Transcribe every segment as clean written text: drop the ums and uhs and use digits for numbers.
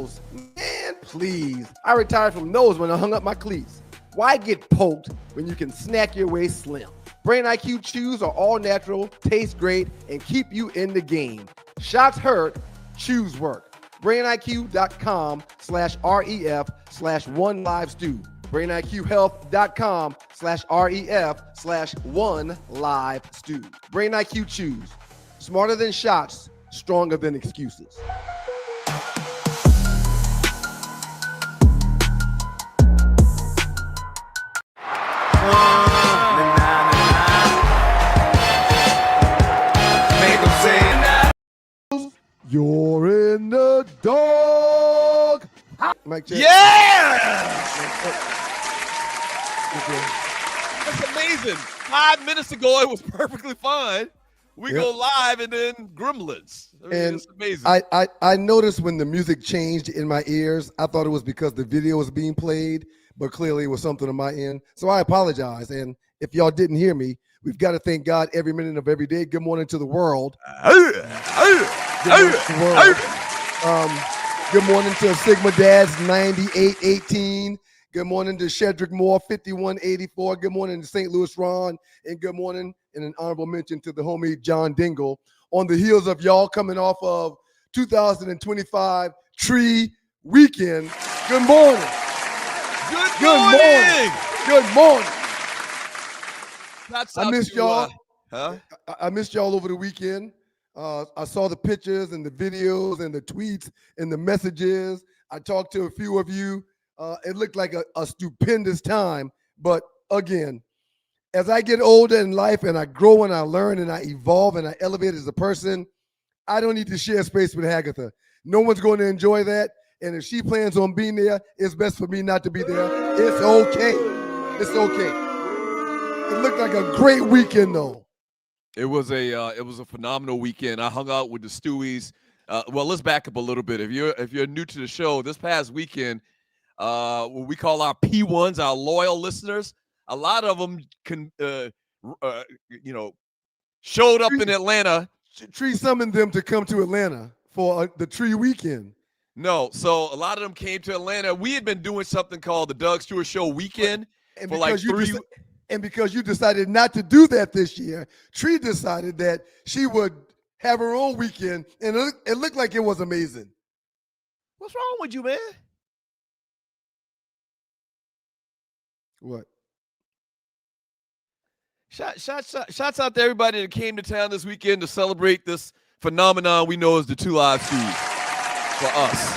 heels. Man, please. I retired from those when I hung up my cleats. Why get poked when you can snack your way slim? Brain IQ chews are all natural, taste great, and keep you in the game. Shots hurt, chews work. BrainIQ.com/REF/OneLiveStew. BrainIQHealth.com/REF/OneLiveStew. Brain IQ chews. Smarter than shots, stronger than excuses. You're in the dog. Mike check. Yeah! That's amazing. 5 minutes ago, it was perfectly fine. We go live and then gremlins. It's amazing. I noticed when the music changed in my ears, I thought it was because the video was being played, but clearly it was something on my end. So I apologize. And if y'all didn't hear me, we've got to thank God every minute of every day. Good morning to the world. Good morning to the world. Good morning to Sigma Dads 9818. Good morning to Shedrick Moore 5184. Good morning to St. Louis Ron. And good morning and an honorable mention to the homie John Dingle. On the heels of y'all coming off of 2025 Tree Weekend. Good morning. Good morning. Good morning. I missed y'all. I missed y'all over the weekend. I saw the pictures and the videos and the tweets and the messages. I talked to a few of you. It looked like a stupendous time. But again, as I get older in life and I grow and I learn and I evolve and I elevate as a person, I don't need to share space with Hagatha. No one's going to enjoy that. And if she plans on being there, it's best for me not to be there. It's okay. It's okay. It looked like a great weekend, though. It was a phenomenal weekend. I hung out with the Stewies. Well, let's back up a little bit. If you're new to the show, this past weekend, what we call our P1s, our loyal listeners, a lot of them showed up in Atlanta. Tree summoned them to come to Atlanta for the Tree Weekend. No, so a lot of them came to Atlanta. We had been doing something called the Doug Stewart Show Weekend for like 3 And because you decided not to do that this year, Tree decided that she would have her own weekend, and it looked like it was amazing. What's wrong with you, man? What? Shouts out to everybody that came to town this weekend to celebrate this phenomenon we know as the 2 Live Stews for us.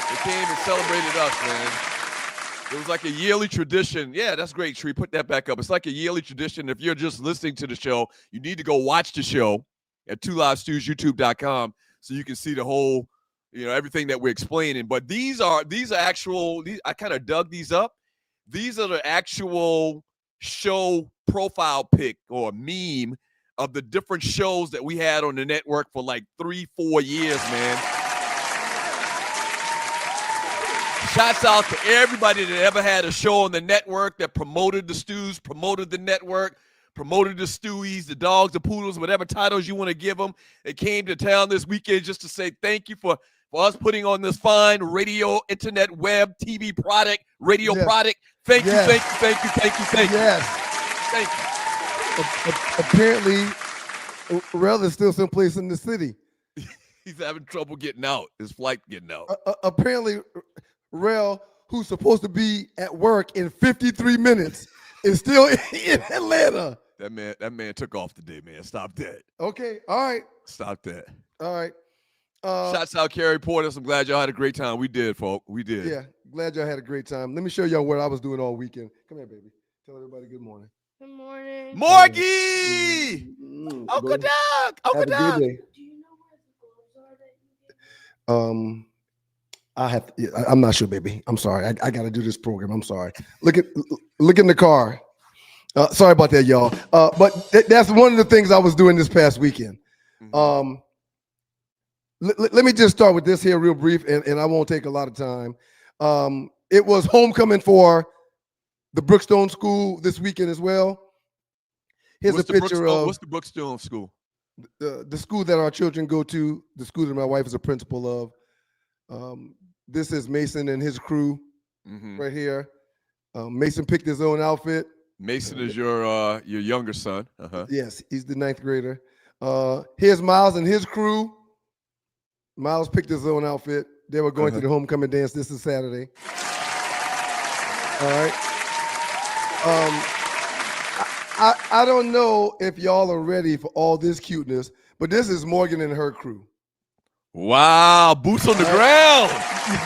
They came and celebrated us, man. It was like a yearly tradition. Yeah, that's great, Tree. Put that back up. It's like a yearly tradition. If you're just listening to the show, you need to go watch the show at 2livestewsyoutube.com so you can see the whole, everything that we're explaining. But these are actual, I kind of dug these up. These are the actual show profile pic or meme of the different shows that we had on the network for like 3-4 years, man. Shouts out to everybody that ever had a show on the network that promoted the Stews, promoted the network, promoted the Stewies, the dogs, the poodles, whatever titles you want to give them. They came to town this weekend just to say thank you for us putting on this fine radio, internet, web, TV product, radio product. Thank you. Yes. Thank you. Apparently, Rel is still someplace in the city. He's having trouble getting out. His flight getting out. Apparently, Rel, who's supposed to be at work in 53 minutes, is still in Atlanta. That man took off today, man. Stop that. Okay. All right. Stop that. All right. Shouts out Carrie Portis. I'm glad y'all had a great time. We did, folks. We did. Yeah. Glad y'all had a great time. Let me show y'all what I was doing all weekend. Come here, baby. Tell everybody good morning. Good morning. Morgie! Uncle Doug! Uncle Doug! Do you know where the gloves are that you get? I'm not sure, baby. I'm sorry. I got to do this program. I'm sorry. Look in the car. Sorry about that, y'all. But that's one of the things I was doing this past weekend. Let me just start with this here real brief, and I won't take a lot of time. It was homecoming for the Brookstone School this weekend as well. Here's a picture of what's the Brookstone School? The school that our children go to, the school that my wife is a principal of. This is Mason and his crew right here. Mason picked his own outfit. Mason is your younger son. Yes, he's the 9th grader. Here's Miles and his crew. Miles picked his own outfit. They were going to the homecoming dance. This is Saturday. All right. I don't know if y'all are ready for all this cuteness, but this is Morgan and her crew. Wow, boots on the ground.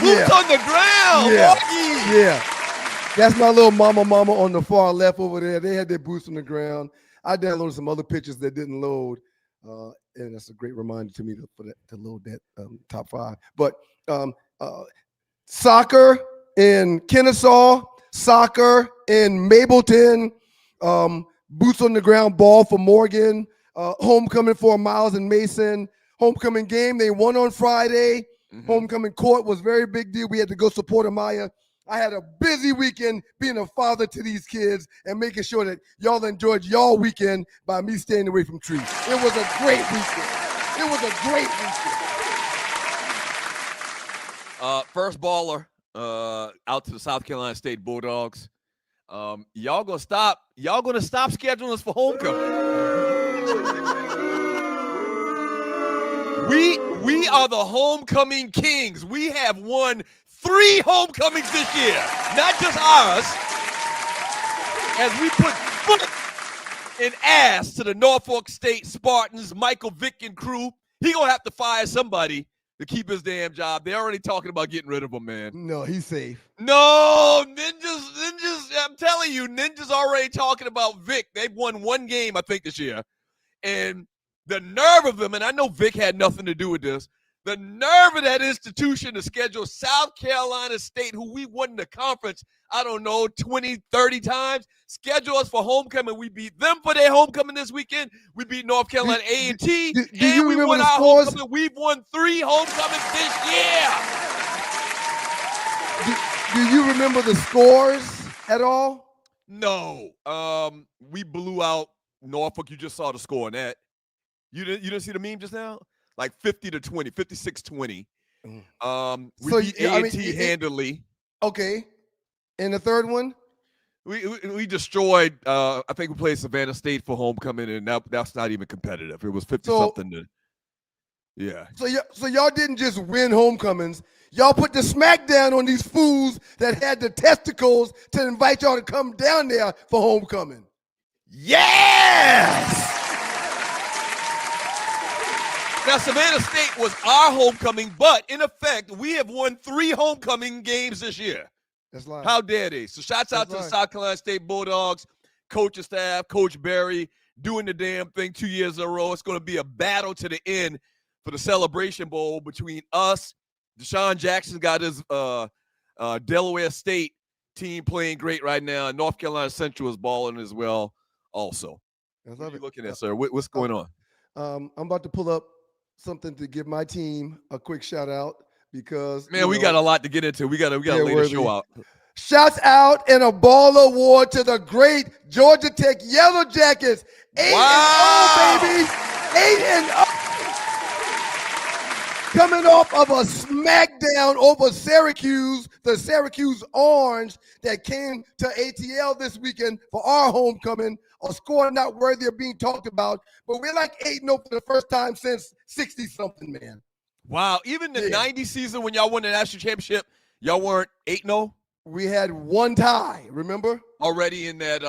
Boots on the ground. Yeah. That's my little mama on the far left over there. They had their boots on the ground. I downloaded some other pictures that didn't load, and that's a great reminder to me to load that top 5. But soccer in Kennesaw, soccer in Mableton, boots on the ground ball for Morgan, homecoming for Miles and Mason, homecoming game. They won on Friday. Homecoming court was a very big deal. We had to go support Amaya. I had a busy weekend being a father to these kids and making sure that y'all enjoyed y'all weekend by me staying away from trees. It was a great weekend. First baller out to the South Carolina State Bulldogs. Y'all gonna stop scheduling us for homecoming. We are the homecoming kings. We have won 3 homecomings this year, not just ours. As we put foot and ass to the Norfolk State Spartans, Michael Vick and crew, he gonna have to fire somebody to keep his damn job. They're already talking about getting rid of him, man. No, he's safe. No, Ninjas, I'm telling you, Ninjas already talking about Vic. They've won 1 game, I think, this year. And the nerve of them, and I know Vic had nothing to do with this, the nerve of that institution to schedule South Carolina State, who we won the conference, I don't know, 20, 30 times, schedule us for homecoming. We beat them for their homecoming this weekend. We beat North Carolina A&T, and we won our homecoming. We've won 3 homecomings this year. Do you remember the scores at all? No. We blew out Norfolk. You just saw the score on that. You didn't see the meme just now? Like 50-20, 56-20. We beat A&T handily. Okay. And the third one? We destroyed, I think we played Savannah State for homecoming, and that's not even competitive. It was 50-something. Yeah. So y'all didn't just win homecomings. Y'all put the smack down on these fools that had the testicles to invite y'all to come down there for homecoming. Yes! Now, Savannah State was our homecoming, but in effect, we have won 3 homecoming games this year. That's right. How dare they? So shouts out to the South Carolina State Bulldogs, coaching staff, Coach Berry, doing the damn thing 2 years in a row. It's going to be a battle to the end for the Celebration Bowl between us. Deshaun Jackson got his Delaware State team playing great right now. North Carolina Central is balling as well also. What are you looking at, sir? What's going on? I'm about to pull up something to give my team a quick shout out because we got a lot to get into. We got to lay the show out. Shouts out and a ball award to the great Georgia Tech Yellow Jackets. 8-0, baby. 8-0. Coming off of a smackdown over Syracuse, the Syracuse Orange that came to ATL this weekend for our homecoming. A score not worthy of being talked about, but we're like 8-0 for the first time since 60-something, man. Wow. Even the 90 season when y'all won the national championship, y'all weren't 8-0? We had 1 tie, remember? Already in that,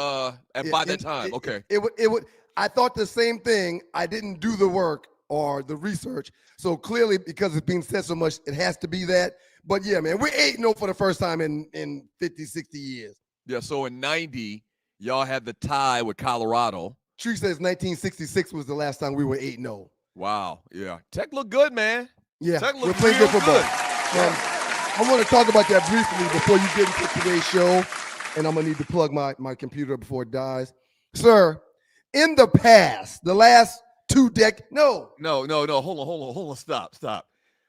by that time. Okay. It would. I thought the same thing. I didn't do the work or the research. So clearly, because it's being said so much, it has to be that. But yeah, man, we're 8-0 for the first time in 50, 60 years. Yeah, so in 90, y'all had the tie with Colorado. Tree says 1966 was the last time we were 8-0. Wow, yeah. Tech looked good, man. Yeah, Tech we're playing good football. I want to talk about that briefly before you get into today's show, and I'm going to need to plug my computer before it dies. Sir, in the past, the last 2 decades, No, hold on, stop.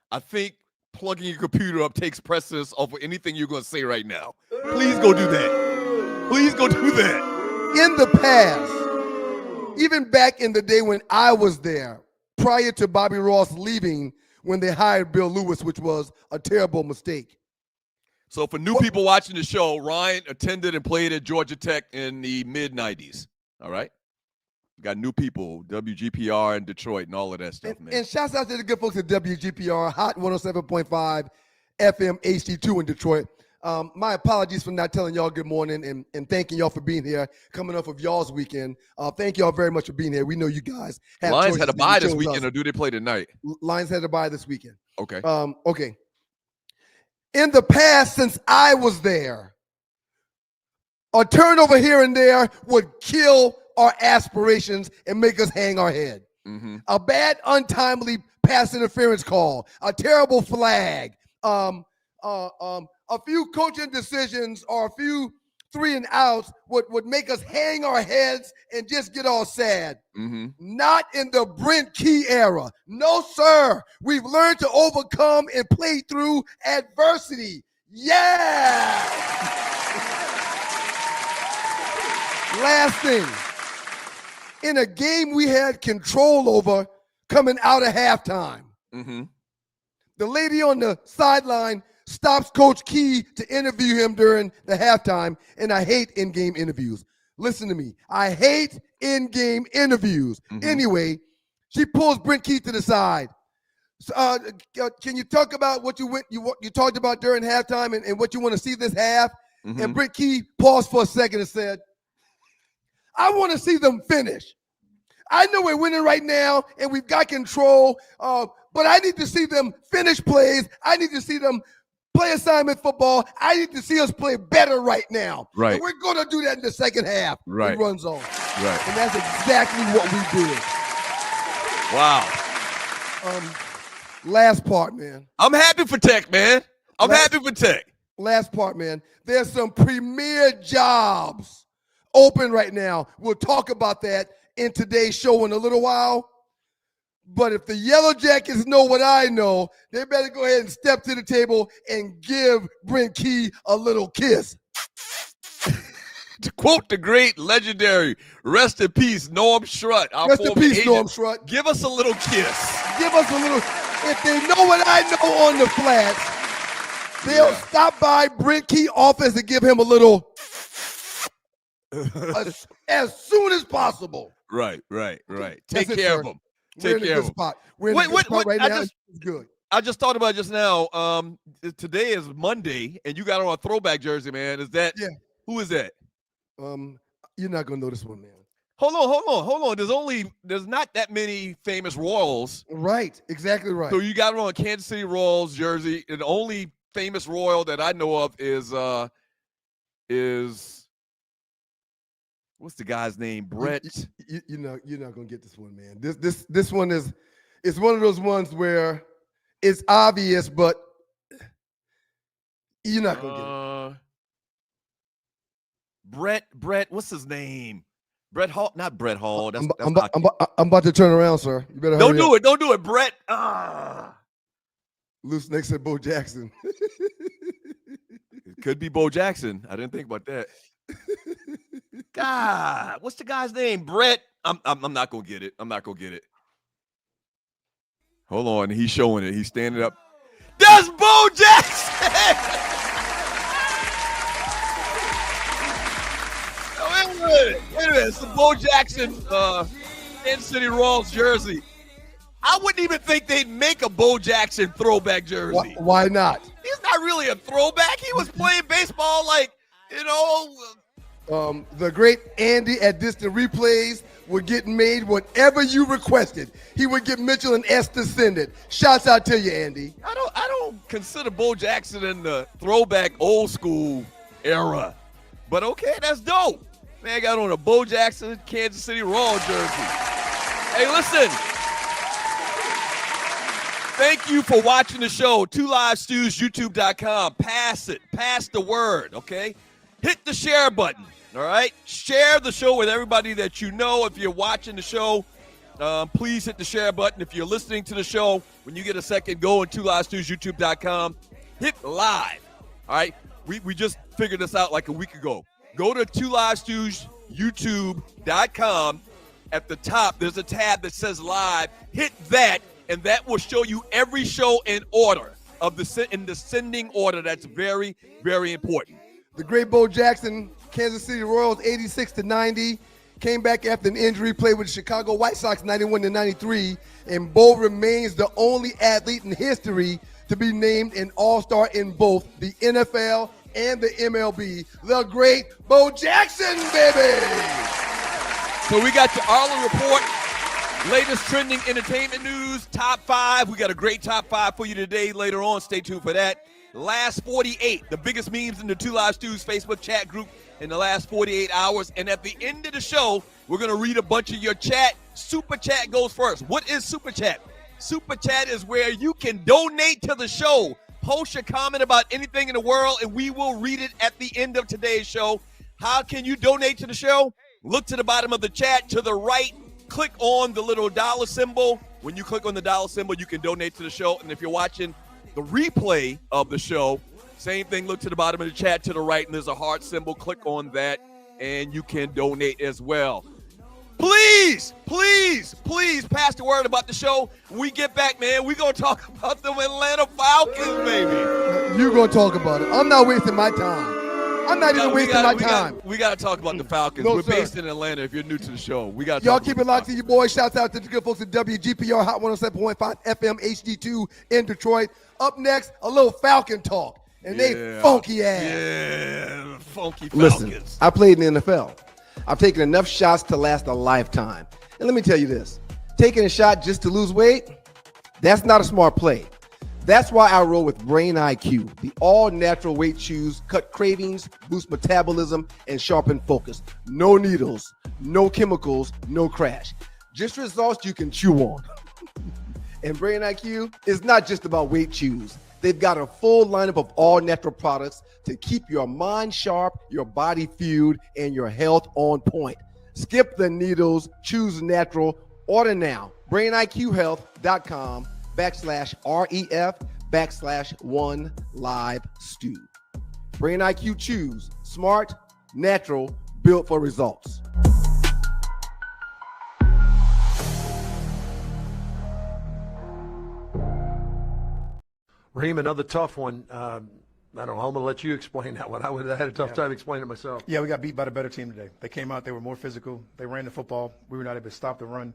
I think plugging your computer up takes precedence over anything you're going to say right now. Please go do that. Please go do that. In the past, even back in the day when I was there, prior to Bobby Ross leaving, when they hired Bill Lewis, which was a terrible mistake. So for new people watching the show, Ryan attended and played at Georgia Tech in the mid-'90s. All right? Got new people, WGPR in Detroit and all of that stuff, man. And shouts out to the good folks at WGPR, Hot 107.5 FM HD2 in Detroit. My apologies for not telling y'all good morning and thanking y'all for being here, coming off of y'all's weekend. Thank y'all very much for being here. We know you guys have Lions choices had a and bye you this chose weekend, us. or do they play tonight? Lions had a bye this weekend. Okay. Okay. In the past, since I was there, a turnover here and there would kill our aspirations and make us hang our head. Mm-hmm. A bad, untimely pass interference call, a terrible flag, a few coaching decisions or a few 3 and outs would make us hang our heads and just get all sad. Mm-hmm. Not in the Brent Key era. No, sir. We've learned to overcome and play through adversity. Yeah. Last thing. In a game we had control over coming out of halftime, Mm-hmm. the lady on the sideline stops Coach Key to interview him during the halftime, and I hate in-game interviews. Listen to me. I hate in-game interviews. Mm-hmm. Anyway, she pulls Brent Key to the side. Can you talk about what you talked about during halftime and what you want to see this half? Mm-hmm. And Brent Key paused for a second and said, I want to see them finish. I know we're winning right now and we've got control, but I need to see them finish plays. I need to see them play assignment football. I need to see us play better right now. Right. And we're going to do that in the second half. Right. It runs on. Right. And that's exactly what we did. Wow. Last part, man. I'm happy for Tech, man. I'm happy for Tech. Last part, man. There's some premier jobs open right now. We'll talk about that in today's show in a little while. But if the Yellow Jackets know what I know, they better go ahead and step to the table and give Brent Key a little kiss. To quote the great, legendary, rest in peace, Norm Shrut, our Rest in former peace, agent, Norm Shrut. give us a little kiss. Give us a little. If they know what I know on the flats, they'll stop by Brent Key office and give him a little as soon as possible. Right. Take That's care it, of them. We're in a good spot. We're in a good spot right now. It's good. I just thought about it just now. Today is Monday, and you got on a throwback jersey, man. Is that? Yeah. Who is that? You're not gonna know this one, man. Hold on. There's not that many famous Royals. Right. Exactly right. So you got it on a Kansas City Royals jersey, and the only famous Royal that I know of is what's the guy's name? Brett. You're not gonna get this one, man. This one is, it's one of those ones where it's obvious, but you're not gonna get it. Brett, what's his name? Brett Hall, not Brett Hall. I'm about to turn around, sir. You better Don't hurry do up. it. Don't do it, Brett. Loose next to Bo Jackson. It could be Bo Jackson. I didn't think about that. God, what's the guy's name? Brett. I'm not gonna get it. Hold on. He's showing it. He's standing up. That's Bo Jackson. Wait a minute. It's the Bo Jackson Kansas City Royals jersey. I wouldn't even think they'd make a Bo Jackson throwback jersey. Why not? He's not really a throwback. He was playing baseball like, the great Andy at Distant Replays would get made whatever you requested. He would get Mitchell and S descended. Shouts out to you, Andy. I don't consider Bo Jackson in the throwback old school era. But okay, that's dope. Man, got on a Bo Jackson Kansas City Royals jersey. Hey, listen. Thank you for watching the show. 2LiveStews, YouTube.com. Pass it. Pass the word, okay? Hit the share button, all right? Share the show with everybody that you know. If you're watching the show, please hit the share button. If you're listening to the show, when you get a second, go on 2LiveStews, YouTube.com. Hit live, all right? We just figured this out like a week ago. Go to 2LiveStews, YouTube.com. At the top, there's a tab that says live. Hit that. and that will show you every show in order in descending order. That's very, very important. The great Bo Jackson, Kansas City Royals, 86-90. Came back after an injury, played with the Chicago White Sox 91-93, and Bo remains the only athlete in history to be named an All-Star in both the NFL and the MLB. The great Bo Jackson, baby! So we got your Arley report, latest trending entertainment news, top 5. We got a great top 5 for you today. Later on, stay tuned for that. Last 48, the biggest memes in the Two Live Stews Facebook chat group in the last 48 hours. And at the end of the show, we're going to read a bunch of your chat. Super Chat goes first. What is Super Chat? Super Chat is where you can donate to the show. Post your comment about anything in the world, and we will read it at the end of today's show. How can you donate to the show? Look to the bottom of the chat to the right. Click on the little dollar symbol. When you click on the dollar symbol, you can donate to the show. And if you're watching the replay of the show, same thing. Look to the bottom of the chat to the right, and there's a heart symbol. Click on that, and you can donate as well. Please, please, please pass the word about the show. When we get back, man, we're going to talk about the Atlanta Falcons, baby. You're going to talk about it. I'm not wasting my time. I'm not even wasting my time. We got to talk about the Falcons. No, We're sir. based in Atlanta. If you're new to the show, we got to Y'all keep it locked to your boys. Shouts out to the good folks at WGPR Hot 107.5 FM HD2 in Detroit. Up next, a little Falcon talk. And they funky ass. Yeah, funky Falcons. Listen, I played in the NFL. I've taken enough shots to last a lifetime. And let me tell you this. Taking a shot just to lose weight, that's not a smart play. That's why I roll with Brain IQ. The all-natural weight chews cut cravings, boost metabolism, and sharpen focus. No needles, no chemicals, no crash. Just results you can chew on. And Brain IQ is not just about weight chews. They've got a full lineup of all-natural products to keep your mind sharp, your body fueled, and your health on point. Skip the needles, choose natural. Order now. BrainIQHealth.com/REF/1LiveStew. Brain IQ Chews. Smart, natural, built for results. Raheem, another tough one. I don't know. I'm going to let you explain that one. I had a tough time explaining it myself. Yeah, we got beat by the better team today. They came out. They were more physical. They ran the football. We were not able to stop the run.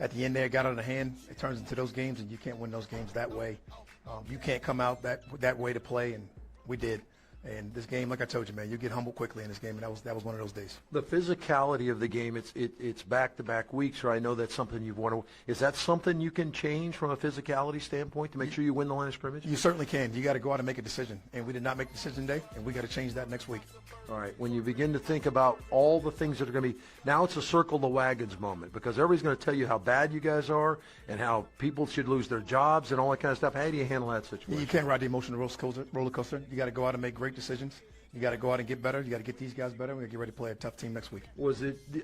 At the end there, it got out of hand. It turns into those games, and you can't win those games that way. You can't come out that way to play, and we did. And this game, like I told you, man, you get humbled quickly in this game, and that was one of those days. The physicality of the game, it's back-to-back weeks, or I know that's something you've wanted. Is that something you can change from a physicality standpoint to make sure you win the line of scrimmage? You certainly can. You got to go out and make a decision, and we did not make a decision today, and we got to change that next week. All right, when you begin to think about all the things that are going to be, now it's a circle the wagons moment, because everybody's going to tell you how bad you guys are and how people should lose their jobs and all that kind of stuff. How do you handle that situation? You can't ride the emotional roller coaster. You got to go out and make great decisions. You got to go out and get better. You got to get these guys better. We're going to get ready to play a tough team next week.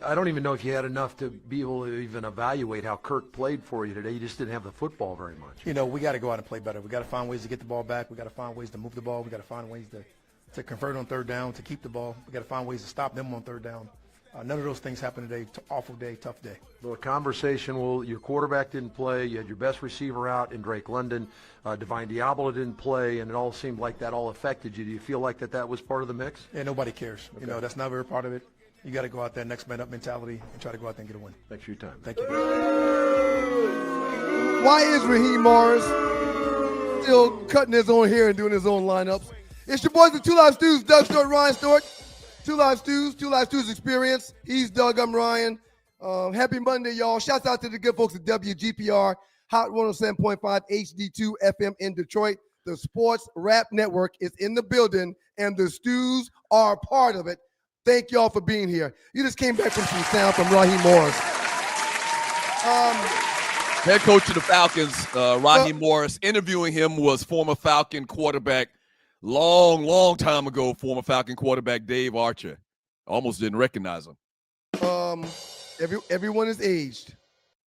I don't even know if you had enough to be able to even evaluate how Kirk played for you today. You just didn't have the football very much. You know, we got to go out and play better. We got to find ways to get the ball back. We got to find ways to move the ball. We got to find ways to convert on third down, to keep the ball. We got to find ways to stop them on third down. None of those things happened today. Awful day, tough day. Well, a conversation, your quarterback didn't play. You had your best receiver out in Drake London. Divine Diablo didn't play, and it all seemed like that all affected you. Do you feel like that was part of the mix? Yeah, nobody cares. Okay. You know, that's never a part of it. You got to go out there, next man up mentality, and try to go out there and get a win. Thanks for your time. Thank you. Why is Raheem Morris still cutting his own hair and doing his own lineups? It's your boys, the Two Live Stews, Doug Stewart, Ryan Stewart. Two Live Stews Experience. He's Doug, I'm Ryan. Happy Monday, y'all. Shouts out to the good folks at WGPR, Hot 107.5 HD2 FM in Detroit. The Sports Rap Network is in the building, and the Stews are part of it. Thank y'all for being here. You just came back from some sound from Raheem Morris. Head coach of the Falcons, Raheem Morris. Interviewing him was former Falcon quarterback, long time ago, former Falcon quarterback Dave Archer. Almost didn't recognize him. Everyone is aged.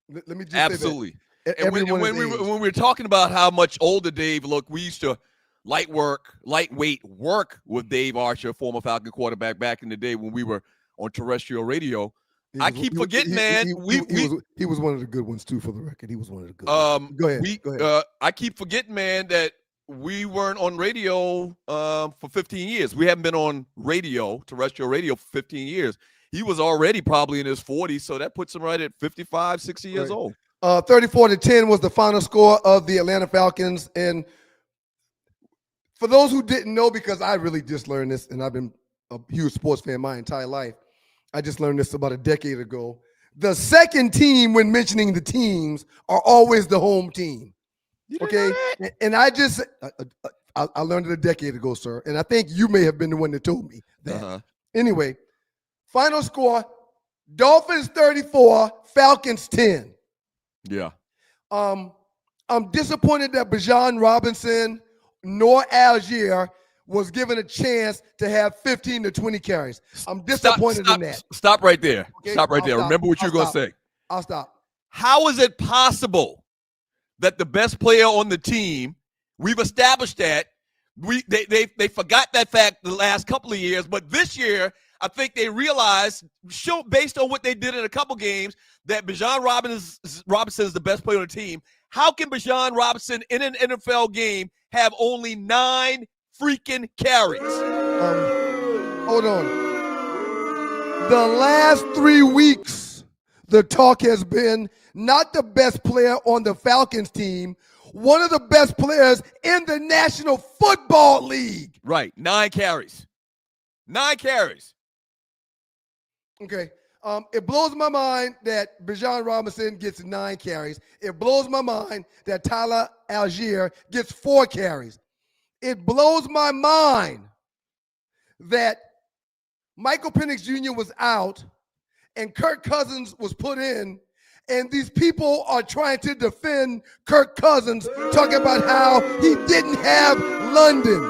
Let me just Absolutely. say that. And when we were talking about how much older Dave looked, we used to lightweight work with Dave Archer, former Falcon quarterback, back in the day when we were on terrestrial radio. I keep forgetting, man. He was one of the good ones too, for the record. He was one of the good ones. Go ahead. I keep forgetting, man, that we weren't on radio for 15 years. We haven't been on radio, terrestrial radio, for 15 years. He was already probably in his 40s, so that puts him right at 55, 60 years old. 34-10 was the final score of the Atlanta Falcons. And for those who didn't know, because I really just learned this, and I've been a huge sports fan my entire life, I just learned this about a decade ago. The second team, when mentioning the teams, are always the home team. Okay? And I learned it a decade ago, sir. And I think you may have been the one that told me that. Anyway, final score, Dolphins 34, Falcons 10. Yeah. I'm disappointed that Bijan Robinson nor Algier was given a chance to have 15 to 20 carries. I'm disappointed in that. Stop right there. Okay? Stop right there. Remember what you're going to say. I'll stop. How is it possible that the best player on the team, we've established that, they forgot that fact the last couple of years, but this year, I think they realized, based on what they did in a couple games, that Bijan Robinson is the best player on the team. How can Bijan Robinson in an NFL game have only 9 freaking carries? Hold on. The last 3 weeks, the talk has been not the best player on the Falcons team, one of the best players in the National Football League. Right. 9 carries. 9 carries. Okay. It blows my mind that Bijan Robinson gets 9 carries. It blows my mind that Tyler Algier gets 4 carries. It blows my mind that Michael Penix Jr. was out and Kirk Cousins was put in, and these people are trying to defend Kirk Cousins, talking about how he didn't have London,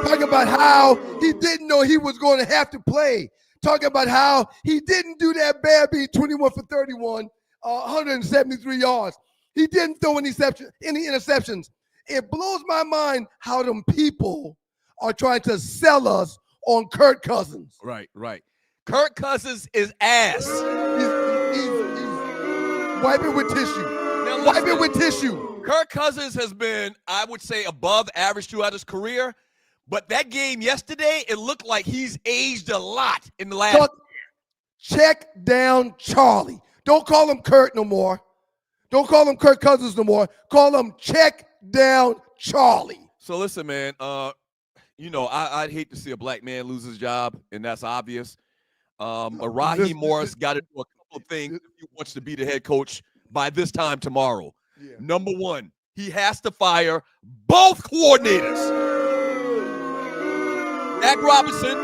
talking about how he didn't know he was going to have to play, talking about how he didn't do that bad being 21 for 31, 173 yards. He didn't throw any interceptions. It blows my mind how them people are trying to sell us on Kirk Cousins. Right. Kirk Cousins is ass. He's wipe it with tissue. Now, wipe it with tissue. Kirk Cousins has been, I would say, above average throughout his career. But that game yesterday, it looked like he's aged a lot in the last. Check down Charlie. Don't call him Kurt no more. Don't call him Kirk Cousins no more. Call him check down Charlie. So listen, man. I'd hate to see a black man lose his job, and that's obvious. Raheem Morris got to do a couple of things if he wants to be the head coach by this time tomorrow. Yeah. Number one, he has to fire both coordinators. Zach Robinson,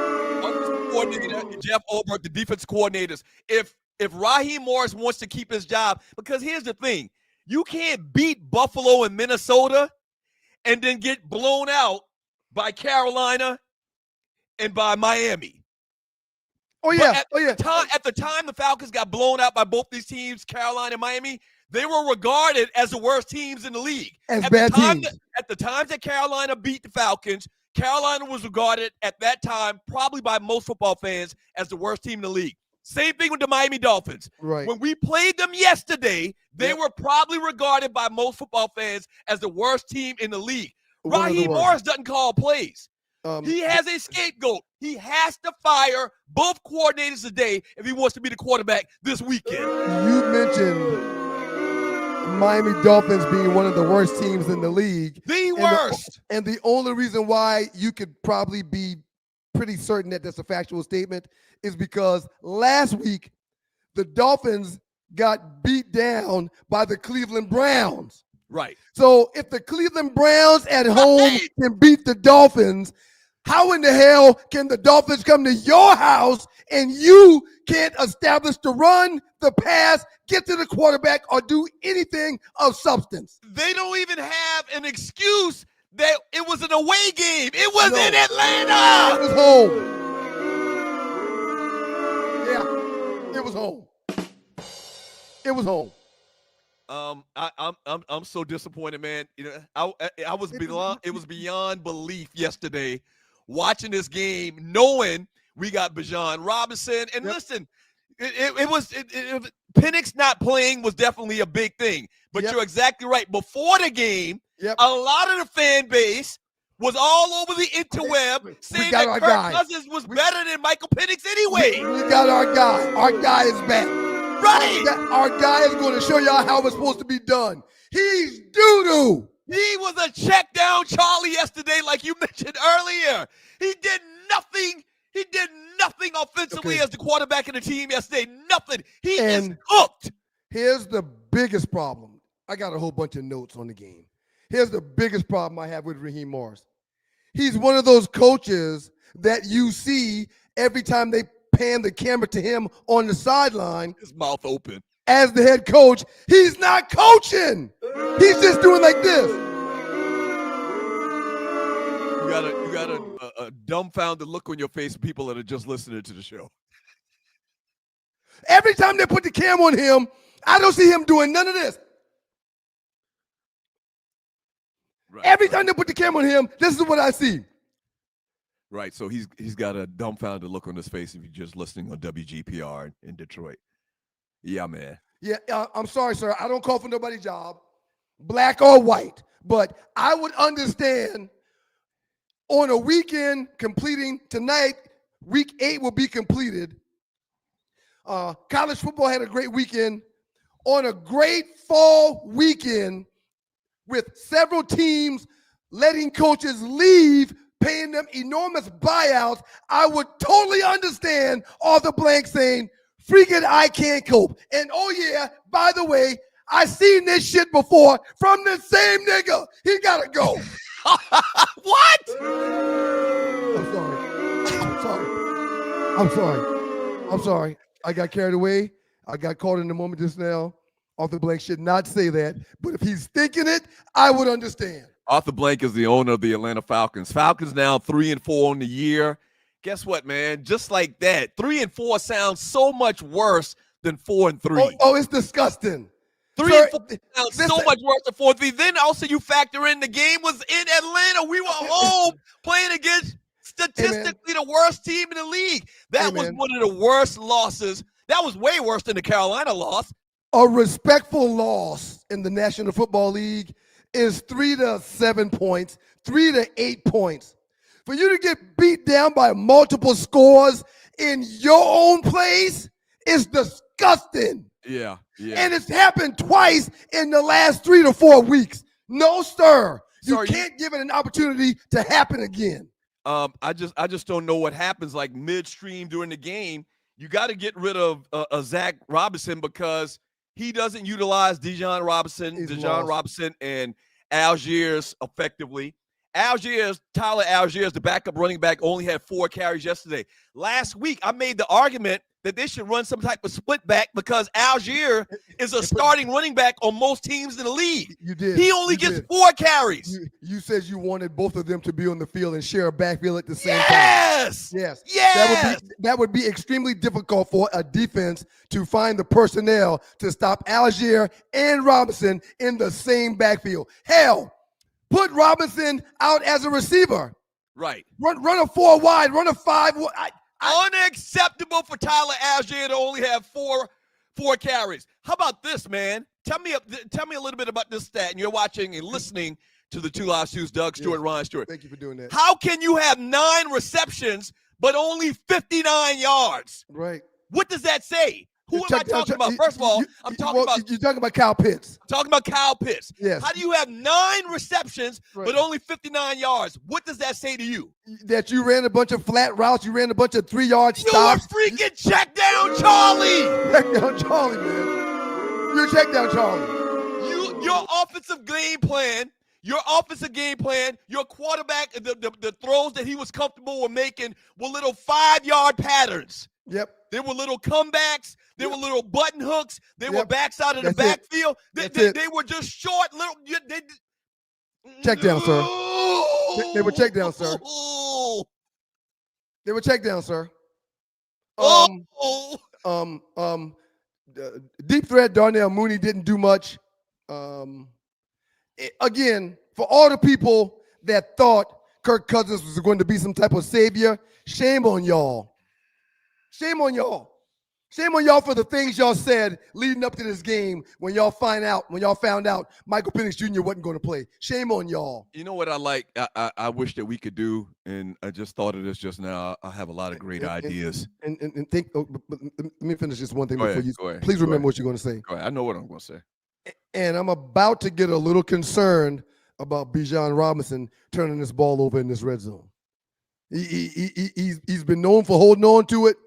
offensive coordinator, and Jeff Ulbrich, the defense coordinators. If Raheem Morris wants to keep his job, because here's the thing, you can't beat Buffalo and Minnesota and then get blown out by Carolina and by Miami. At the time the Falcons got blown out by both these teams, Carolina and Miami, they were regarded as the worst teams in the league. As bad teams. At the times that Carolina beat the Falcons, Carolina was regarded at that time, probably by most football fans, as the worst team in the league. Same thing with the Miami Dolphins. Right. When we played them yesterday, they were probably regarded by most football fans as the worst team in the league. Raheem Morris doesn't call plays. He has a scapegoat. He has to fire both coordinators today if he wants to be the quarterback this weekend. You mentioned Miami Dolphins being one of the worst teams in the league. The worst. And the only reason why you could probably be pretty certain that that's a factual statement is because last week the Dolphins got beat down by the Cleveland Browns. Right. So if the Cleveland Browns at home can beat the Dolphins, how in the hell can the Dolphins come to your house and you can't establish the run, the pass, get to the quarterback, or do anything of substance? They don't even have an excuse that it was an away game. It was in Atlanta. It was home. Yeah, it was home. It was home. I'm so disappointed, man. You know, I was beyond. It was beyond belief yesterday, watching this game, knowing we got Bijan Robinson. And listen, Penix not playing was definitely a big thing. But you're exactly right. Before the game, a lot of the fan base was all over the interweb saying that Kirk Cousins was better than Michael Penix anyway. We got our guy. Our guy is back. Right. Our guy is going to show y'all how it's supposed to be done. He's doo-doo. He was a check down Charlie yesterday, like you mentioned earlier. He did nothing. He did nothing offensively as the quarterback of the team yesterday. Nothing. He is cooked. Here's the biggest problem. I got a whole bunch of notes on the game. Here's the biggest problem I have with Raheem Morris. He's one of those coaches that you see every time they pan the camera to him on the sideline. His mouth open. As the head coach, he's not coaching. He's just doing like this. You got a dumbfounded look on your face of people that are just listening to the show. Every time they put the camera on him, I don't see him doing none of this. Right, Every time they put the camera on him, this is what I see. Right, so he's got a dumbfounded look on his face if you're just listening on WGPR in Detroit. Yeah, man. Yeah, I'm sorry, sir. I don't call for nobody's job, black or white. But I would understand on a weekend completing tonight, week 8 will be completed. College football had a great weekend. On a great fall weekend with several teams letting coaches leave, paying them enormous buyouts, I would totally understand Arthur Blank saying, freaking I can't cope. And oh yeah, by the way, I seen this shit before from the same nigga. He gotta go. What? I'm sorry. I got carried away. I got caught in the moment just now. Arthur Blank should not say that. But if he's thinking it, I would understand. Arthur Blank is the owner of the Atlanta Falcons. Falcons now 3-4 on the year. Guess what, man? Just like that, 3-4 sounds so much worse than 4-3. Oh, it's disgusting. 3-4 sounds so much worse than 4-3. Then also you factor in the game was in Atlanta. We were home playing against statistically the worst team in the league. That was one of the worst losses. That was way worse than the Carolina loss. A respectful loss in the National Football League is 3 to 7 points, 3 to 8 points. For you to get beat down by multiple scores in your own place is disgusting. Yeah. And it's happened twice in the last 3 to 4 weeks. No, sir. You can't give it an opportunity to happen again. I just don't know what happens like midstream during the game. You got to get rid of Zach Robinson because he doesn't utilize Deion Robinson and Algiers effectively. Tyler Algiers, the backup running back, only had 4 carries yesterday. Last week, I made the argument that they should run some type of split back because Algier is a starting running back on most teams in the league. You did. He only gets 4 carries. You said you wanted both of them to be on the field and share a backfield at the same time. Yes. That would be extremely difficult for a defense to find the personnel to stop Algier and Robinson in the same backfield. Hell, put Robinson out as a receiver. Right. Run a 4 wide, run a 5 wide. Unacceptable for Tyler Algier to only have four carries. How about this, man? Tell me a little bit about this stat. And you're watching and listening to the Two Live Shoes, Doug Stewart, Ryan Stewart. Thank you for doing that. How can you have 9 receptions but only 59 yards? Right. What does that say? Who am I talking about? First of all, you're talking about Kyle Pitts. I'm talking about Kyle Pitts. Yes. How do you have 9 receptions but only 59 yards? What does that say to you? That you ran a bunch of flat routes. You ran a bunch of 3-yard stops. You were freaking check down Charlie. Check down Charlie, man. You're check down Charlie. Your offensive game plan, your quarterback, the throws that he was comfortable with making were little 5-yard patterns. Yep. There were little comebacks. There were little button hooks. They were backside of the backfield. They were just short little. Check down, sir. They were check down, sir. They were check down, sir. Deep threat Darnell Mooney didn't do much. Again, for all the people that thought Kirk Cousins was going to be some type of savior, shame on y'all. Shame on y'all. Shame on y'all for the things y'all said leading up to this game when y'all found out Michael Penix Jr. wasn't going to play. Shame on y'all. You know what I like? I wish that we could do, and I just thought of this just now. I have a lot of great ideas. And think. But let me finish this one thing Go before ahead, you. go ahead, Please go remember ahead. what you're going to say. Go ahead. I know what I'm going to say. And I'm about to get a little concerned about Bijan Robinson turning this ball over in this red zone. He's been known for holding on to it.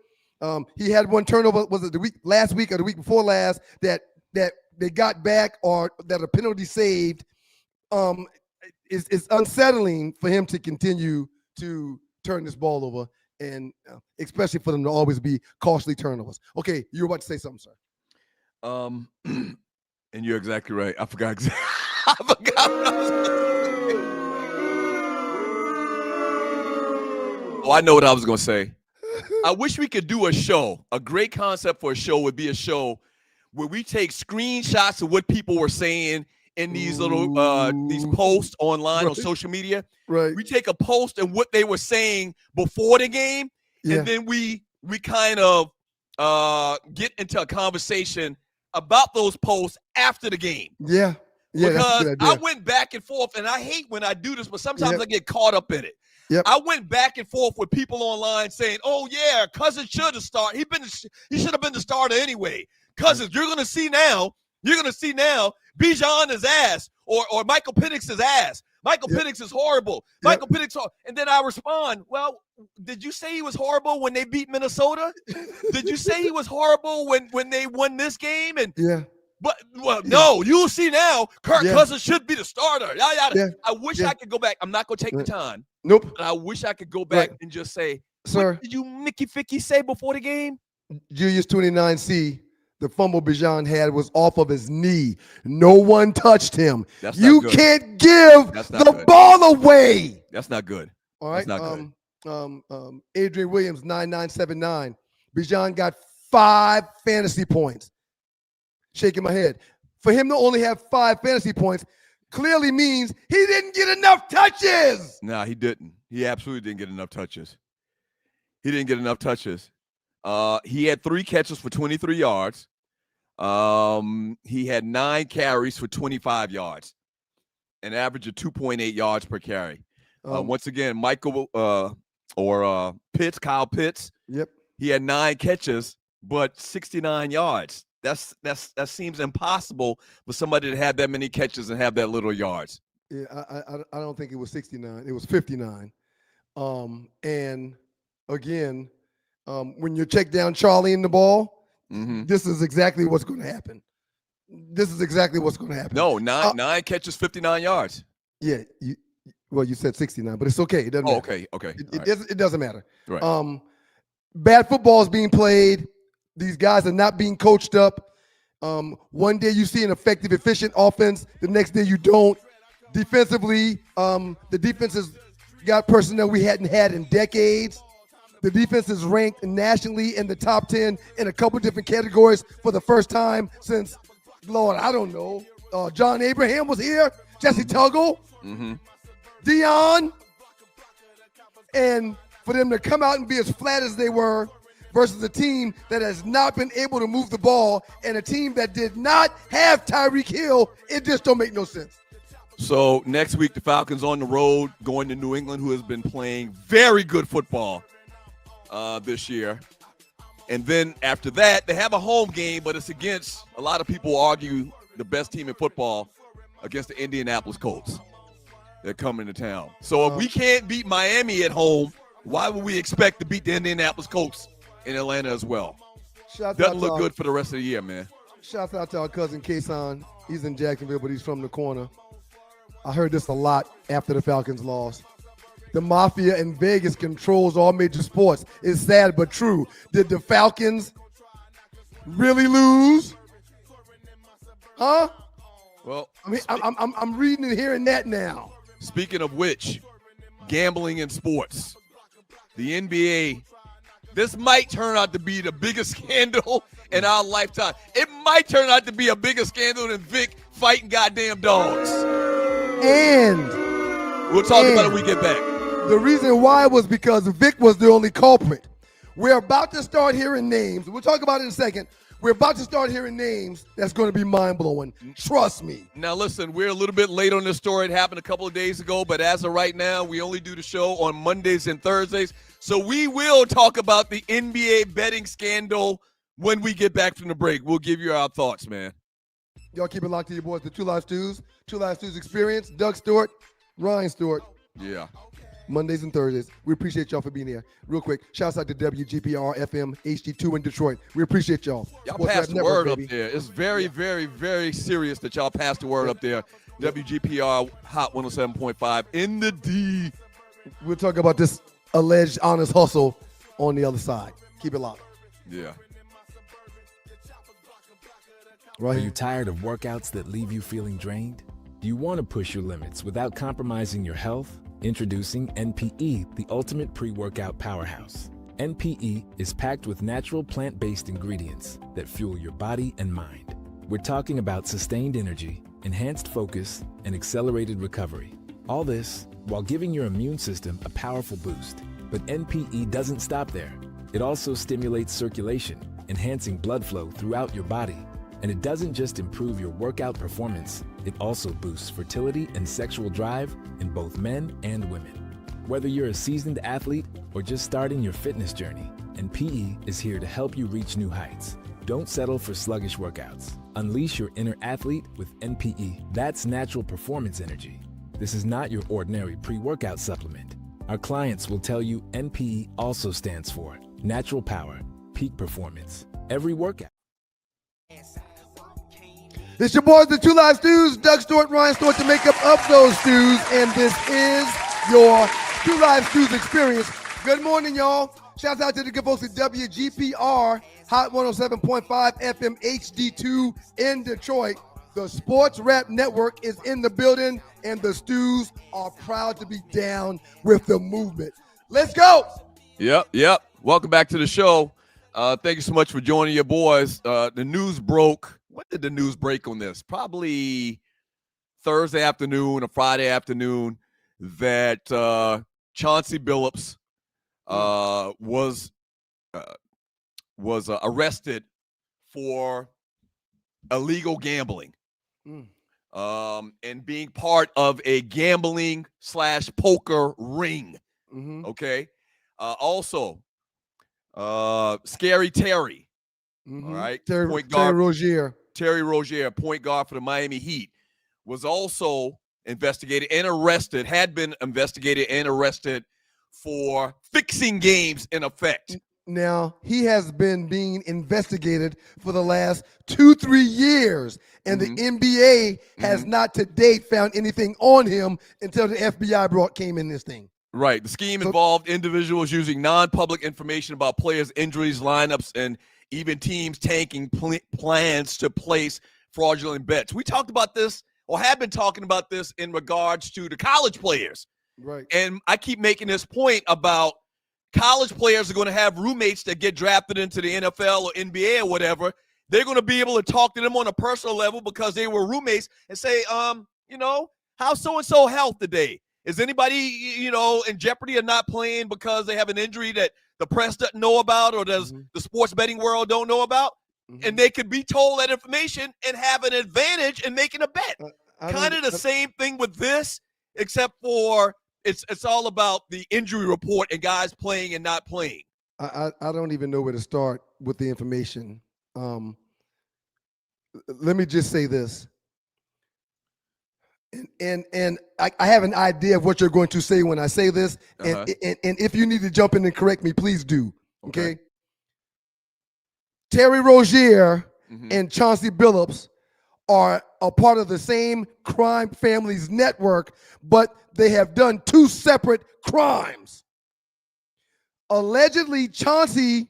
He had one turnover, was it last week or the week before last, that they got back or that a penalty saved. It's unsettling for him to continue to turn this ball over, and especially for them to always be costly turnovers. Okay, you were about to say something, sir. And you're exactly right. I forgot. I forgot what I was going to say. Oh, I know what I was going to say. I wish we could do a show. A great concept for a show would be a show where we take screenshots of what people were saying in these little these posts online on social media. Right. We take a post and what they were saying before the game, and then we kind of get into a conversation about those posts after the game. Yeah. Because that's a good idea. I went back and forth, and I hate when I do this, but sometimes I get caught up in it. Yep. I went back and forth with people online saying, "Oh yeah, Cousins should have started. He should have been the starter anyway." Cousins, you're gonna see now. Bijan is ass, or Michael Penix is ass. Michael Penix is horrible. Michael Penix, and then I respond, "Well, did you say he was horrible when they beat Minnesota? Did you say he was horrible when they won this game?" And But no, you'll see now. Kirk Cousins should be the starter. I wish I could go back. I'm not gonna take the time. Nope. But I wish I could go back and just say, sir, what did you Mickey Ficky say before the game? Julius 29C, the fumble Bijan had was off of his knee. No one touched him. You can't give the ball away. That's not good. All right. That's not good. Adrian Williams 9979. Bijan got 5 fantasy points. Shaking my head. For him to only have 5 fantasy points clearly means he didn't get enough touches. Nah, he didn't. He absolutely didn't get enough touches. He didn't get enough touches. He had 3 catches for 23 yards. He had 9 carries for 25 yards, an average of 2.8 yards per carry. Once again, Kyle Pitts. Yep. He had 9 catches, but 69 yards. That seems impossible for somebody to have that many catches and have that little yards. Yeah, I don't think it was 69. It was 59. And again, when you check down Charlie in the ball, this is exactly what's going to happen. No, 9 catches, 59 yards. Yeah. You said 69, but it's okay. It doesn't matter. Okay. It doesn't matter. Right. Bad football is being played. These guys are not being coached up. One day you see an effective, efficient offense. The next day you don't. Defensively, the defense has got personnel we hadn't had in decades. The defense is ranked nationally in the top 10 in a couple different categories for the first time since, Lord, I don't know. John Abraham was here. Jesse Tuggle. Deion. And for them to come out and be as flat as they were versus a team that has not been able to move the ball and a team that did not have Tyreek Hill, it just don't make no sense. So next week, the Falcons on the road going to New England, who has been playing very good football this year. And then after that, they have a home game, but it's against, a lot of people argue, the best team in football against the Indianapolis Colts. They're coming to town. So if we can't beat Miami at home, why would we expect to beat the Indianapolis Colts in Atlanta as well? Doesn't look good for the rest of the year, man. Shouts out to our cousin Kason. He's in Jacksonville, but he's from the corner. I heard this a lot after the Falcons lost. The mafia in Vegas controls all major sports. It's sad but true. Did the Falcons really lose? Huh? Well, I mean, I'm reading and hearing that now. Speaking of which, gambling in sports. The NBA, this might turn out to be the biggest scandal in our lifetime. It might turn out to be a bigger scandal than Vic fighting goddamn dogs. And we'll talk about it when we get back. The reason why was because Vic was the only culprit. We're about to start hearing names. We'll talk about it in a second. We're about to start hearing names that's going to be mind-blowing. Trust me. Now, listen, we're a little bit late on this story. It happened a couple of days ago, but as of right now, we only do the show on Mondays and Thursdays. So we will talk about the NBA betting scandal when we get back from the break. We'll give you our thoughts, man. Y'all keep it locked to your boys, the Two Live Stews. Two Live Stews Experience. Doug Stewart, Ryan Stewart. Yeah. Mondays and Thursdays. We appreciate y'all for being here. Real quick, shouts out to WGPR FM HD2 in Detroit. We appreciate y'all. Y'all Sports passed Rap the Network, word baby. up there. It's very, very, very serious that y'all passed the word up there. WGPR Hot 107.5 in the D. We'll talk about this alleged honest hustle on the other side. Keep it locked. Yeah. Right Are here. you tired of workouts that leave you feeling drained? Do you want to push your limits without compromising your health? Introducing NPE, the ultimate pre-workout powerhouse. NPE is packed with natural plant-based ingredients that fuel your body and mind. We're talking about sustained energy, enhanced focus, and accelerated recovery. All this while giving your immune system a powerful boost. But NPE doesn't stop there. It also stimulates circulation, enhancing blood flow throughout your body. And it doesn't just improve your workout performance, it also boosts fertility and sexual drive in both men and women. Whether you're a seasoned athlete or just starting your fitness journey, NPE is here to help you reach new heights. Don't settle for sluggish workouts. Unleash your inner athlete with NPE. That's natural performance energy. This is not your ordinary pre-workout supplement. Our clients will tell you NPE also stands for natural power, peak performance. Every workout. It's your boys, the Two Live Stews, Doug Stewart, Ryan Stewart, to make up of those stews, and this is your Two Live Stews Experience. Good morning, y'all. Shouts out to the good folks at WGPR, Hot 107.5 FM HD2 in Detroit. The Sports Rap Network is in the building, and the Stews are proud to be down with the movement. Let's go. Yep. Welcome back to the show. Thank you so much for joining your boys. The news broke. When did the news break on this? Probably Thursday afternoon or Friday afternoon that Chauncey Billups was arrested for illegal gambling and being part of a gambling / poker ring. Okay. Also, Scary Terry. All right. Terry Rozier, point guard for the Miami Heat, was also investigated and arrested, had been investigated and arrested for fixing games in effect. Now, he has been being investigated for the last 2-3 years, and the NBA has not to date found anything on him until the FBI came in this thing. Right. The scheme involved individuals using non-public information about players' injuries, lineups, and even teams tanking plans to place fraudulent bets. We talked about this, or have been talking about this, in regards to the college players. Right. And I keep making this point about college players are going to have roommates that get drafted into the NFL or NBA or whatever. They're going to be able to talk to them on a personal level because they were roommates and say, how's so-and-so health today? Is anybody, in jeopardy of not playing because they have an injury that the press doesn't know about, or does the sports betting world don't know about? And they could be told that information and have an advantage in making a bet. Kind of the same thing with this, except for it's all about the injury report and guys playing and not playing. I don't even know where to start with the information. Let me just say this. And I have an idea of what you're going to say when I say this. And if you need to jump in and correct me, please do. Okay. Terry Rozier and Chauncey Billups are a part of the same crime families network, but they have done two separate crimes. Allegedly, Chauncey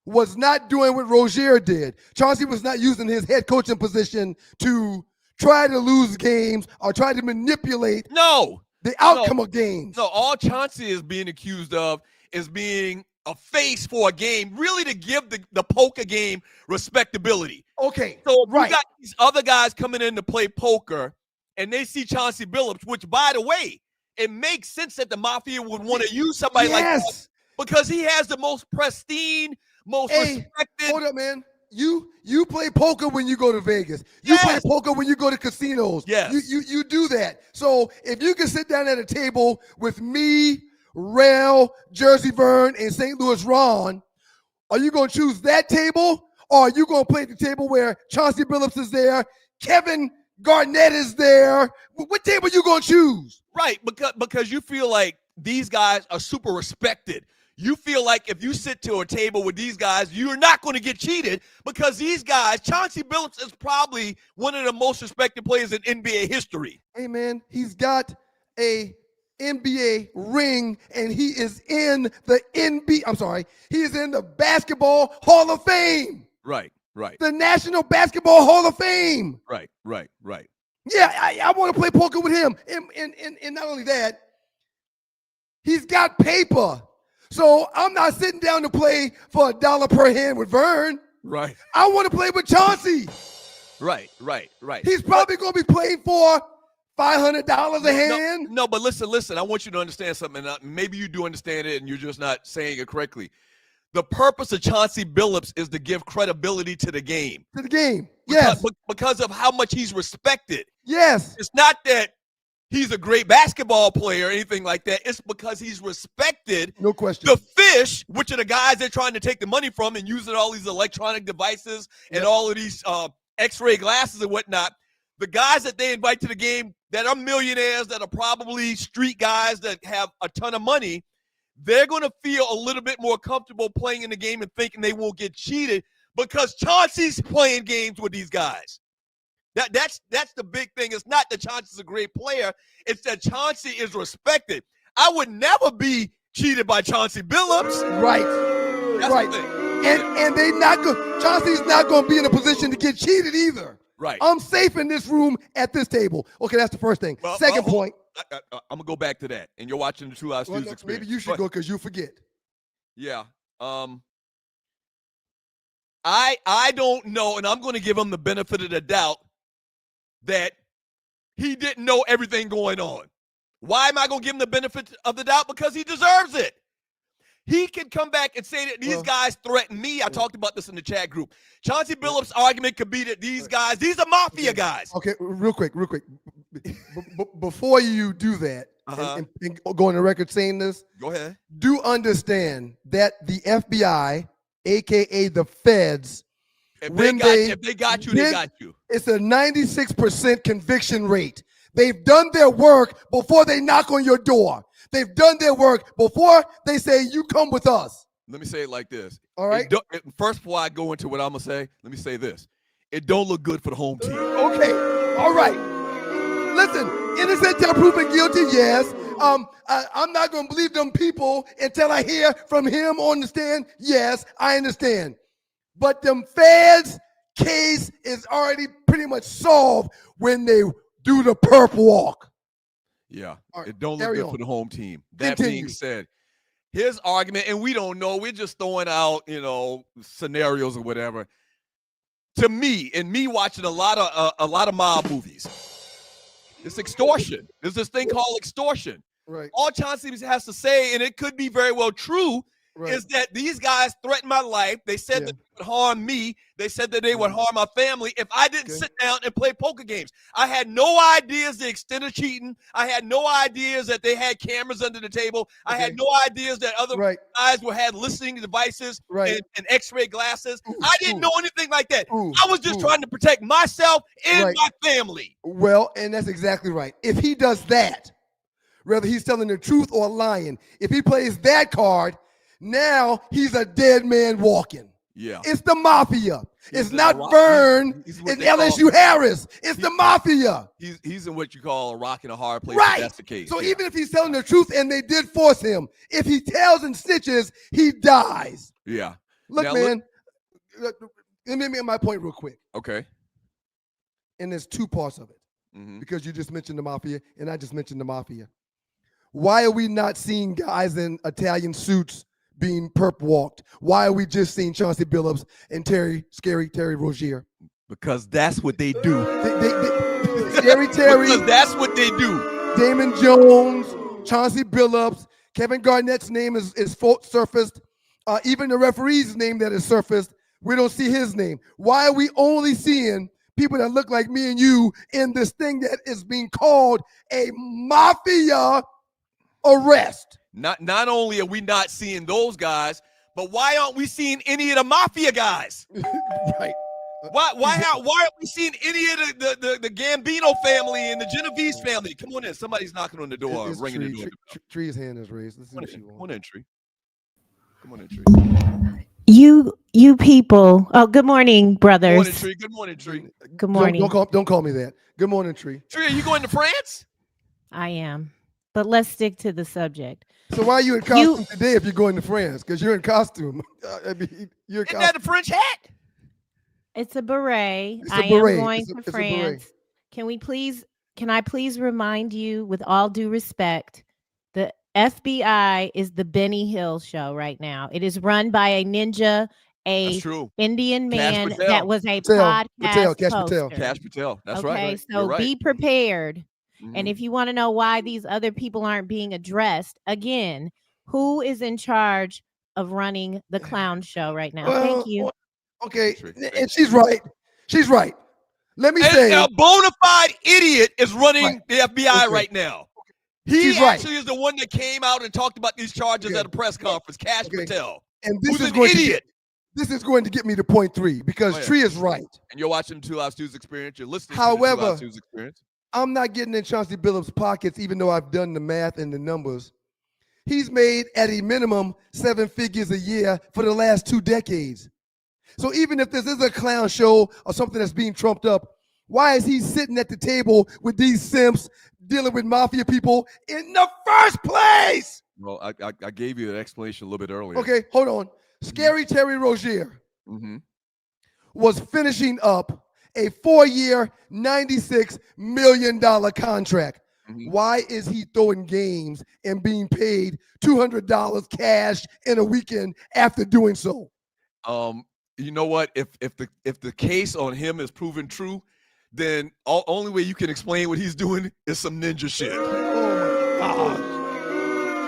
was not doing what Rozier did. Chauncey was not using his head coaching position to try to lose games or try to manipulate the outcome of games. No, all Chauncey is being accused of is being a face for a game, really to give the poker game respectability. Okay, so you got these other guys coming in to play poker, and they see Chauncey Billups, which, by the way, it makes sense that the mafia would want to use somebody like that Because he has the most pristine, most respected. Hold up, man. You play poker when you go to Vegas. You play poker when you go to casinos. Yes. You do that. So if you can sit down at a table with me, Rel, Jersey Vern, and St. Louis Ron, are you going to choose that table? Or are you going to play at the table where Chauncey Billups is there, Kevin Garnett is there? What table you going to choose? Right, because you feel like these guys are super respected. You feel like if you sit to a table with these guys, you're not going to get cheated because these guys, Chauncey Billups is probably one of the most respected players in NBA history. Hey, man, he's got a NBA ring, and he is in the he is in the Basketball Hall of Fame. Right. The National Basketball Hall of Fame. Right. Yeah, I want to play poker with him. And not only that, he's got paper. So I'm not sitting down to play for $1 per hand with Vern. Right. I want to play with Chauncey. Right. He's probably going to be playing for $500 a hand. No, but listen. I want you to understand something. Maybe you do understand it, and you're just not saying it correctly. The purpose of Chauncey Billups is to give credibility to the game. Yes. Because of how much he's respected. Yes. It's not that he's a great basketball player or anything like that. It's because he's respected. No question. The fish, which are the guys they're trying to take the money from and using all these electronic devices and all of these X-ray glasses and whatnot, the guys that they invite to the game that are millionaires, that are probably street guys that have a ton of money, they're going to feel a little bit more comfortable playing in the game and thinking they won't get cheated because Chauncey's playing games with these guys. That's the big thing. It's not that Chauncey's a great player. It's that Chauncey is respected. I would never be cheated by Chauncey Billups. Right. That's right. the thing. And they not good. Chauncey's not going to be in a position to get cheated either. Right. I'm safe in this room at this table. Okay, that's the first thing. Second point. I'm going to go back to that. And you're watching the Two Live Studios experience. Maybe you should go because you forget. Yeah. I don't know, and I'm going to give him the benefit of the doubt that he didn't know everything going on. Why am I going to give him the benefit of the doubt? Because he deserves it. He can come back and say that these guys threaten me. I talked about this in the chat group. Chauncey Billups' argument could be that these guys, these are mafia guys. Okay, real quick. Before you do that and go on the record saying this, go ahead. Do understand that the FBI, a.k.a. the feds, if they got you, they got you. It's a 96% conviction rate. They've done their work before they knock on your door. They've done their work before they say, you come with us. Let me say it like this. All right. First, before I go into what I'm going to say, let me say this. It don't look good for the home team. Okay. All right. Listen, innocent till proven guilty, yes. I'm not going to believe them people until I hear from him on the stand. Yes, I understand. But them feds case is already pretty much solved when they do the perp walk. Yeah, right, it don't look good for the home team. That being said, his argument, and we don't know, we're just throwing out, scenarios or whatever. To me, and me watching a lot of mob movies, it's extortion. There's this thing called extortion. Right. All Chauncey has to say, and it could be very well true, is that these guys threatened my life. They said that they would harm me. They said that they would harm my family if I didn't sit down and play poker games. I had no ideas the extent of cheating. I had no ideas that they had cameras under the table. I had no ideas that other guys had listening devices and X-ray glasses. I didn't know anything like that. I was just trying to protect myself and my family. Well, and that's exactly right. If he does that, whether he's telling the truth or lying, if he plays that card, now he's a dead man walking. Yeah. It's the mafia. It's not Vern. It's LSU Harris. It's the mafia. He's in what you call a rock and a hard place. Right. If that's the case. So even if he's telling the truth and they did force him, if he tells and snitches, he dies. Yeah. Look, now, man, let me make my point real quick. Okay. And there's two parts of it. Because you just mentioned the mafia and I just mentioned the mafia. Why are we not seeing guys in Italian suits being perp walked? Why are we just seeing Chauncey Billups and Scary Terry Rozier? Because that's what they do. Scary Terry. Because that's what they do. Damon Jones, Chauncey Billups, Kevin Garnett's name is surfaced. Even the referee's name that is surfaced, we don't see his name. Why are we only seeing people that look like me and you in this thing that is being called a mafia arrest? Not only are we not seeing those guys, but why aren't we seeing any of the mafia guys? Right. Why aren't we seeing any of the Gambino family and the Genovese family? Come on in. Somebody's knocking on the door, ringing the door. Tree's hand is raised. Let's see what she wants. Come on in, Tree. Come on in, Tree. You people. Oh, good morning, brothers. Good morning, Tree. Good morning, Tree. Good morning. Don't call me that. Good morning, Tree. Tree, are you going to France? I am. But let's stick to the subject. So why are you in costume today if you're going to France? Because you're in costume. I mean, you're in Isn't that a French hat? It's a beret. It's a I beret. am going It's to a beret. France. Can I please remind you, with all due respect, the FBI is the Benny Hill show right now. It is run by a ninja, That's true. Indian man Patel. that was a Patel. podcast Cash hoster. Cash Patel. That's Okay, right. so You're right. be prepared. Mhm. And if you want to know why these other people aren't being addressed, again, who is in charge of running the clown show right now? Thank you. Okay, Tree. and she's right. She's right. Let me And say, a bona fide idiot is running Right. the FBI Okay. right now. He She's right. actually is the one that came out and talked about these charges Okay. at a press conference. Cash Okay. Patel. and this Who's is an going idiot? this is going to get me to point 3 because Oh, yeah. Tree is right. And you're watching 2 Live News Experience. You're listening However, to the 2 Live News Experience. I'm not getting in Chauncey Billups' pockets, even though I've done the math and the numbers. He's made at a minimum 7 figures a year for the last 2 decades. So even if this is a clown show or something that's being trumped up, why is he sitting at the table with these simps dealing with mafia people in the first place? Well, I gave you an explanation a little bit earlier. Okay, hold on. Scary Terry Rozier Mm-hmm. was finishing up a 4-year, $96 million contract. Mhm. Why is he throwing games and being paid $200 cash in a weekend after doing so? You know what? If the case on him is proven true, then only way you can explain what he's doing is some ninja shit.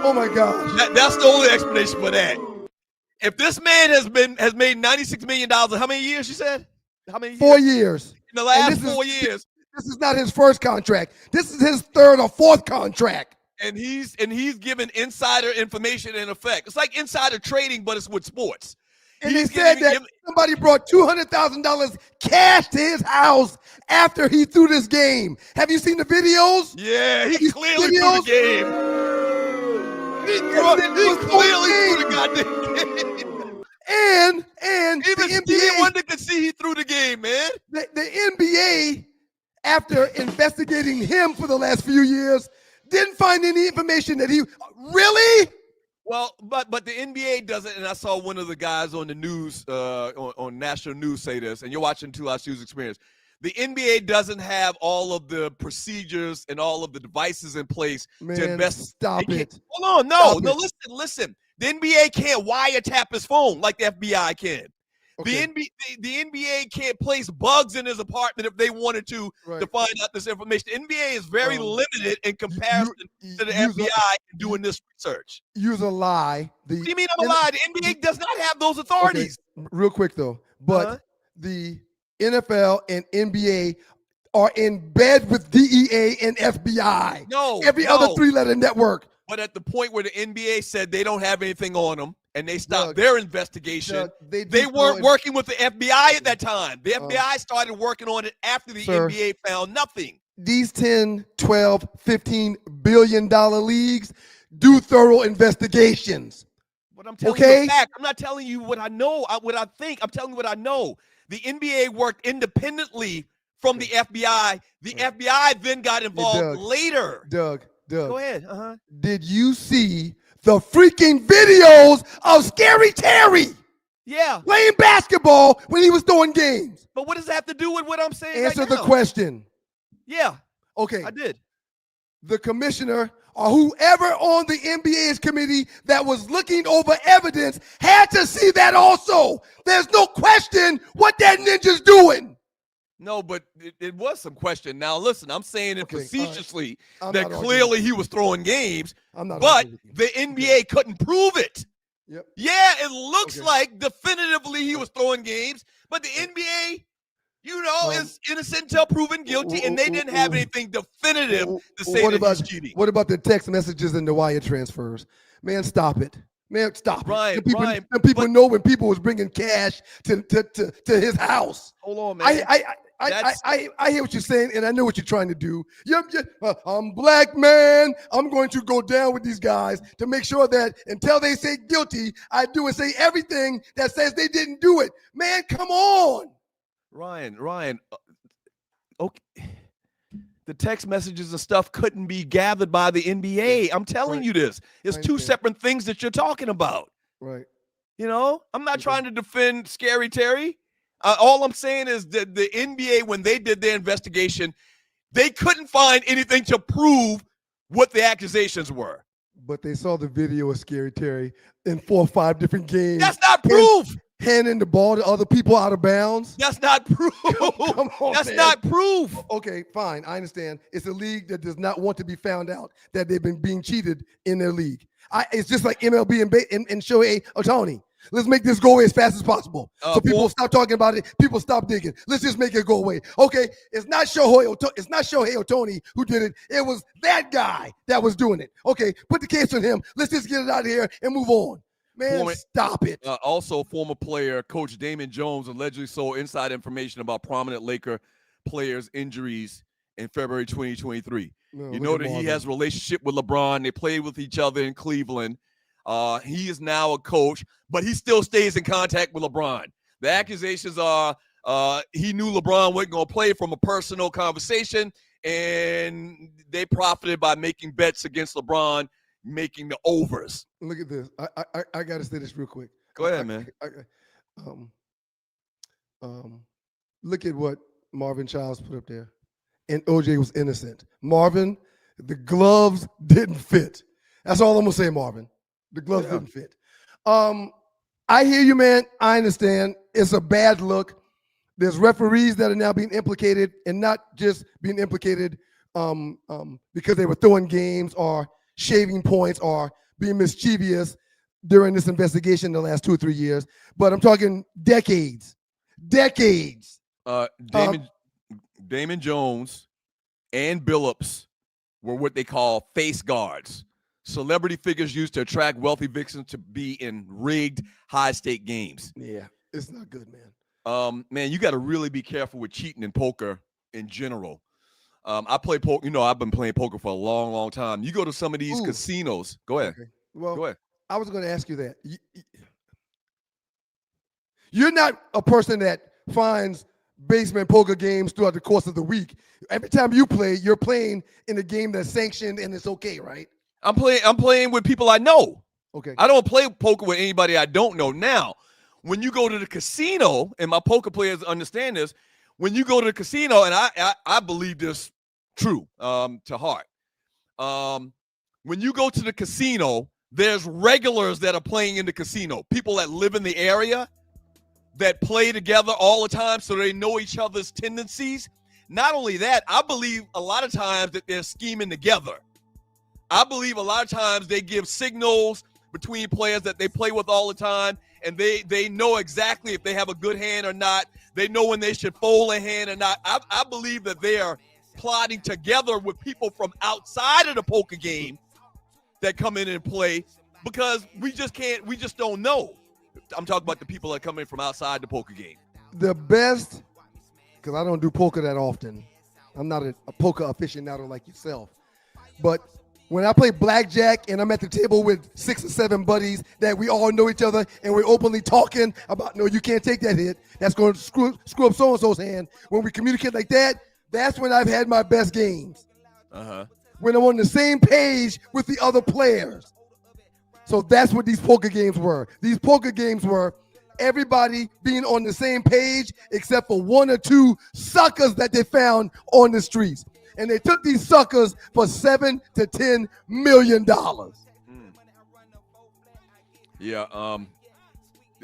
Oh my gosh. That's the only explanation for that. If this man has made $96 million in how many years? You said how many? 4 years. In the last this is- 4 years, This is not his first contract. This is his 3rd or 4th contract. and he's given insider information in effect. It's like insider trading, but it's with sports. And they He's said giving that him- somebody brought $200,000 cash to his house after he threw this game. Have you seen the videos? Yeah, he These clearly threw the videos- game. He clearly threw the goddamn game. And Even the Stevie NBA, Wonder could see he threw the game, man. the NBA, after investigating him for the last few years, didn't find any information that he really. Well, but the NBA doesn't, and I saw one of the guys on the news, on national news say this, and you're watching 2 Live News Experience. The NBA doesn't have all of the procedures and all of the devices in place to Man, invest. stop They it. can't- Hold on, no, Stop it. listen. The NBA can't wiretap his phone like the FBI can. Okay, The NBA can't place bugs in his apartment if they wanted to right. find out this information. The NBA is very limited in comparison to the Use FBI in doing this research. Use a lie. What do you mean I'm a lie? The NBA does not have those authorities. Okay, real quick though, but Uh-huh. the NFL and NBA are in bed with DEA and FBI. No, Every no. other 3-letter network. But at the point where the NBA said they don't have anything on them and they stopped Doug, their investigation, Doug, they do weren't throw working with the FBI at that time. The Uh, FBI started working on it after the sir. NBA found nothing. These 10, 12, 15 billion dollar leagues do thorough investigations. But I'm telling you Okay. a fact. I'm not telling you what I know, what I think. I'm telling you what I know. The NBA worked independently from the FBI. The FBI then got involved Doug. later. Doug, Go ahead. Uh-huh. did you see the freaking videos of Scary Terry Yeah. playing basketball when he was throwing games? But what does that have to do with what I'm saying? Answer right the now? question. Yeah, Okay. I did. The commissioner or whoever on the NBA's committee that was looking over evidence had to see that also. There's no question what that ninja's doing. No, but it was some question. Now, listen, I'm saying it facetiously right. that clearly he was throwing games, but the NBA couldn't prove it. Yep. Yeah, it looks like definitively he was throwing games, but the NBA, is innocent until proven guilty, and they didn't have anything definitive to say that he's cheating. What about the text messages and the wire transfers? Man, stop it. Man, stop it. The people know when people was bringing cash to his house. Hold on, man. I hear what you're saying, and I know what you're trying to do. I'm black, man. I'm going to go down with these guys to make sure that until they say guilty, I do and say everything that says they didn't do it. Man, come on. Ryan. Okay. The text messages and stuff couldn't be gathered by the NBA. I'm telling you this. It's two separate things that you're talking about. Right. I'm not trying to defend Scary Terry. All I'm saying is that the NBA, when they did their investigation, they couldn't find anything to prove what the accusations were. But they saw the video of Scary Terry in 4 or 5 different games. That's not proof. Handing the ball to other people out of bounds. That's not proof. Come on, That's man. not proof. Okay, fine. I understand. It's a league that does not want to be found out that they've been being cheated in their league. It's just like MLB and Shohei Ohtani. Let's make this go away as fast as possible. So people stop talking about it. People stop digging. Let's just make it go away. Okay, it's not Shohei Ohtani who did it. It was that guy that was doing it. Okay, put the case on him. Let's just get it out of here and move on. Man, stop it. Also, former player, Coach Deion Jones, allegedly sold inside information about prominent Laker players' injuries in February 2023. You know that he has a relationship with LeBron. They played with each other in Cleveland. He is now a coach, but he still stays in contact with LeBron. The accusations are he knew LeBron wasn't going to play from a personal conversation, and they profited by making bets against LeBron, making the overs. Look at this. I got to say this real quick. Go ahead, man. Look at what Marvin Childs put up there. And OJ was innocent. Marvin, the gloves didn't fit. That's all I'm going to say, Marvin. The gloves didn't fit. I hear you, man. I understand. It's a bad look. There's referees that are now being implicated, and not just being implicated because they were throwing games or shaving points or being mischievous during this investigation in the last 2 or 3 years. But I'm talking decades. Damon Jones and Billups were what they call face guards. Celebrity figures used to attract wealthy vixens to be in rigged high-stake games. Yeah, it's not good, man. Man, you got to really be careful with cheating in poker in general. I play poker. I've been playing poker for a long, long time. You go to some of these casinos. Go ahead. Okay. Well, go ahead. I was going to ask you that. You're not a person that finds basement poker games throughout the course of the week. Every time you play, you're playing in a game that's sanctioned and it's okay, right? I'm playing with people I know. Okay. I don't play poker with anybody I don't know. Now, when you go to the casino, and my poker players understand this, when you go to the casino, and I believe this true to heart. When you go to the casino, there's regulars that are playing in the casino, people that live in the area that play together all the time so they know each other's tendencies. Not only that, I believe a lot of times that they're scheming together. I believe a lot of times they give signals between players that they play with all the time, and they know exactly if they have a good hand or not. They know when they should fold a hand or not. I believe that they are plotting together with people from outside of the poker game that come in and play, because we just don't know. I'm talking about the people that come in from outside the poker game. The best, because I don't do poker that often. I'm not a poker aficionado like yourself. But when I play blackjack and I'm at the table with 6 or 7 buddies that we all know each other and we're openly talking about, no, you can't take that hit. That's going to screw up so-and-so's hand. When we communicate like that, that's when I've had my best games. When I'm on the same page with the other players. So that's what these poker games were. These poker games were everybody being on the same page except for 1 or 2 suckers that they found on the streets. And they took these suckers for $7 to $10 million. Yeah.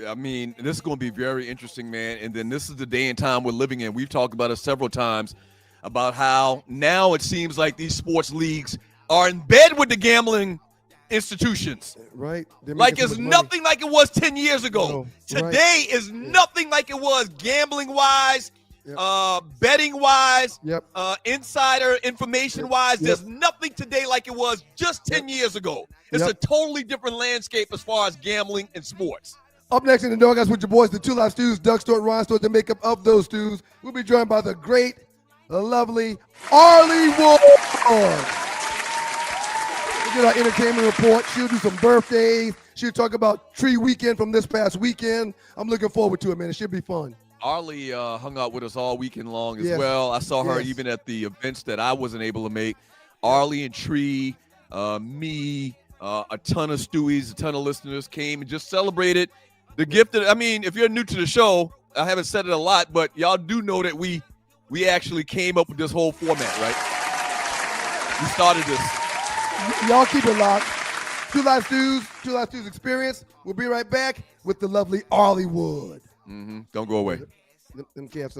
I mean, this is going to be very interesting, man. And then this is the day and time we're living in. We've talked about it several times about how now it seems like these sports leagues are in bed with the gambling institutions. Right. Like it's nothing like it was 10 years ago. No, Today is nothing like it was gambling-wise, betting-wise, insider information-wise. There's nothing today like it was just 10 years ago. It's a totally different landscape as far as gambling and sports. Up next in the Doghouse with your boys, the Two Live Stews, Doug Stewart, Ron Stewart, the makeup of those stews. We'll be joined by the great, the lovely Arley Ward. We'll get our entertainment report. She'll do some birthdays. She'll talk about Tree Weekend from this past weekend. I'm looking forward to it, man. It should be fun. Arley hung out with us all weekend long as well. I saw her even at the events that I wasn't able to make. Arley and Tree, me, a ton of Stewies, a ton of listeners came and just celebrated the gift that, I mean, if you're new to the show, I haven't said it a lot, but y'all do know that we actually came up with this whole format, right? We started this. Y'all keep it locked. Two Live Stews Experience. We'll be right back with the lovely Arley Wood. Don't go away. Them cats,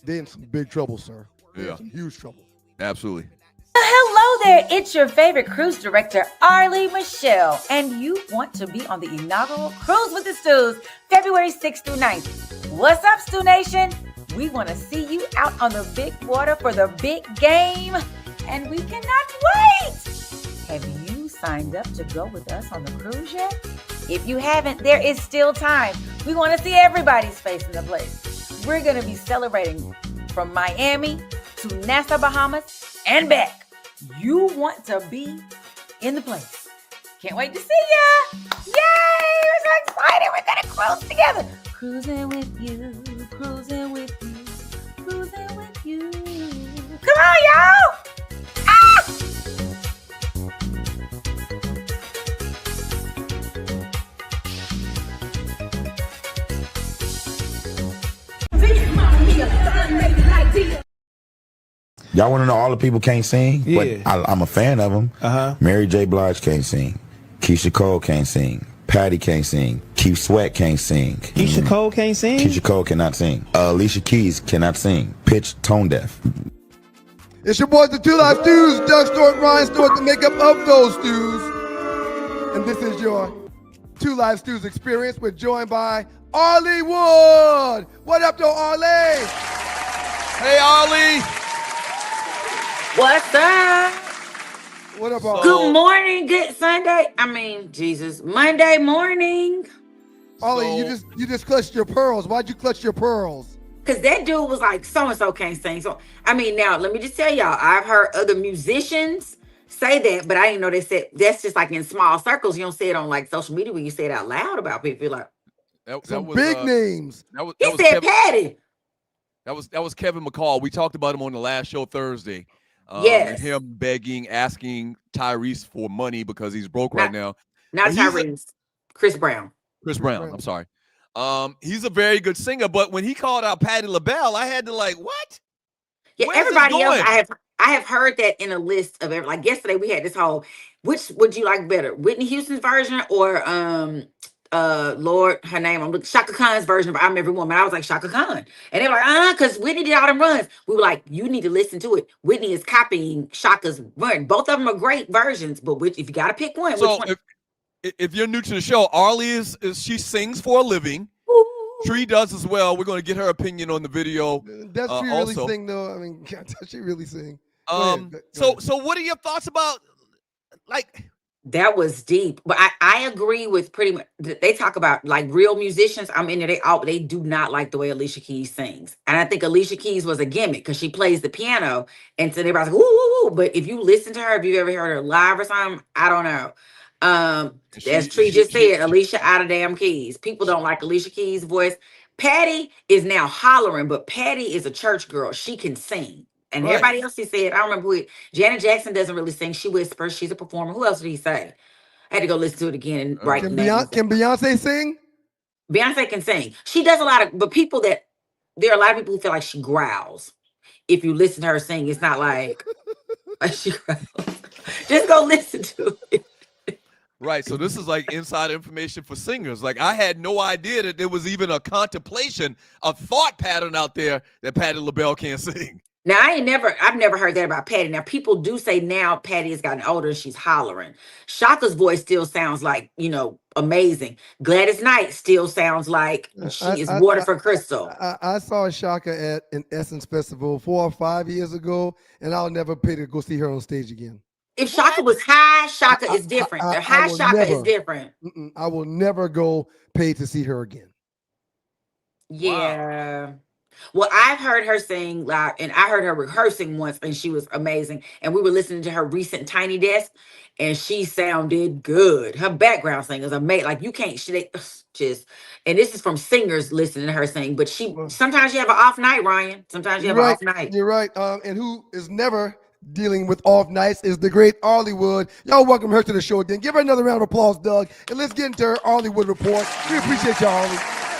they're in some big trouble, sir. They're in some huge trouble. Absolutely. Hello there, it's your favorite cruise director, Arley Michelle, and you want to be on the inaugural Cruise with the Stews, February 6th through 9th. What's up, Stew Nation? We want to see you out on the big water for the big game, and we cannot wait! Have you signed up to go with us on the cruise yet? If you haven't, there is still time. We want to see everybody's face in the place. We're going to be celebrating from Miami to Nassau, Bahamas, and back. You want to be in the place. Can't wait to see ya. Yay! We're so excited. We're going to cruise together. Cruising with you, cruising with you, cruising with you. Come on, y'all. Ah! Y'all want to know all the people can't sing? Yeah. But I'm a fan of them. Mary J. Blige can't sing. Keisha Cole can't sing. Patty can't sing. Keith Sweat can't sing. Keisha Cole can't sing? Keisha Cole cannot sing. Alicia Keys cannot sing. Pitch tone deaf. It's your boys, the Two Live Stews, Doug Stewart, Ryan Stewart, the makeup of those stews. And this is your Two Live Stews Experience. We're joined by Arley Wood. What up, though, Arley? Hey, Arley. What's up? What up, Arley? Good morning, good Sunday. Monday morning. Arley, you just clutched your pearls. Why'd you clutch your pearls? Because that dude was like, so-and-so can't sing. So, I mean, now, let me just tell y'all, I've heard other musicians say that, but I didn't know they said, that's just like in small circles. You don't say it on like social media when you say it out loud about people. You're like, some big names. He said Patty. That was Kevin McCall. We talked about him on the last show Thursday. Yes. And him begging, asking Tyrese for money because he's broke right now. Not Tyrese. Chris Brown. I'm sorry. He's a very good singer, but when he called out Patti LaBelle, I had to like, what? Yeah, Where's everybody else, I have heard that in a list of like yesterday we had this whole, which would you like better? Whitney Houston's version or Lord, her name, I'm looking Shaka Khan's version of I'm Every Woman. I was like, Shaka Khan. And they were like, because Whitney did all them runs. We were like, you need to listen to it. Whitney is copying Shaka's run. Both of them are great versions, but if you got to pick one, so which one? If you're new to the show, Arley is she sings for a living. Ooh. Tree does as well. We're going to get her opinion on the video. Does she really sing though? I mean, does she really sing? Go ahead. So what are your thoughts about like? That was deep, but I agree with pretty much. They talk about like real musicians. I'm in there. They do not like the way Alicia Keys sings, and I think Alicia Keys was a gimmick because she plays the piano, and so everybody's like, "Ooh!" But if you listen to her, if you ever heard her live or something, I don't know. As Tree just said, Alicia out of damn keys. People don't like Alicia Keys' voice. Patty is now hollering, but Patty is a church girl. She can sing. And everybody else he said, I don't remember who Janet Jackson doesn't really sing. She whispers. She's a performer. Who else did he say? I had to go listen to it again and write the name. Can Beyonce sing? Beyonce can sing. She does a lot of, but there are a lot of people who feel like she growls. If you listen to her sing, it's not like she growls. Just go listen to it. Right. So this is like inside information for singers. Like I had no idea that there was even a contemplation, a thought pattern out there that Patti LaBelle can't sing. Now, I've never heard that about Patti. Now, people do say now Patti has gotten older and she's hollering. Shaka's voice still sounds like, amazing. Gladys Knight still sounds like she is water for crystal. I saw Shaka at an Essence Festival 4 or 5 years ago, and I'll never pay to go see her on stage again. If Shaka was high, Shaka is different. The high Shaka is different. I will never go pay to see her again. Yeah. Wow. Well, I've heard her sing live, and I heard her rehearsing once, and she was amazing. And we were listening to her recent Tiny Desk, and she sounded good. Her background singing is amazing. Like you can't just. And this is from singers listening to her sing. But sometimes you have an off night, Ryan. Sometimes you have an off night. You're right. And who is never dealing with off nights is the great Arley Wood. Y'all welcome her to the show again. Give her another round of applause, Doug. And let's get into her Arley Wood report. We appreciate y'all, Arley.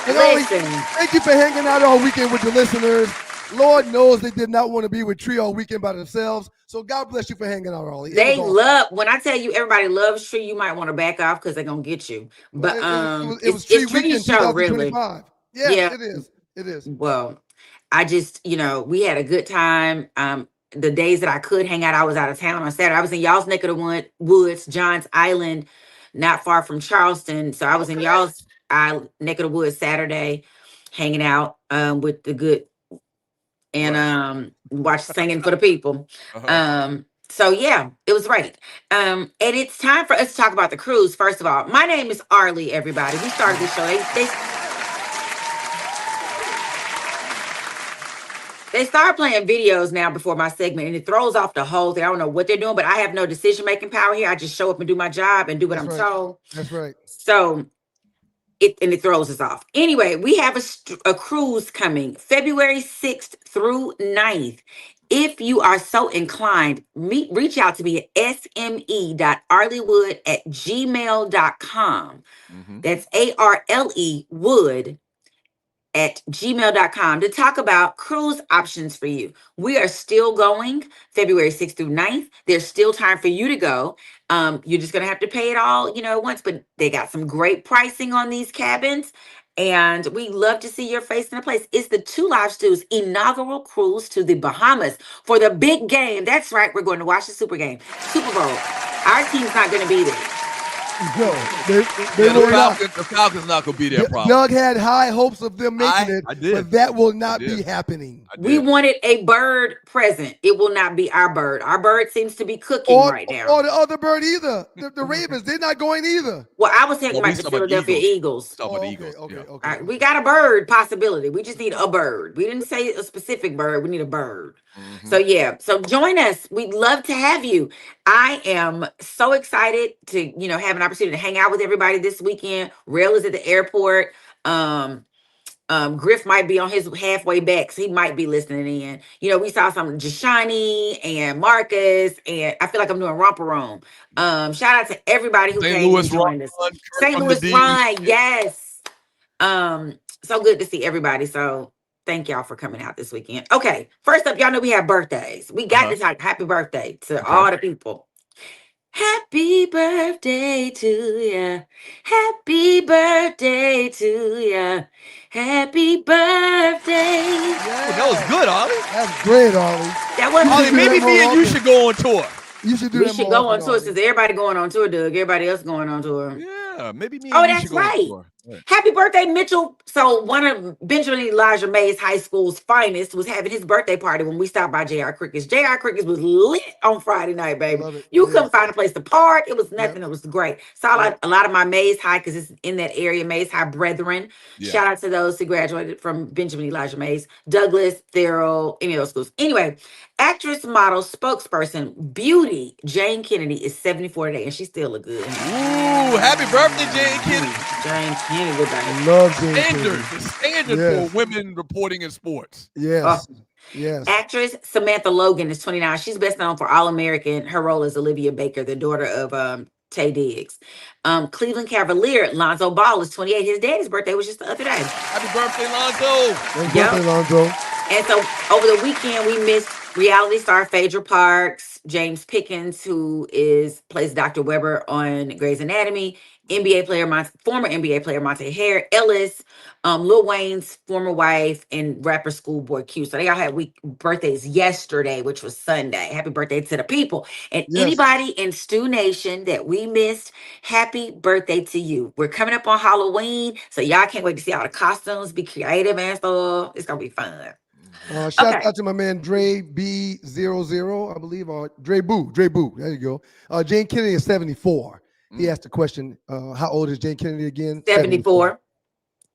And Arley, thank you for hanging out all weekend with the listeners. Lord knows they did not want to be with Tree all weekend by themselves. So God bless you for hanging out, Arley. They love, when I tell you everybody loves Tree, you might want to back off because they're going to get you. But it was Tree weekend show, really. Yeah, it is. It is. Well, I just, we had a good time. The days that I could hang out, I was out of town on Saturday. I was in y'all's neck of the woods, Johns Island, not far from Charleston. So I was in y'all's neck of the woods Saturday, hanging out with the good and watch singing for the people. So yeah, it was great. And it's time for us to talk about the cruise. First of all, my name is Arley, everybody. We started this show. They start playing videos now before my segment, and it throws off the whole thing. I don't know what they're doing, but I have no decision-making power here. I just show up and do my job and do what I'm told. That's right. So it throws us off. Anyway, we have a cruise coming February 6th through 9th. If you are so inclined, reach out to me at sme.arleywood@gmail.com. That's ARLE Wood at gmail.com to talk about cruise options for you. We are still going February 6th through 9th. There's still time for you to go. You're just going to have to pay it all, once, but they got some great pricing on these cabins. And we love to see your face in a place. It's the Two Live Stews inaugural cruise to the Bahamas for the big game. That's right. We're going to watch the Super Bowl. Our team's not going to be there. No, the Falcons not going to be there, probably. Doug had high hopes of them making I did. But that will not be happening. We wanted a bird present. It will not be our bird. Our bird seems to be cooking right now. Or the other bird either. The Ravens, they're not going either. Well, I was talking about the Philadelphia Eagles. Okay. We got a bird possibility. We just need a bird. We didn't say a specific bird. We need a bird. So yeah. So join us. We'd love to have you. I am so excited to, have an opportunity to hang out with everybody this weekend. Rail is at the airport. Griff might be on his halfway back, so he might be listening in. We saw some Jashani and Marcus, and I feel like I'm doing Romper Room. Shout out to everybody who came and joined us. St. Louis Run, yes. So good to see everybody. So thank y'all for coming out this weekend. Okay, first up, y'all know we have birthdays. We got to talk happy birthday to all the people. Happy birthday to ya. Happy birthday to ya. Happy birthday. That was good, Arley. That's great, Arley. Arley, maybe me and you should go on tour. You should do we should go on tour since everybody going on tour, Doug. Everybody else going on tour. Yeah, maybe me and you should go on tour. Right. Happy birthday, Mitchell. So one of Benjamin Elijah Mays High School's finest was having his birthday party when we stopped by J.R. Crickett's. J.R. Crickett's was lit on Friday night, baby. You couldn't find a place to park. It was nothing. It was great. Saw a lot of my Mays High, because it's in that area, Mays High brethren. Yeah. Shout out to those who graduated from Benjamin Elijah Mays, Douglas, Thurl, any of those schools. Anyway, actress, model, spokesperson, beauty, Jane Kennedy is 74 today, and she still look good. Ooh, happy birthday, Jane Kennedy. Jane Kennedy, good day. Love Jane Kennedy. Standard for women reporting in sports. Yes. Yes. Actress Samantha Logan is 29. She's best known for All American. Her role as Olivia Baker, the daughter of Taye Diggs. Cleveland Cavalier Lonzo Ball is 28. His daddy's birthday was just the other day. Happy birthday, Lonzo. Happy birthday, Lonzo. And so over the weekend, we missed reality star Phaedra Parks, James Pickens, who plays Dr. Weber on Grey's Anatomy, former NBA player Monte Ellis, Lil Wayne's former wife, and rapper Schoolboy Q. So they all had birthdays yesterday, which was Sunday. Happy birthday to the people. And anybody in Stu Nation that we missed, happy birthday to you. We're coming up on Halloween, so y'all can't wait to see all the costumes, be creative and stuff. It's going to be fun. Shout out to my man Dre B00, I believe, or Dre Boo. There you go. Jane Kennedy is 74. He asked the question, how old is Jane Kennedy again? 74.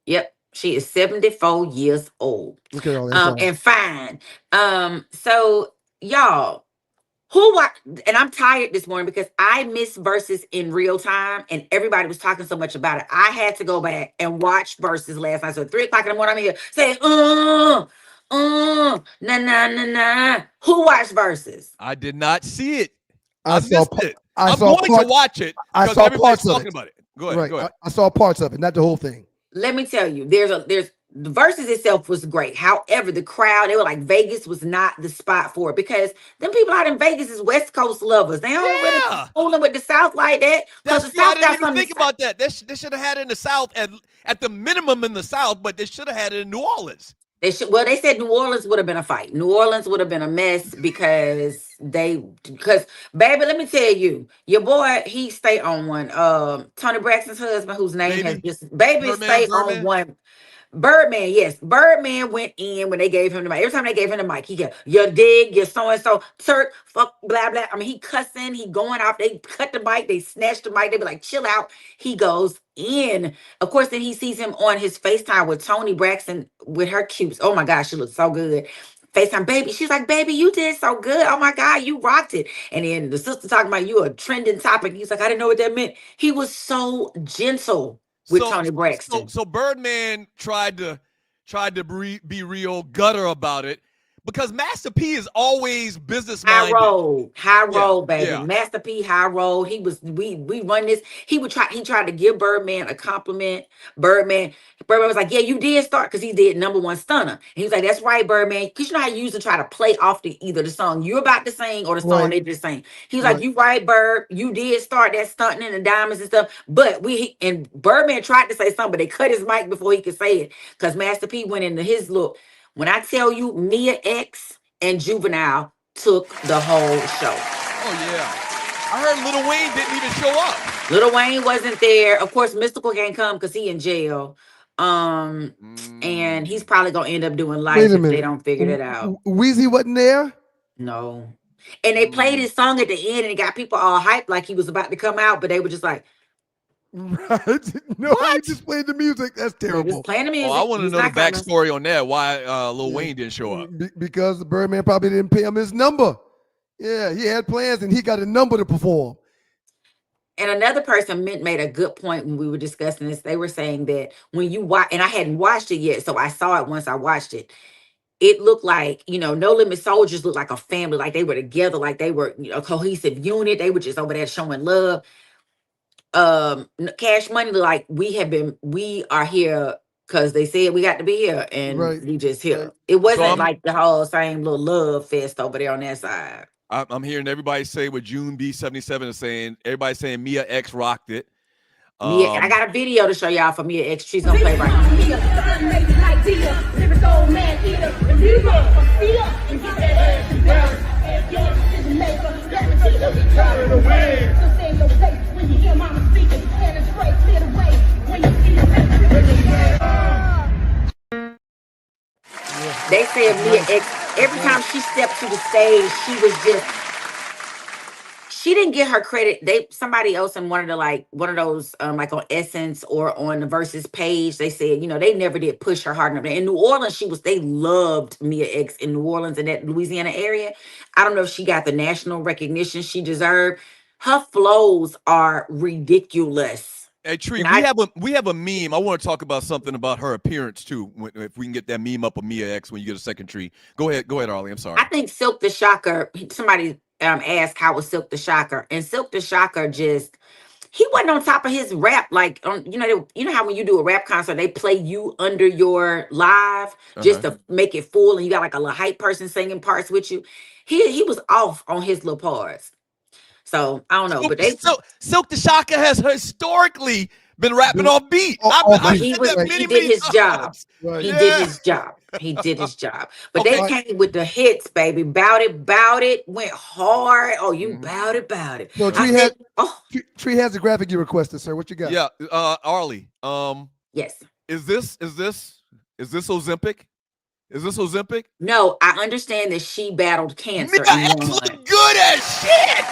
Yep. She is 74 years old. Okay, and fine. So y'all, and I'm tired this morning because I missed Versus in real time and everybody was talking so much about it. I had to go back and watch Versus last night. So at 3 o'clock in the morning, I'm here saying, nah. Who watched Versus? I did not see it. I missed it. I'm going to watch it because everybody's talking about it. Go ahead. I saw parts of it, not the whole thing. Let me tell you, the Versus itself was great. However, the crowd, they were like, Vegas was not the spot for it because them people out in Vegas is West Coast lovers. They don't really fooling with the South like that. That's the South. I didn't even think about that. They should have had it in the South at the minimum in the South, but they should have had it in New Orleans. They said New Orleans would have been a fight. New Orleans would have been a mess because baby, let me tell you, your boy, he stayed on one. Tony Braxton's husband, whose name has just stayed on one. Birdman, yes. Birdman went in when they gave him the mic. Every time they gave him the mic, he got your dig, your so-and-so, Turk, fuck, blah, blah. I mean, he cussing, he going off. They cut the mic, they snatched the mic. They be like, chill out. He goes in. Of course, then he sees him on his FaceTime with Tony Braxton with her cutes. Oh my gosh, she looks so good. FaceTime, baby. She's like, baby, you did so good. Oh my God, you rocked it. And then the sister talking about you a trending topic. He's like, I didn't know what that meant. He was so gentle with Tony Braxton. So Birdman tried to be real gutter about it because Master P is always business minded. High roll, baby. Yeah. Master P, high roll. We run this. He tried to give Birdman a compliment. Birdman was like, yeah, you did start because he did #1 stunner. And he was like, that's right, Birdman. Because you know how you usually try to play off either the song you're about to sing or the song they just sang. He was like, you right, Bird. You did start that stunting and the diamonds and stuff. But and Birdman tried to say something, but they cut his mic before he could say it because Master P went into his look. When I tell you Mia X and Juvenile took the whole show. Oh, yeah. I heard Lil Wayne didn't even show up. Lil Wayne wasn't there. Of course, Mystical can't come because he in jail. And he's probably going to end up doing life if they don't figure that out. Weezy wasn't there? No. And they played his song at the end and it got people all hyped like he was about to come out, but they were just like, right? No, he just played the music. That's terrible. Just playing the music. I want to know the backstory on that. Why Lil Wayne didn't show up? Because the Birdman probably didn't pay him his number. Yeah, he had plans and he got a number to perform. And another person made a good point when we were discussing this. They were saying that when you watch, and I hadn't watched it yet, so I saw it once I watched it. It looked like, No Limit Soldiers looked like a family, like they were together, like they were a cohesive unit. They were just over there showing love. Cash Money, like we are here because they said we got to be here and we just here. Right. It wasn't like the whole same little love fest over there on that side. I'm hearing everybody say what June B77 is saying. Everybody's saying Mia X rocked it. I got a video to show y'all for Mia X. She's gonna play right now. They said Mia X, every time she stepped to the stage, she didn't get her credit. Somebody else in one of those like on Essence or on the Versus page, they said, they never did push her hard enough. In New Orleans, they loved Mia X in New Orleans and that Louisiana area. I don't know if she got the national recognition she deserved. Her flows are ridiculous. Hey, Tree, we have a meme. I want to talk about something about her appearance too. If we can get that meme up of Mia X when you get a second, Tree. Go ahead, Arley. I'm sorry. I think Silk the Shocker. Somebody asked how was Silk the Shocker, and Silk the Shocker he wasn't on top of his rap. Like, you know how when you do a rap concert, they play you under your live just to make it full, and you got like a little hype person singing parts with you. He was off on his little parts. So I don't know, but Silk the Shocker has historically been rapping off beat. He did his job. Right. He did his job. He did his job. But they came with the hits, baby. Bout it, went hard. Oh, you bout it. So Tree has a graphic you requested, sir. What you got? Yeah, Arley. Yes. Is this Ozempic? Is this Ozempic? No, I understand that she battled cancer. Mia X looked good as shit.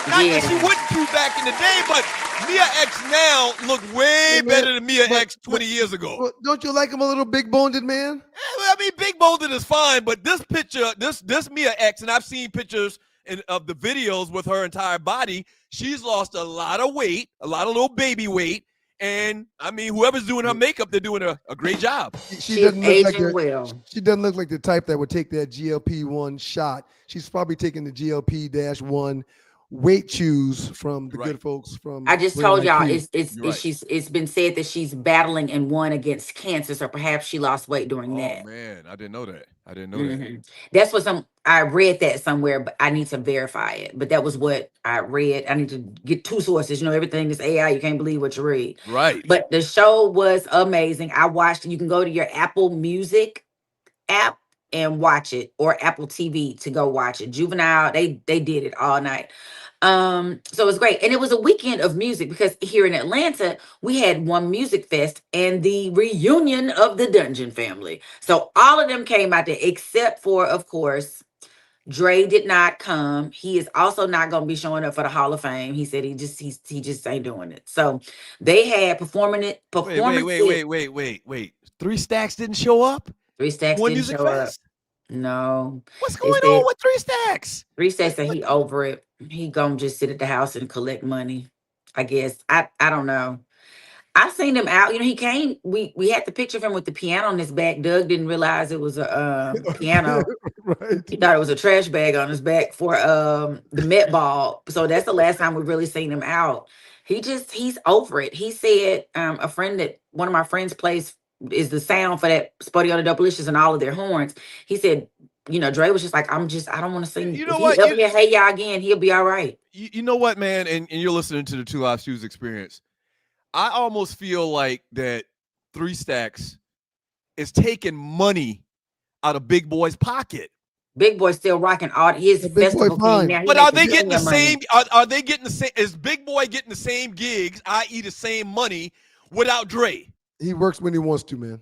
Not that she wouldn't do back in the day, but Mia X now look way better than Mia X 20 years ago. Well, don't you like him a little big-boned, man? I mean, big-boned is fine, but this picture, this Mia X, and I've seen pictures of the videos with her entire body, she's lost a lot of weight, a lot of little baby weight, and I mean, whoever's doing her makeup, they're doing a great job. She doesn't look like the type that would take that GLP-1 shot. She's probably taking the GLP-1 weight chews from the good folks from. I just told y'all it's been said that she's battling and won against cancer, so perhaps she lost weight during that. Oh man, I didn't know that. That. That's what I read that somewhere, but I need to verify it. But that was what I read. I need to get two sources. You know, everything is AI. You can't believe what you read. Right. But the show was amazing. I watched it. You can go to your Apple Music app and watch it, or Apple TV to go watch it. Juvenile, they did it all night. So it was great. And it was a weekend of music because here in Atlanta, we had one music fest and the reunion of the Dungeon family. So all of them came out there except for, of course, Dre did not come. He is also not going to be showing up for the Hall of Fame. He said he just ain't doing it. So they had performance. Wait. 3 Stacks didn't show up? 3 Stacks didn't show up. No. What's going on with 3 Stacks? 3 Stacks said he over it. He gonna just sit at the house and collect money. I guess. I don't know. I've seen him out. You know, he came. We had the picture of him with the piano on his back. Doug didn't realize it was a piano. Right. He thought it was a trash bag on his back for the Met Ball. So that's the last time we've really seen him out. He's over it. He said a friend that one of my friends plays is the sound for that Spuddy on the Doublelicious and all of their horns. He said, you know, Dre was just like, I don't want to sing. You know what? Hey, y'all again, he'll be all right. You know what, man? And you're listening to the Two Live Shoes Experience. I almost feel like that 3 Stacks is taking money out of Big Boy's pocket. Big Boy still rocking all his festival team now. But are they getting the same? Are they getting the same? Is Big Boy getting the same gigs, i.e., the same money, without Dre? He works when he wants to, man.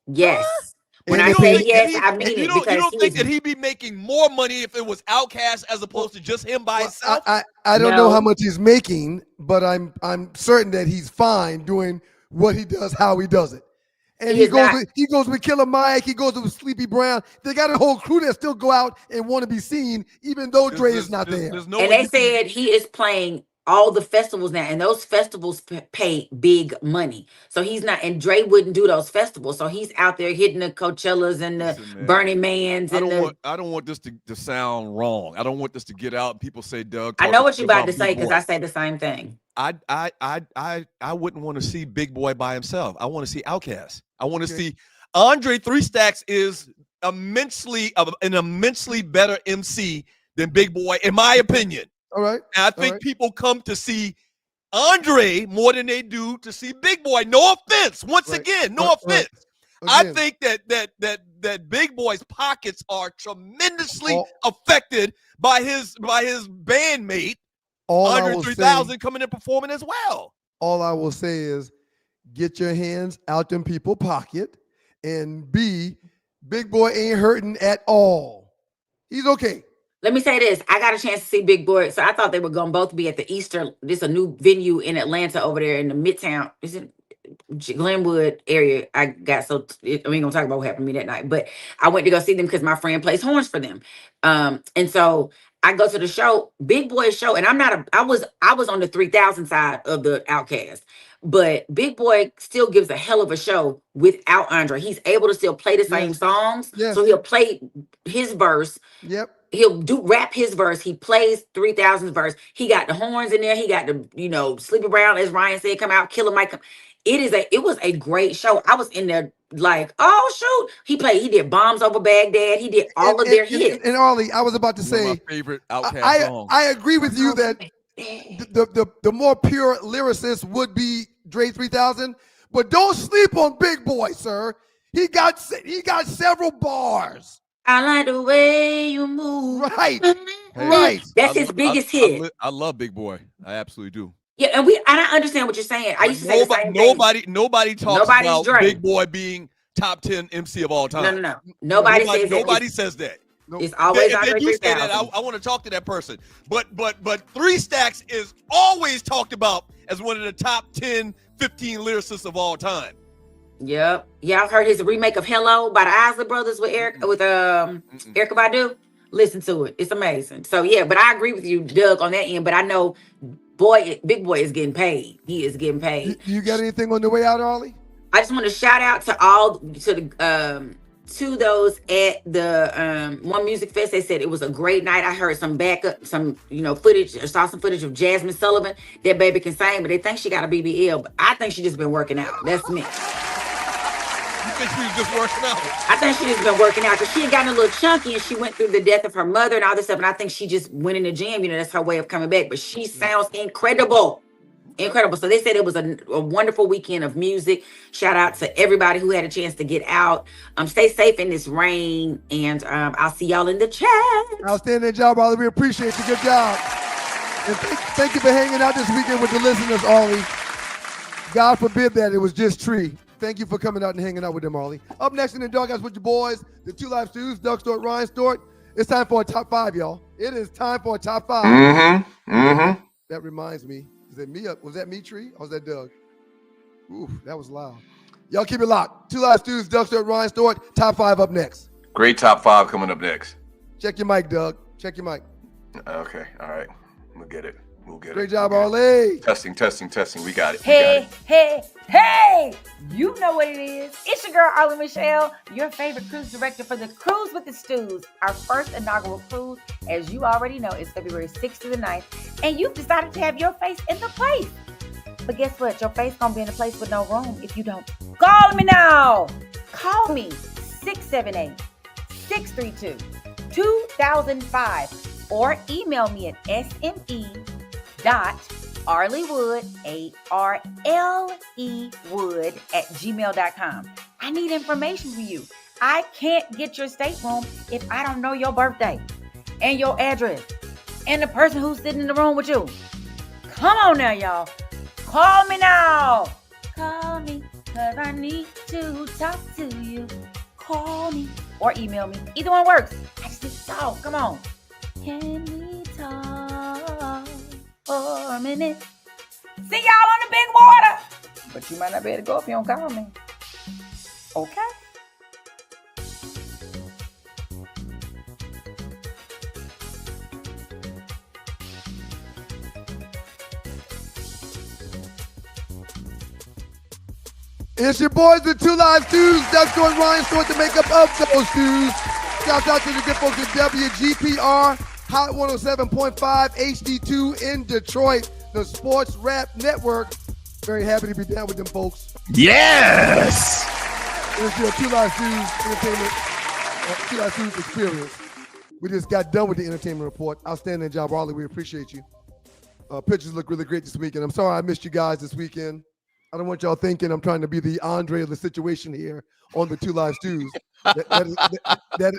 Yes. When I say yes, I mean it. You don't think that he'd be making more money if it was Outkast as opposed to just him by himself? I don't know how much he's making, but I'm certain that he's fine doing what he does, how he does it. And he goes with Killer Mike. He goes with Sleepy Brown. They got a whole crew that still go out and want to be seen, even though Dre is not there. And they said he is playing all the festivals now, and those festivals pay big money. So he's not, and Dre wouldn't do those festivals. So he's out there hitting the Coachellas and the Burning Mans. I don't want this to sound wrong. I don't want this to get out and people say, Doug. I know what you're about to say because I say the same thing. I wouldn't want to see Big Boy by himself. I want to see Outkast. I want to see Andre 3 Stacks is an immensely better MC than Big Boy, in my opinion. All right. And I think people come to see Andre more than they do to see Big Boy. No offense. Once again, no offense. I think that Big Boy's pockets are tremendously affected by his bandmate, Andre 3000, coming and performing as well. All I will say is get your hands out them people's pocket, and B, Big Boy ain't hurting at all. He's okay. Let me say this. I got a chance to see Big Boy. So I thought they were going to both be at the Easter. There's a new venue in Atlanta over there in the Midtown. Is it Glenwood area? I ain't going to talk about what happened to me that night. But I went to go see them because my friend plays horns for them. And so I go to the show, Big Boy's show. And I was on the 3000 side of the Outkast. But Big Boy still gives a hell of a show without Andre. He's able to still play the same songs. Yes. So he'll play his verse. Yep. he'll rap his verse. He plays 3000's verse. He got the horns in there. He got the, Sleepy Brown, as Ryan said, come out, Killer Mike. It was a great show. I was in there like, oh shoot. He did Bombs Over Baghdad. He did all of their hits. And Arley, I was about to say, my favorite Outkast song. I agree with you that the more pure lyricist would be Dre 3000, but don't sleep on Big Boy, sir. He got several bars. I like the way you move. Right. Hey, Right. That's his biggest hit. I love Big Boy. I absolutely do. Yeah, and I understand what you're saying. I used to say the same thing. Nobody talks about Dre. Big Boy being top 10 MC of all time. No. Nobody says that. It's always If they Andre do say 3000. that, I want to talk to that person. But 3 Stacks is always talked about as one of the top 10, 15 lyricists of all time. Yep. Yeah, I've heard his remake of Hello by the Isley Brothers with Erykah Badu. Listen to it. It's amazing. So yeah, but I agree with you, Doug, on that end. But I know Big Boy is getting paid. He is getting paid. You got anything on the way out, Arley? I just want to shout out to those at the One Music Fest. They said it was a great night. I heard some footage, or saw some footage of Jasmine Sullivan. That baby can sing, but they think she got a BBL. But I think she just been working out. That's me. You think she was just working out? I think she just been working out because she had gotten a little chunky and she went through the death of her mother and all this stuff. And I think she just went in the gym. That's her way of coming back. But she sounds incredible. Incredible. So they said it was a wonderful weekend of music. Shout out to everybody who had a chance to get out. Stay safe in this rain. And I'll see y'all in the chat. Outstanding job, Arley. We appreciate you. Good job. And thank you for hanging out this weekend with the listeners, Arley. God forbid that it was just Tree. Thank you for coming out and hanging out with them, Arley. Up next in the Doghouse with your boys, the Two Live Stews, Doug Stewart, Ryan Stewart. It's time for a top 5, y'all. It is time for a top 5. That reminds me. Is that me? Was that me, Tree? Or was that Doug? Ooh, that was loud. Y'all keep it locked. Two Live Stews, Doug Stewart, Ryan Stewart. Top 5 up next. Great top 5 coming up next. Check your mic, Doug. Check your mic. Okay. All right. We'll get it. Great job, Arley. Testing. We got it. Hey! You know what it is. It's your girl, Arley Michelle, your favorite cruise director for the Cruise with the Stews. Our first inaugural cruise, as you already know, is February 6th to the 9th. And you've decided to have your face in the place. But guess what? Your face gonna be in a place with no room if you don't. Call me now. Call me 678-632-2005 or email me at sme.arleywood, ARLE @gmail.com. I need information from you. I can't get your stateroom if I don't know your birthday and your address and the person who's sitting in the room with you. Come on now, y'all. Call me now. Call me because I need to talk to you. Call me or email me. Either one works. I just need to talk. Come on. Can we talk for a minute? See y'all on the big water. But you might not be able to go if you don't call me. Okay? It's your boys, the Two Live Stews. Doug Stewart, Ryan Stewart, the makeup of those stews. Shout out to the good folks at WGPR, Hot 107.5, HD2 in Detroit, the Sports Rap Network. Very happy to be down with them folks. Yes! It's your Two Live Stews Entertainment, Two Live Stews experience. We just got done with the entertainment report. Outstanding job, Arley. We appreciate you. Pictures look really great this weekend. I'm sorry I missed you guys this weekend. I don't want y'all thinking I'm trying to be the Andre of the situation here on the Two Live Stews. That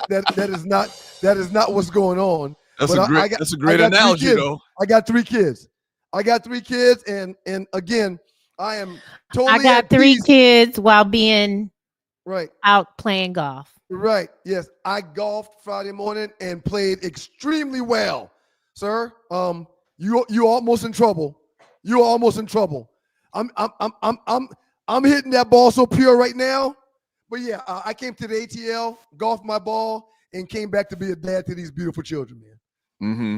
is not what's going on. That's a great analogy, though. I got 3 kids. And again, I am totally. I got 3 kids while being out playing golf. Right. Yes, I golfed Friday morning and played extremely well, sir. You almost in trouble. You're almost in trouble. I'm hitting that ball so pure right now. But yeah, I came to the ATL, golfed my ball, and came back to be a dad to these beautiful children, man. Mm-hmm.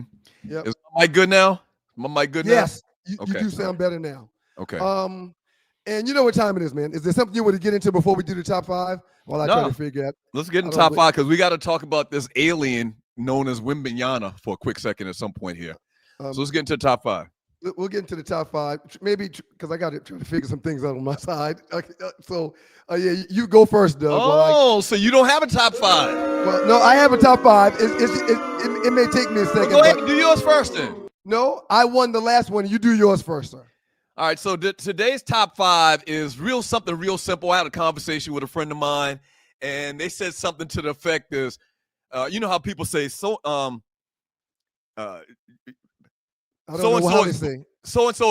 Yep. Is my mic good now? Yes, you do sound better now. Okay. And you know what time it is, man. Is there something you want to get into before we do the top 5? While I try to figure out. Let's get in top 5 because we got to talk about this alien known as Wembanyama for a quick second at some point here. So let's get into the top 5. We'll get into the top 5, maybe because I got to try to figure some things out on my side. Yeah, you go first, Doug. Oh, so you don't have a top 5? Well, no, I have a top 5. It may take me a second. Well, go ahead and do yours first then. No, I won the last one. You do yours first, sir. All right, so today's top 5 is something real simple. I had a conversation with a friend of mine, and they said something to the effect is, you know how people say so-and-so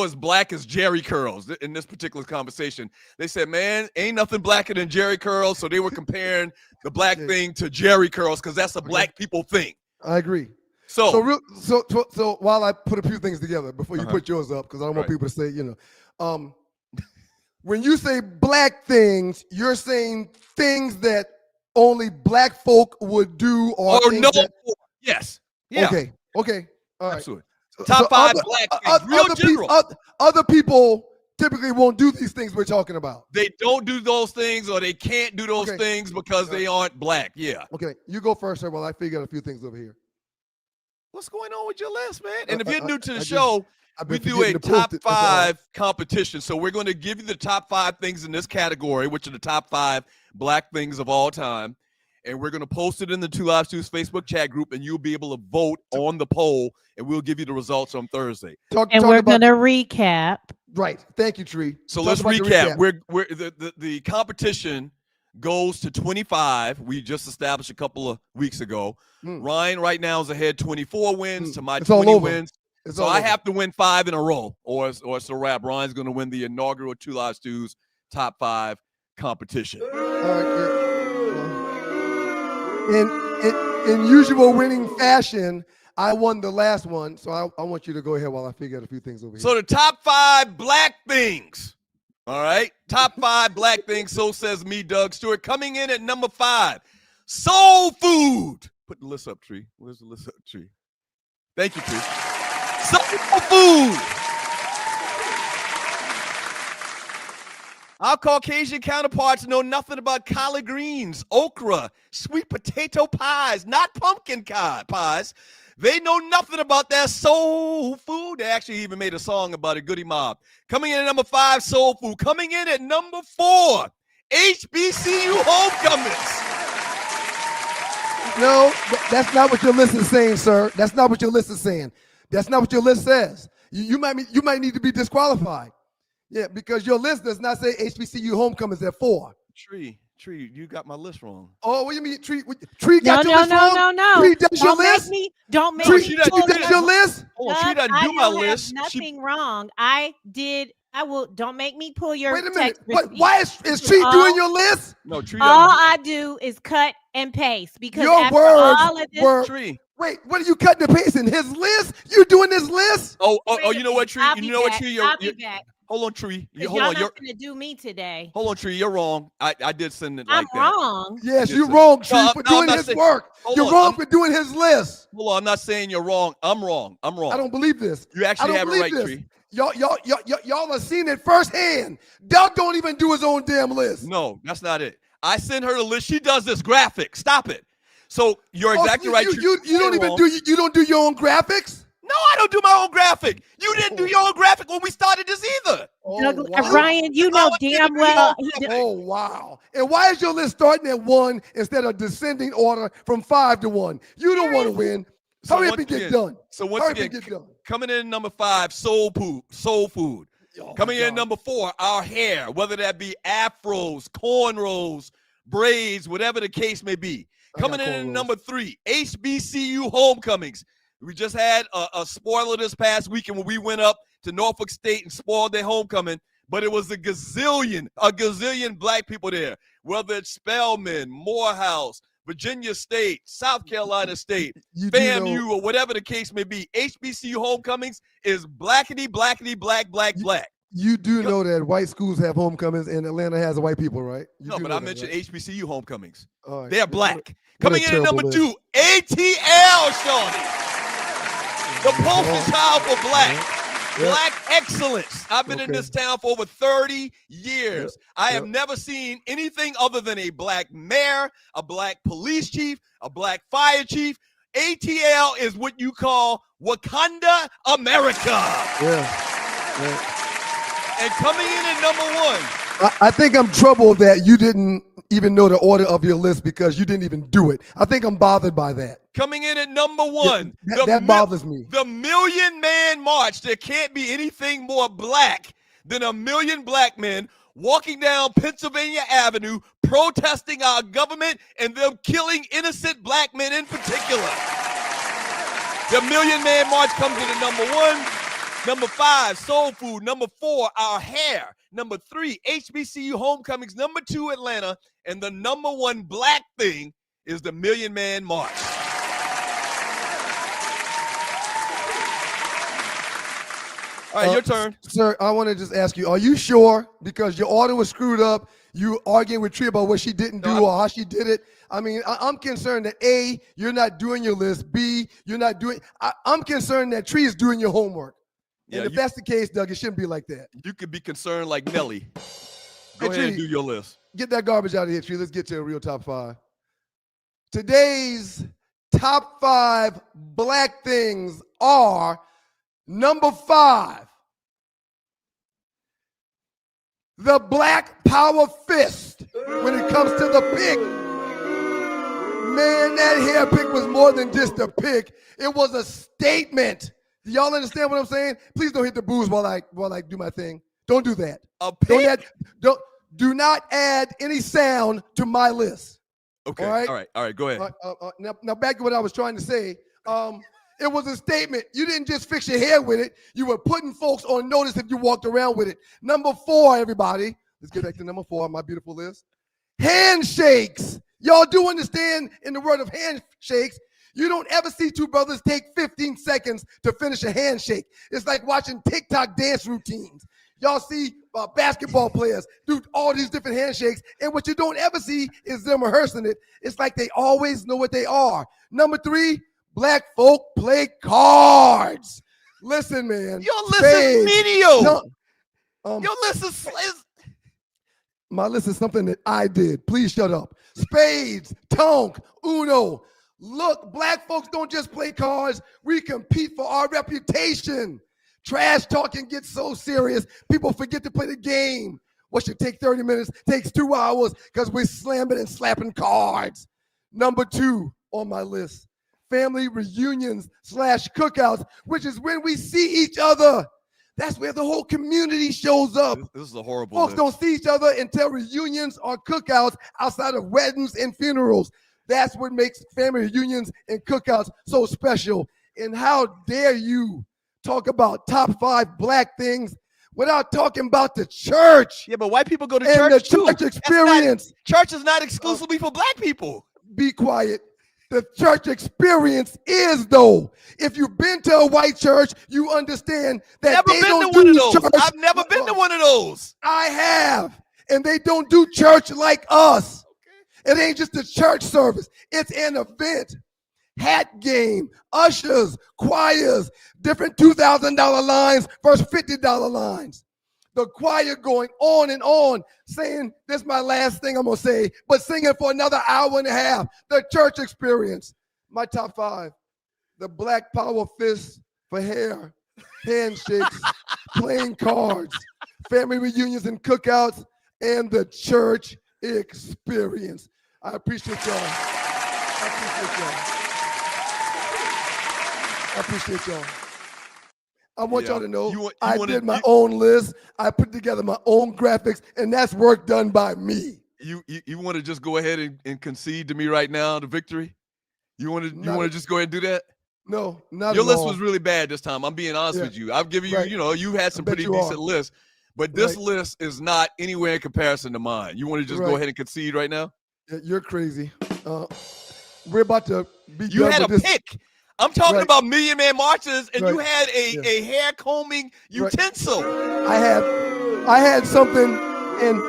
is black as Jerry curls in this particular conversation. They said, man, ain't nothing blacker than Jerry curls. So they were comparing the black thing to Jerry curls because that's a black people thing. I agree. So while I put a few things together before you put yours up, because I don't want people to say, when you say black things, you're saying things that only black folk would do or no. Yes. Yeah. Okay. All right. Absolutely. Top 5 black things. Real general. Other people typically won't do these things we're talking about. They don't do those things, or they can't do those things because they aren't black. Yeah. Okay. You go first, sir, while I figure out a few things over here. What's going on with your list, man? And if you're new to the show, we do a to top 5 competition. So we're going to give you the top 5 things in this category, which are the top 5 black things of all time. And we're going to post it in the Two Live Stews Facebook chat group, and you'll be able to vote on the poll, and we'll give you the results on Thursday. We're going to recap. Right. Thank you, Tree. So let's recap. We're the competition goes to 25. We just established a couple of weeks ago. Ryan right now is ahead 24 wins to my 20 wins. So I have to win 5 in a row, or it's a wrap. Ryan's going to win the inaugural Two Live Stews top 5 competition. All right. In usual winning fashion, I won the last one, so I want you to go ahead while I figure out a few things over here. So the top 5 black things. All right. Top 5 black things. So says me, Doug Stewart. Coming in at number 5, soul food. Put the list up, Tree. Where's the list up, Tree? Thank you, Tree. Soul food. Our Caucasian counterparts know nothing about collard greens, okra, sweet potato pies, not pumpkin pies. They know nothing about that soul food. They actually even made a song about it, Goody Mob. Coming in at number 5, soul food. Coming in at number 4, HBCU homecomings. No, that's not what your list is saying, sir. That's not what your list is saying. That's not what your list says. You might need to be disqualified. Yeah, because your list does not say HBCU homecomings at 4. Tree, you got my list wrong. Oh, what do you mean, Tree? Tree got your list wrong? No. Tree does your list? Don't make Tree, me. Tree does your list? Oh, Tree doesn't do my list. Nothing wrong. I will. Don't make me pull your. Wait a minute. Why is Tree doing your list? No, Tree. All I do is cut and paste because your after words all of this, were. Tree. Wait, what are you cutting and pasting? His list? You doing this list? Oh, you know what, Tree? You know what, Tree? I'll be back. Hold on, Tree. Y'all not going to do me today. Hold on, Tree. You're wrong. I did send it like that. I'm wrong. Yes, you're wrong, Tree, for doing his work. You're wrong for doing his list. Hold on. I'm not saying you're wrong. I'm wrong. I don't believe this. You actually have it right, Tree. Y'all have seen it firsthand. Doug don't even do his own damn list. No, that's not it. I send her the list. She does this graphic. Stop it. So you're exactly right. You don't even do your own graphics? No, I don't do my own graphic. You didn't do your own graphic when we started this either. Ryan, you know damn well. Oh, wow. And why is your list starting at 1 instead of descending order from 5 to 1? You don't want to win. Hurry up and get done. So once again, coming in number 5, soul food. Coming in number 4, our hair, whether that be afros, cornrows, braids, whatever the case may be. Coming in at number 3, HBCU homecomings. We just had a spoiler this past weekend when we went up to Norfolk State and spoiled their homecoming, but it was a gazillion black people there, whether it's Spelman, Morehouse, Virginia State, South Carolina State, FAMU, or whatever the case may be. HBCU homecomings is blackity, black. You do know that white schools have homecomings and Atlanta has white people, right? No, but I mentioned HBCU homecomings. Right. They're black. Coming in at number 2, ATL, Shawty. The poster child for black excellence. I've been in this town for over 30 years. I have never seen anything other than a black mayor, a black police chief, a black fire chief, ATL is what you call Wakanda America. Yeah. And coming in at number one. I think I'm troubled that you didn't even know the order of your list because you didn't even do it. I think I'm bothered by that. Coming in at number one. Yeah, that bothers me. The Million Man March. There can't be anything more black than a million black men walking down Pennsylvania Avenue protesting our government and them killing innocent black men in particular. The Million Man March comes in at number one. Number 5, Soul Food. Number 4, Our Hair. Number 3, HBCU Homecomings. Number 2, Atlanta. And the number 1 black thing is the Million Man March. All right, your turn. Sir, I want to just ask you, are you sure? Because your order was screwed up. You arguing with Tree about what she didn't do or how she did it. I mean, I'm concerned that A, you're not doing your list. B, you're not doing. I'm concerned that Tree is doing your homework. And if that's the case, Doug, it shouldn't be like that. You could be concerned like Nelly. Go ahead and do your list. Get that garbage out of here, Tree. Let's get to a real top 5. Today's top 5 black things are number 5, the black power fist when it comes to the pick. Man, that hair pick was more than just a pick. It was a statement. Do y'all understand what I'm saying? Please don't hit the booze while I do my thing. Don't do that. A pick? Do not add any sound to my list. Okay. All right. Go ahead. Now back to what I was trying to say. It was a statement. You didn't just fix your hair with it. You were putting folks on notice if you walked around with it. Number 4, everybody. Let's get back to number 4 on my beautiful list. Handshakes. Y'all do understand in the word of handshakes, you don't ever see two brothers take 15 seconds to finish a handshake. It's like watching TikTok dance routines. Y'all see basketball players do all these different handshakes, and what you don't ever see is them rehearsing it. It's like they always know what they are. Number 3, black folk play cards. Listen, man. Your list is mediocre. Your list is... My list is something that I did. Please shut up. Spades, tonk, uno. Look, black folks don't just play cards. We compete for our reputation. Trash talking gets so serious, people forget to play the game. What should take 30 minutes takes 2 hours because we're slamming and slapping cards. Number 2 on my list, family reunions / cookouts, which is when we see each other. That's where the whole community shows up. This is a horrible Folks list. don't see each other until reunions or cookouts outside of weddings and funerals. That's what makes family reunions and cookouts so special. And how dare you talk about top 5 black things without talking about the church? Yeah, but white people go to and church the too. church experience. Church is not exclusively for black people. Be quiet. The church experience is, though. If you've been to a white church, you understand that they don't do church. I've never been to one of those. I have. And they don't do church like us. It ain't just a church service. It's an event. Hat game, ushers, choirs, different $2,000 lines versus $50 lines. The choir going on and on, saying, this is my last thing I'm going to say, but singing for another hour and a half. The church experience. My top 5. The black power fist for hair, handshakes, playing cards, family reunions and cookouts, and the church experience. I appreciate y'all. I appreciate y'all. I want y'all to know I did my own list. I put together my own graphics, and that's work done by me. You want to just go ahead and concede to me right now the victory? You want to just go ahead and do that? No, not Your at list all. was really bad this time. I'm being honest with you. I've given you, Right. you had some pretty decent lists, but this list is not anywhere in comparison to mine. You want to just go ahead and concede right now? You're crazy. We're about to be You done had a with this. pick. I'm talking Right. about Million Man Marches, and you Right. had a hair combing utensil. I had something, and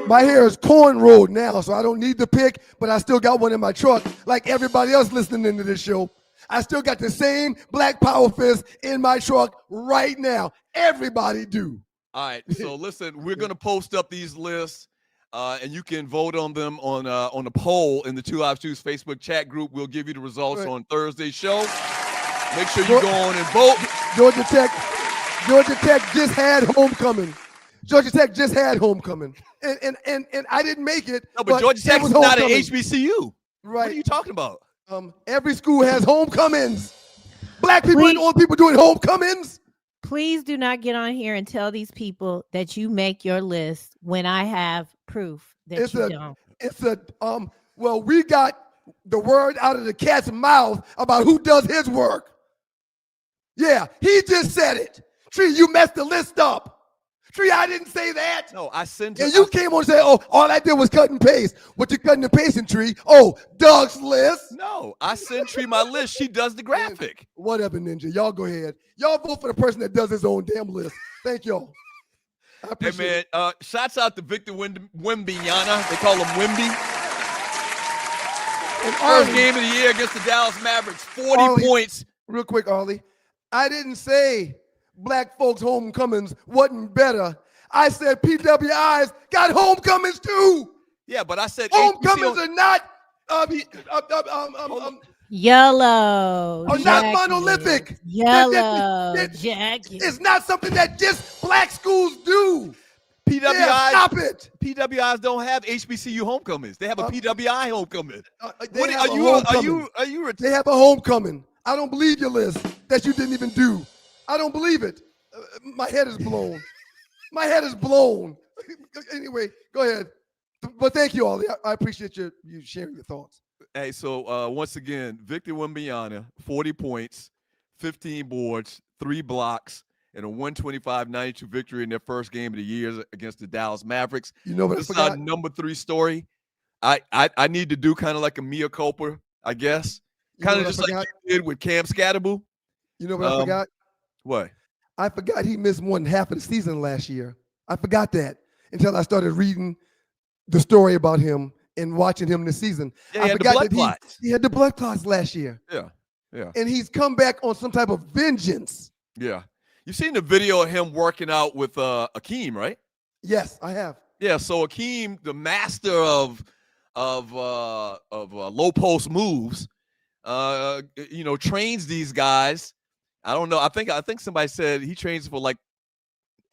my hair is cornrowed now, so I don't need the pick, but I still got one in my truck, like everybody else listening into this show. I still got the same black power fist in my truck right now. Everybody do. All right, so listen, we're going to post up these lists. And you can vote on them on the poll in the Two Live Stews Facebook chat group. We'll give you the results on Thursday's show. Make sure you go on and vote. Georgia Tech just had homecoming. Georgia Tech just had homecoming. And I didn't make it. No, but Georgia Tech is not an HBCU. Right. What are you talking about? Every school has homecomings. Black people and old people doing homecomings. Please do not get on here and tell these people that you make your list when I have proof that you don't. Well, we got the word out of the cat's mouth about who does his work. Yeah, he just said it. Tree, you messed the list up. Tree, I didn't say that. No, I sent And you came on and said, oh, all I did was cut and paste. What you cutting and pasting, Tree? Oh, Doug's list. No, I sent Tree my list. She does the graphic. Whatever, Ninja. Y'all go ahead. Y'all vote for the person that does his own damn list. Thank y'all. I appreciate it. Shouts out to Victor Wembanyama. They call him Wemby. First game of the year against the Dallas Mavericks. 40 points. Real quick, Arley. I didn't say black folks' homecomings wasn't better. I said PWIs got homecomings too. Yeah, but I said homecomings are not yellow. Are not monolithic. Yellow jacket. It's not something that just black schools do. PWIs, stop it. PWIs don't have HBCU homecomings. They have a PWI homecoming. They have a homecoming. I don't believe your list that you didn't even do. I don't believe it. My head is blown. My head is blown. Anyway, go ahead. But thank you, Arley. I appreciate you sharing your thoughts. Hey, so once again, Victor Wembanyama, 40 points, 15 boards, 3 blocks, and a 125-92 victory in their first game of the year against the Dallas Mavericks. You know what? This is our number 3 story. I need to do kind of like a mea culpa, I guess. Kind of just like you did with Cam Scatterbo. You know what I forgot? What? I forgot he missed more than half of the season last year. I forgot that until I started reading the story about him and watching him this season. Yeah, I forgot that he had the blood clots last year. Yeah, yeah. And he's come back on some type of vengeance. Yeah. You've seen the video of him working out with Akeem, right? Yes, I have. Yeah, so Akeem, the master of low post moves, trains these guys. I don't know. I think somebody said he trains for like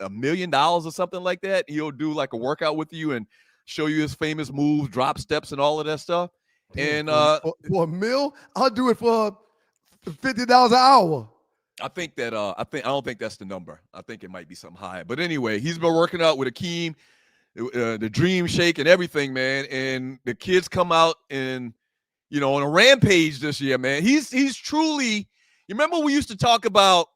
$1 million or something like that. He'll do like a workout with you and show you his famous moves, drop steps, and all of that stuff. And for $1 million, I'll do it for $50 an hour. I don't think that's the number. I think it might be something higher. But anyway, he's been working out with Akeem, the Dream Shake and everything, man. And the kids come out and on a rampage this year, man. He's truly. You remember we used to talk about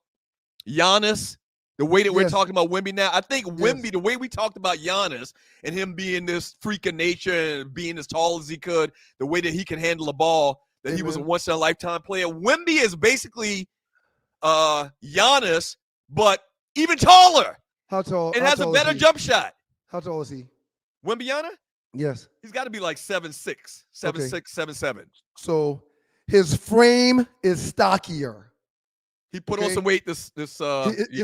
Giannis, the way that we're talking about Wemby now? I think Wemby, the way we talked about Giannis and him being this freak of nature and being as tall as he could, the way that he can handle a ball, that he was a once-in-a-lifetime player. Wemby is basically Giannis, but even taller. How tall? And has a better jump shot. How tall is he? Wembanyama? Yes. He's got to be like 7'6", 7'6", 7'7". So his frame is stockier. He put on some weight his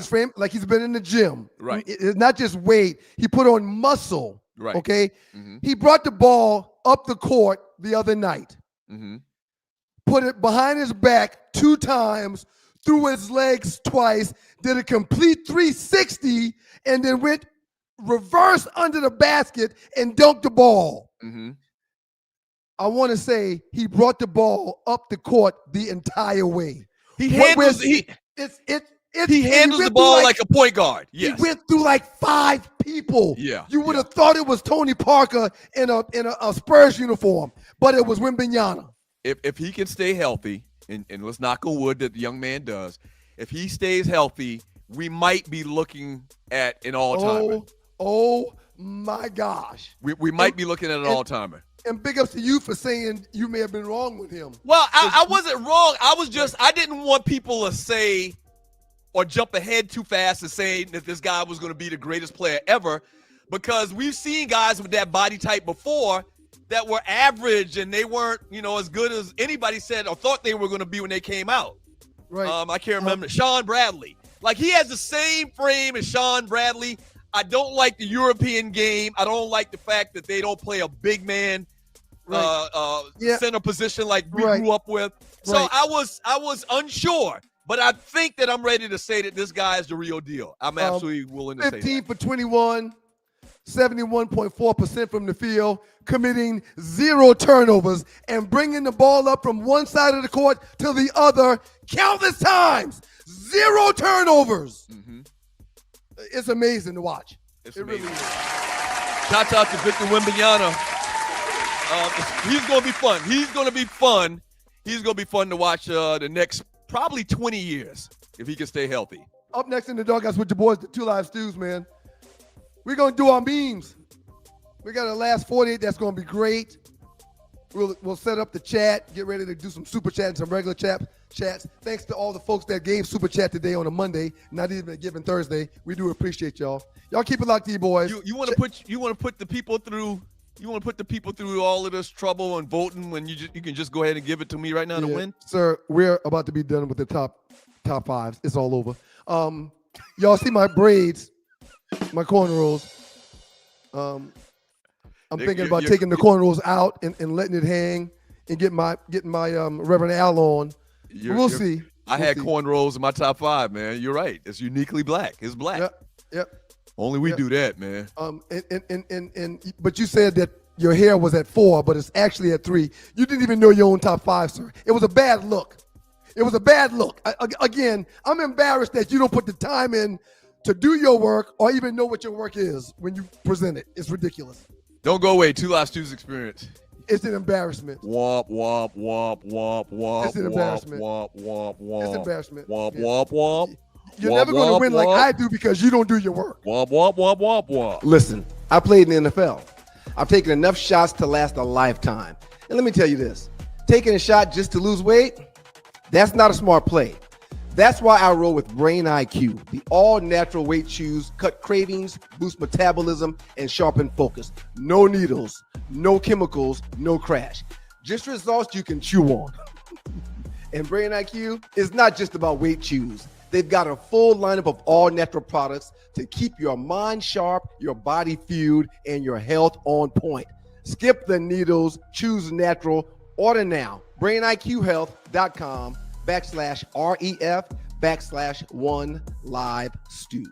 frame, like he's been in the gym. Right. It's not just weight. He put on muscle. Right. Okay. Mm-hmm. He brought the ball up the court the other night. Mm-hmm. Put it behind his back 2 times, threw his legs twice, did a complete 360, and then went reverse under the basket and dunked the ball. Mm-hmm. I want to say he brought the ball up the court the entire way. He handles the ball like a point guard. Yes. He went through like 5 people. Yeah. You would have thought it was Tony Parker in a Spurs uniform, but it was Wembanyama. If he can stay healthy, and let's knock on wood that the young man does, if he stays healthy, we might be looking at an all-timer. Oh my gosh. We might be looking at an all-timer. And big ups to you for saying you may have been wrong with him. Well, I wasn't wrong. I didn't want people to say or jump ahead too fast and say that this guy was going to be the greatest player ever, because we've seen guys with that body type before that were average and they weren't, as good as anybody said or thought they were going to be when they came out. Right. I can't remember. Sean Bradley. Like, he has the same frame as Sean Bradley. I don't like the European game. I don't like the fact that they don't play a big man center position like we grew up with. So I was unsure, but I think that I'm ready to say that this guy is the real deal. I'm absolutely willing to say that. 15 for 21, 71.4% from the field, committing 0 turnovers and bringing the ball up from one side of the court to the other countless times. 0 turnovers. Mm-hmm. It's amazing to watch. It really is. Shout out to Victor Wembanyama. He's going to be fun. He's going to be fun. He's going to be fun to watch the next probably 20 years if he can stay healthy. Up next in the Doghouse with your boys, the Two Live Stews, man. We're going to do our memes. We got a last 48 that's going to be great. We'll set up the chat, get ready to do some super chat and some regular chats. Thanks to all the folks that gave super chat today on a Monday, not even a given Thursday. We do appreciate y'all. Y'all keep it locked to you, boys. You want to put the people through. You want to put the people through all of this trouble and voting when you can just go ahead and give it to me right now to win? Sir, we're about to be done with the top 5s. It's all over. Y'all see my braids, my cornrows. I'm thinking about taking the cornrows out and letting it hang and getting my Reverend Al on. We'll see. I had cornrows in my top 5, man. You're right. It's uniquely black. It's black. Yep. Only we do that, man. But you said that your hair was at 4, but it's actually at 3. You didn't even know your own top 5, sir. It was a bad look. Again, I'm embarrassed that you don't put the time in to do your work or even know what your work is when you present it. It's ridiculous. Don't go away. Two Live Stews experience. It's an embarrassment. Womp, womp, womp, womp, womp. It's an embarrassment. Womp, womp, womp. It's embarrassment. Womp, womp, womp. You're never going to win like I do because you don't do your work. Womp, womp, womp, womp, womp. Listen, I played in the NFL. I've taken enough shots to last a lifetime. And let me tell you this, taking a shot just to lose weight, that's not a smart play. That's why I roll with Brain IQ. The all-natural weight chews cut cravings, boost metabolism, and sharpen focus. No needles, no chemicals, no crash. Just results you can chew on. And Brain IQ is not just about weight chews. They've got a full lineup of all-natural products to keep your mind sharp, your body fueled, and your health on point. Skip the needles, choose natural. Order now. BrainIQHealth.com/REF/1LiveStew.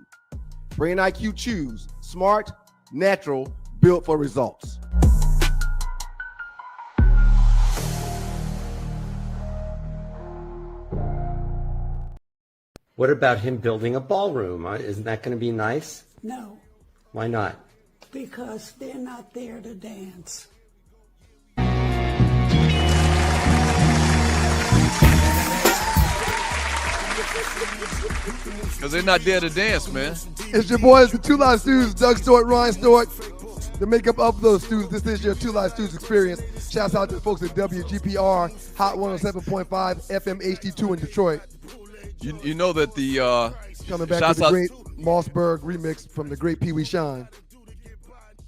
Brain IQ Chews. Smart, natural, built for results. What about him building a ballroom? Isn't that going to be nice? No. Why not? Because they're not there to dance. Because they're not there to dance, man. It's your boys, the Two Live Stews, Doug Stewart, Ryan Stewart. The makeup of those stews. This is your Two Live Stews experience. Shouts out to the folks at WGPR, Hot 107.5, FM HD2 in Detroit. You know that the coming back with the great Mossberg remix from the great Pee Wee Shine.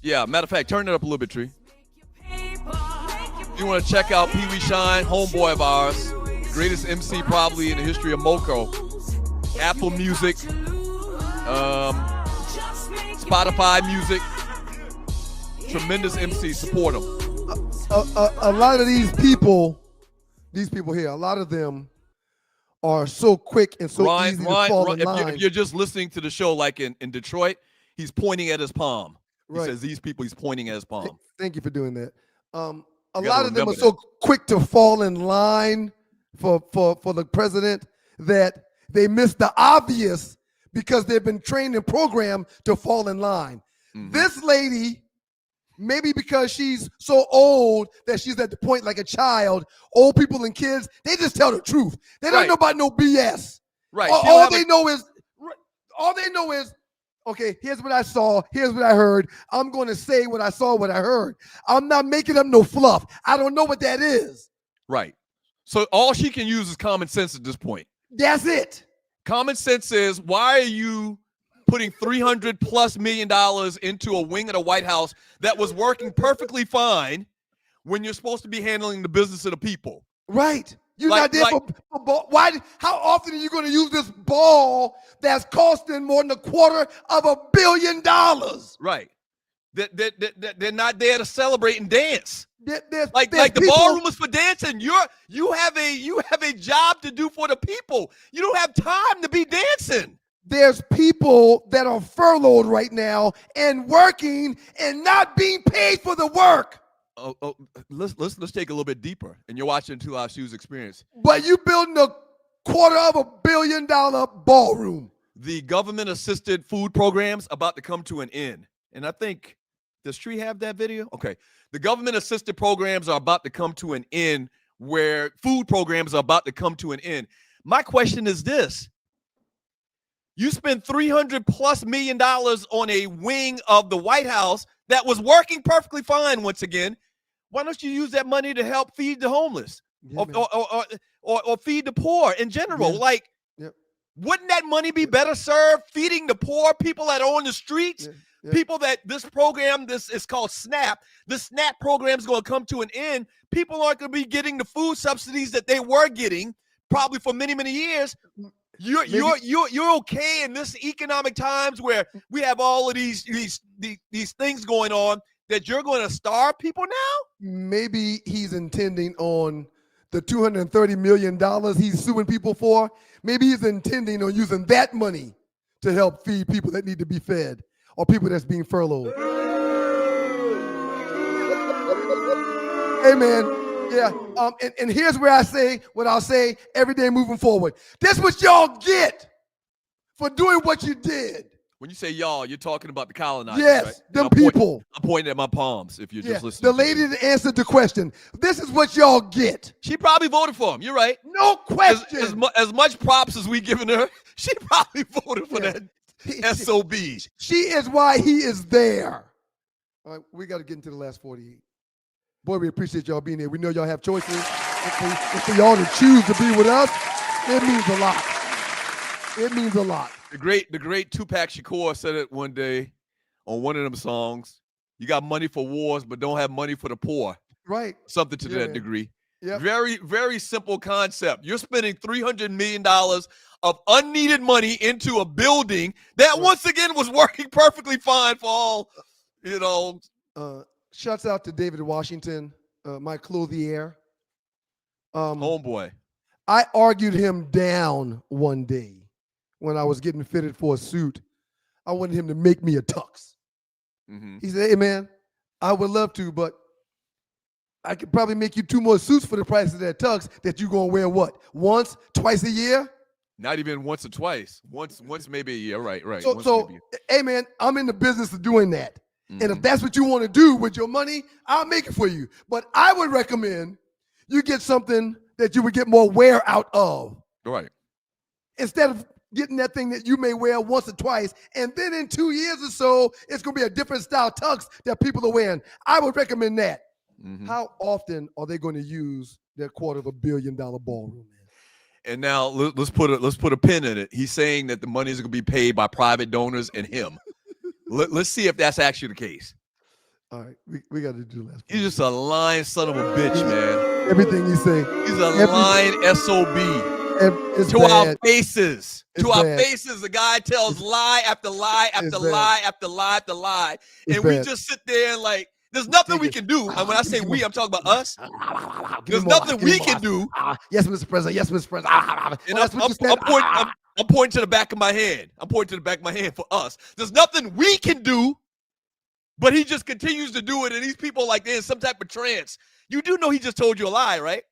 Yeah, matter of fact, turn it up a little bit, Tree. If you want to check out Pee Wee Shine, homeboy of ours, greatest MC probably in the history of Moco. Apple Music, Spotify Music, tremendous MC. Support them. A lot of these people here, a lot of them are so quick and so easy to fall in line. If you're just listening to the show, like in Detroit, he's pointing at his palm. He Right. says these people, he's pointing at his palm. Thank you for doing that. A lot of them are so quick to fall in line for the president that they miss the obvious because they've been trained and programmed to fall in line. Mm-hmm. This lady, maybe because she's so old that she's at the point like a child, old people and kids, they just tell the truth. They don't know about no BS. Right. All they know is, okay, here's what I saw. Here's what I heard. I'm going to say what I saw, what I heard. I'm not making up no fluff. I don't know what that is. Right. So all she can use is common sense at this point. That's it. Common sense is, why are you putting $300+ million into a wing of the White House that was working perfectly fine when you're supposed to be handling the business of the people? Right. You're not there for ball. Why? How often are you going to use this ball that's costing more than $250 million? Right. They're not there to celebrate and dance. Like the ballroom is for dancing. You have a job to do for the people. You don't have time to be dancing. There's people that are furloughed right now and working and not being paid for the work. Let's take a little bit deeper. And you're watching Two Live Shoes Experience. But you building a $250 million ballroom. The government-assisted food programs about to come to an end. And I think, does Tree have that video? Okay. The government-assisted programs are about to come to an end, where food programs are about to come to an end. My question is this. You spent $300+ million on a wing of the White House that was working perfectly fine once again. Why don't you use that money to help feed the homeless or feed the poor in general? Wouldn't that money be better served feeding the poor, people that are on the streets? People that this program, this is called SNAP. The SNAP program is going to come to an end. People aren't going to be getting the food subsidies that they were getting probably for many, many years. You're okay in this economic times where we have all of these things going on that you're going to starve people now? Maybe he's intending on the $230 million he's suing people for. Maybe he's intending on using that money to help feed people that need to be fed or people that's being furloughed. Hey, man. Yeah, and here's where I say what I'll say every day moving forward. This is what y'all get for doing what you did. When you say y'all, you're talking about the colonizers, yes, right? them people. I'm pointing at my palms if you're just listening. The lady that answered the question. This is what y'all get. She probably voted for him. You're right. No question. As much props as we given her, she probably voted for that SOB. She is why he is there. All right, we got to get into the last 48. Boy, we appreciate y'all being here. We know y'all have choices. And for y'all to choose to be with us, it means a lot. It means a lot. The great Tupac Shakur said it one day on one of them songs. You got money for wars, but don't have money for the poor. Right. Something to that degree. Yep. Very, very simple concept. You're spending $300 million of unneeded money into a building that once again was working perfectly fine for all, Shouts out to David Washington, my clothier. Homeboy. I argued him down one day when I was getting fitted for a suit. I wanted him to make me a tux. Mm-hmm. He said, hey, man, I would love to, but I could probably make you 2 more suits for the price of that tux that you're going to wear what? Once, twice a year? Not even once or twice. Once maybe a year. Right. So hey, man, I'm in the business of doing that. And if that's what you want to do with your money, I'll make it for you. But I would recommend you get something that you would get more wear out of. Right. Instead of getting that thing that you may wear once or twice, and then in 2 years or so, it's going to be a different style tux that people are wearing. I would recommend that. Mm-hmm. How often are they going to use their $250 million ballroom, man? And now let's put a pin in it. He's saying that the money is going to be paid by private donors and him. Let's see if that's actually the case. All right, we got to do that. He's just a lying son of a bitch, man. Everything he's saying. He's a lying SOB. To our faces. Our faces, the guy tells lie after lie after lie after lie after lie. And we just sit there and like, there's nothing we can do. And when I say we, I'm talking about us. There's nothing we can do. Yes, Mr. President. Yes, Mr. President. And I'm pointing to the back of my hand. I'm pointing to the back of my hand for us. There's nothing we can do, but he just continues to do it. And these people like they're in some type of trance. You do know he just told you a lie, right?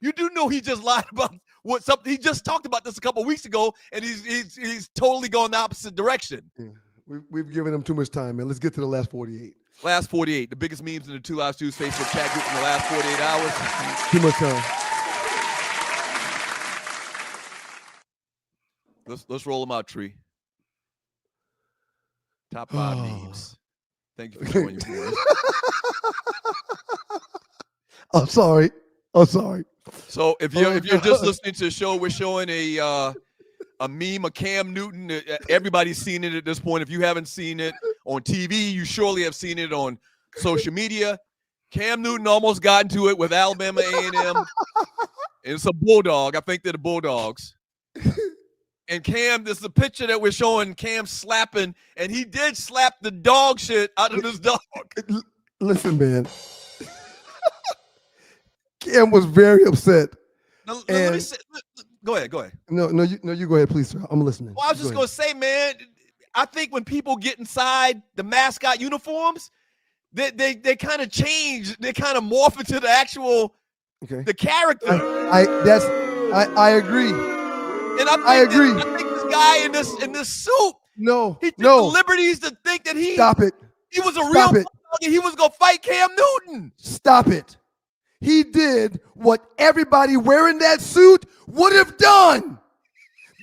You do know he just lied about something. He just talked about this a couple of weeks ago, and he's totally going the opposite direction. Yeah. We've given him too much time, man. Let's get to the last 48. Last 48, the biggest memes in the Two Live Shoes Facebook chat group in the last 48 hours. Too much time. Let's roll them out, Tree. Top 5 memes. Thank you for showing your voice. I'm sorry. So if you're just listening to the show, we're showing a meme of Cam Newton. Everybody's seen it at this point. If you haven't seen it on TV, you surely have seen it on social media. Cam Newton almost got into it with Alabama A&M. And it's a bulldog. I think they're the Bulldogs. And Cam, this is a picture that we're showing Cam slapping, and he did slap the dog shit out of this dog. Listen, man. Cam was very upset. Now, let me say, go ahead. No, you go ahead, please, sir. I'm listening. Well, I was just going to say, man, I think when people get inside the mascot uniforms, they kind of change. They kind of morph into the actual the character. I agree. And I agree. I think this guy in this suit, he took the liberties to think that he was a real dog and he was going to fight Cam Newton. Stop it. He did what everybody wearing that suit would have done.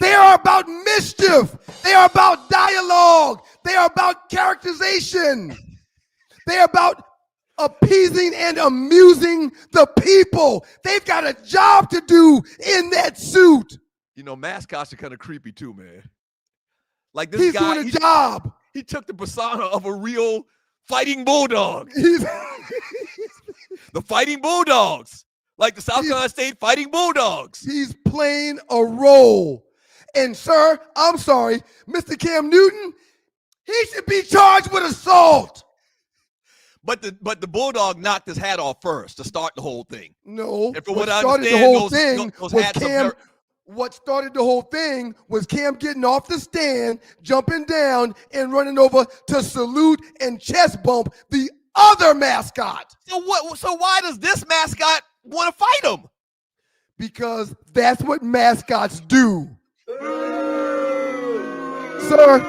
They are about mischief. They are about dialogue. They are about characterization. They are about appeasing and amusing the people. They've got a job to do in that suit. You know, mascots are kind of creepy too, man. Like this He's guy, doing a job. He took the persona of a real fighting bulldog. The Fighting Bulldogs, like the South Carolina State Fighting Bulldogs. He's playing a role. And, sir, I'm sorry, Mr. Cam Newton, he should be charged with assault. But the Bulldog knocked his hat off first to start the whole thing. No. And from what started the whole thing was Cam getting off the stand, jumping down, and running over to salute and chest bump the other mascot. So why does this mascot want to fight him? Because that's what mascots do. Sir.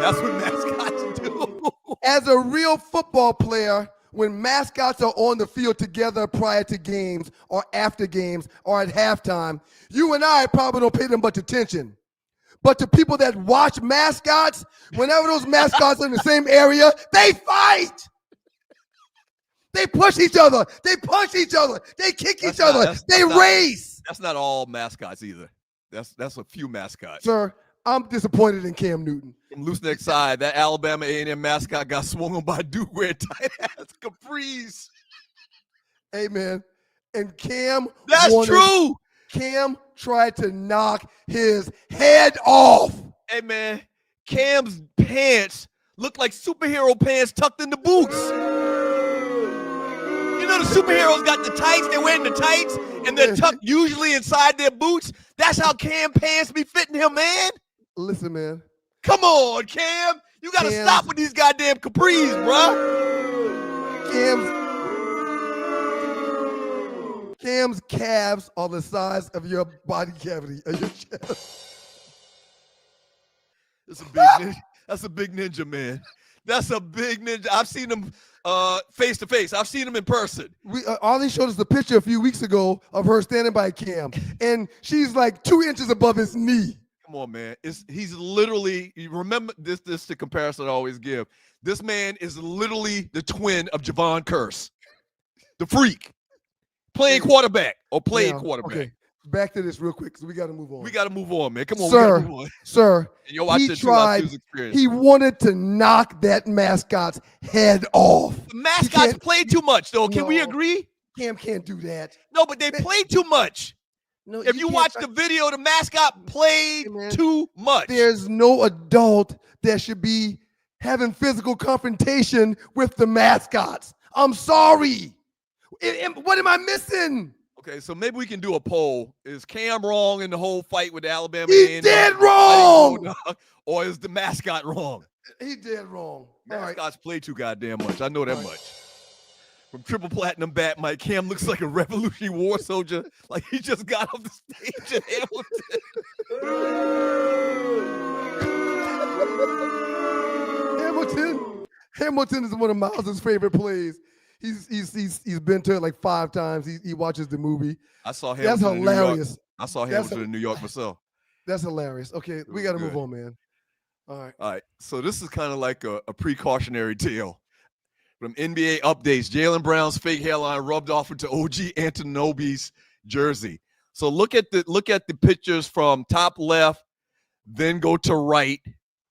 That's what mascots do. As a real football player, when mascots are on the field together prior to games or after games or at halftime, you and I probably don't pay them much attention. But to people that watch mascots, whenever those mascots are in the same area, they fight. They push each other. They punch each other. They kick each other. They race. That's not all mascots either. That's a few mascots. Sir, I'm disappointed in Cam Newton. From loose neck side, that Alabama A&M mascot got swung on by a dude wearing tight ass capris. Hey, man. And Cam. That's true. Cam tried to knock his head off. Hey, man, Cam's pants look like superhero pants tucked in the boots. You know the superheroes got the tights, they're wearing the tights, and they're tucked usually inside their boots. That's how Cam pants be fitting him, man. Listen, man. Come on, Cam. You got to stop with these goddamn capris, bro. Cam's calves are the size of your body cavity, of your chest. That's a big ninja, man. That's a big ninja. I've seen him face to face. I've seen him in person. Arley showed us the picture a few weeks ago of her standing by Cam, and she's like 2 inches above his knee. Come on, man. He's literally, you remember this the comparison I always give. This man is literally the twin of Javon Curse, the freak. Playing quarterback or playing quarterback. Okay, back to this real quick because we got to move on. We got to move on, man. Come on, sir, we got to move on. Sir, and you'll watch experience. He wanted to knock that mascot's head off. The mascots play too much, though. Can we agree? Cam can't do that. No, but they play too much. No, if you watch the video, the mascot played too much. There's no adult that should be having physical confrontation with the mascots. I'm sorry. What am I missing? Okay, so maybe we can do a poll. Is Cam wrong in the whole fight with Alabama? He did wrong! Or is the mascot wrong? He did wrong. Mascots play too goddamn much. I know that much. From triple platinum bat, Mike, Cam looks like a Revolutionary War soldier. Like he just got off the stage at Hamilton. Hamilton is one of Miles's favorite plays. He's been to it like 5 times. He watches the movie. I saw him. That's hilarious. I saw Hamilton in New York myself. That's hilarious. Okay, we got to move on, man. All right. So this is kind of like a precautionary tale. From NBA updates, Jaylen Brown's fake hairline rubbed off into OG Anunoby's jersey. So look at the pictures from top left, then go to right,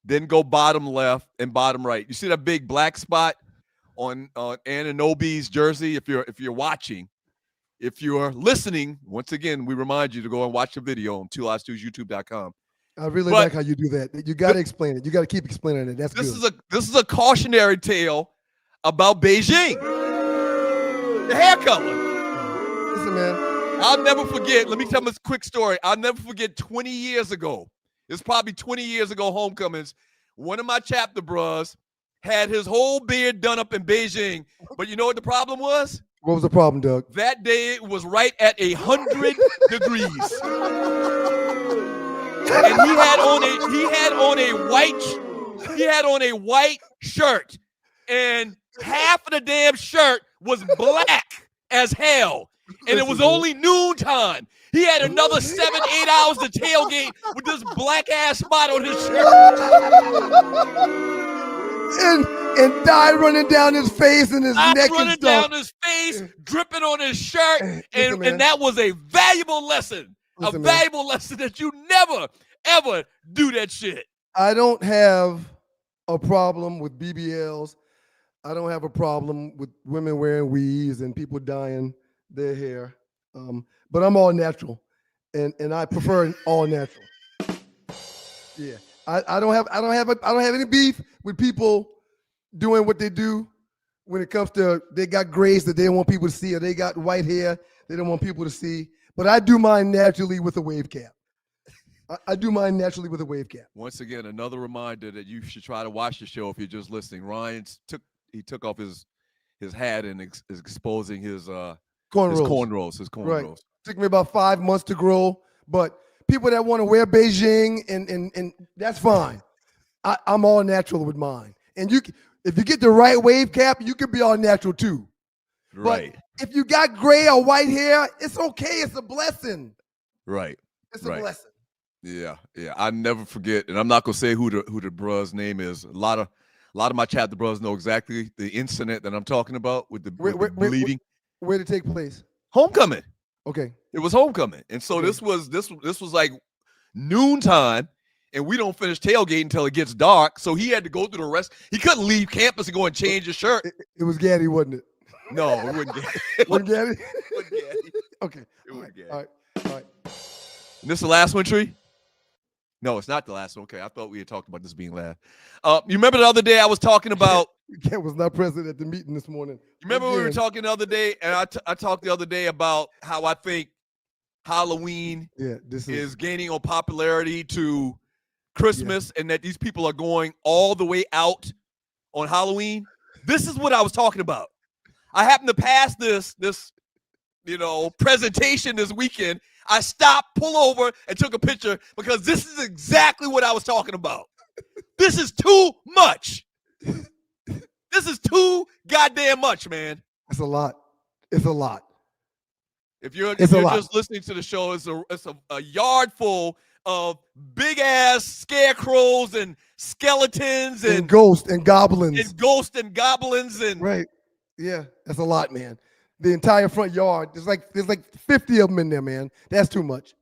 then go bottom left and bottom right. You see that big black spot on Anunoby's jersey? If you're watching, if you're listening, once again, we remind you to go and watch the video on 2livestudios.youtube.com. I really like how you do that. You got to explain it. You got to keep explaining it. That's good. This is a cautionary tale about Beijing. The hair color. Listen, man. I'll never forget. Let me tell you a quick story. I'll never forget 20 years ago. It's probably 20 years ago, homecomings. One of my chapter bros had his whole beard done up in Beijing. But you know what the problem was? What was the problem, Doug? That day it was right at 100 degrees. And he had on a white shirt. And half of the damn shirt was black as hell. And it was only noontime. He had another 7-8 hours to tailgate with this black ass spot on his shirt. And dye running down his face and his neck and stuff. Running down his face, dripping on his shirt. And that was a valuable lesson. Valuable lesson that you never, ever do that shit. I don't have a problem with BBLs. I don't have a problem with women wearing weaves and people dyeing their hair. But I'm all natural, and I prefer all natural. Yeah, I don't have any beef with people doing what they do when it comes to they got grays that they don't want people to see, or they got white hair they don't want people to see. But I do mine naturally with a wave cap. I do mine naturally with a wave cap. Once again, another reminder that you should try to watch the show if you're just listening. Ryan took off his hat and is exposing his cornrows. Right. Took me about 5 months to grow, but people that want to wear Beijing and that's fine. I'm all natural with mine. And if you get the right wave cap, you can be all natural too. Right. But if you got gray or white hair, it's okay. It's a blessing. Right. It's a blessing. Yeah. I never forget, and I'm not gonna say who the bruh's name is. A lot of my chapter brothers know exactly the incident that I'm talking about with the bleeding. Where did it take place? Homecoming. Okay. It was homecoming. And so this was like noontime, and we don't finish tailgating until it gets dark. So he had to go through the rest. He couldn't leave campus and go and change his shirt. It was Gaddy, wasn't it? No, it wasn't Gaddy. Wasn't Gaddy? It wasn't Gaddy. Okay. It wasn't Gaddy. All right. And this is the last one, Tree? No, it's not the last one. Okay, I thought we had talked about this being last. You remember the other day I was talking about Ken was not present at the meeting this morning. You remember we were talking the other day, and I talked the other day about how I think Halloween is gaining on popularity to Christmas, and that these people are going all the way out on Halloween. This is what I was talking about. I happened to pass this presentation this weekend. I stopped, pulled over, and took a picture because this is exactly what I was talking about. This is too much. This is too goddamn much, man. It's a lot. It's a lot. If you're just listening to the show, it's a yard full of big ass scarecrows and skeletons and ghosts and goblins. And right. Yeah, that's a lot, man. The entire front yard. There's like 50 of them in there, man. That's too much.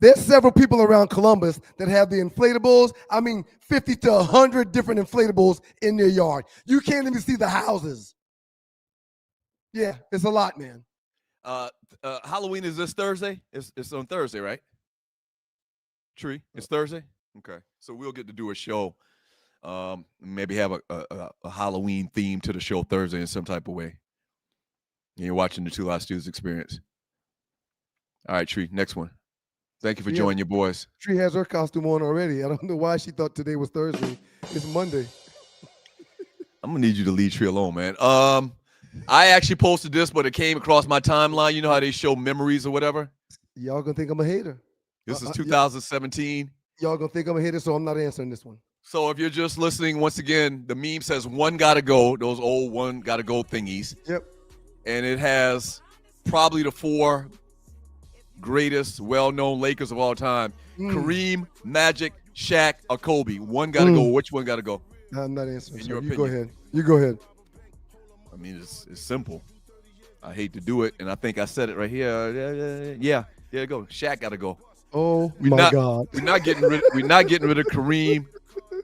There's several people around Columbus that have the inflatables. 50 to 100 different inflatables in their yard. You can't even see the houses. Yeah, it's a lot, man. Halloween is this Thursday? It's on Thursday, right? Tree, it's Thursday? Okay. So we'll get to do a show. Maybe have a Halloween theme to the show Thursday in some type of way. And you're watching the Two Live Studios experience. All right, Tree, next one. Thank you for joining your boys. Tree has her costume on already. I don't know why she thought today was Thursday. It's Monday. I'm going to need you to leave Tree alone, man. I actually posted this, but it came across my timeline. You know how they show memories or whatever? Y'all going to think I'm a hater. This is 2017. Y'all going to think I'm a hater, so I'm not answering this one. So if you're just listening, once again, the meme says one gotta go, those old one gotta go thingies. Yep. And it has probably the 4 greatest well-known Lakers of all time. Kareem, Magic, Shaq, or Kobe. One gotta go. Which one gotta go? I'm not answering. You go ahead. You go ahead. It's simple. I hate to do it, and I think I said it right here. Yeah, go. Shaq gotta go. Oh my God. We're not getting rid of Kareem.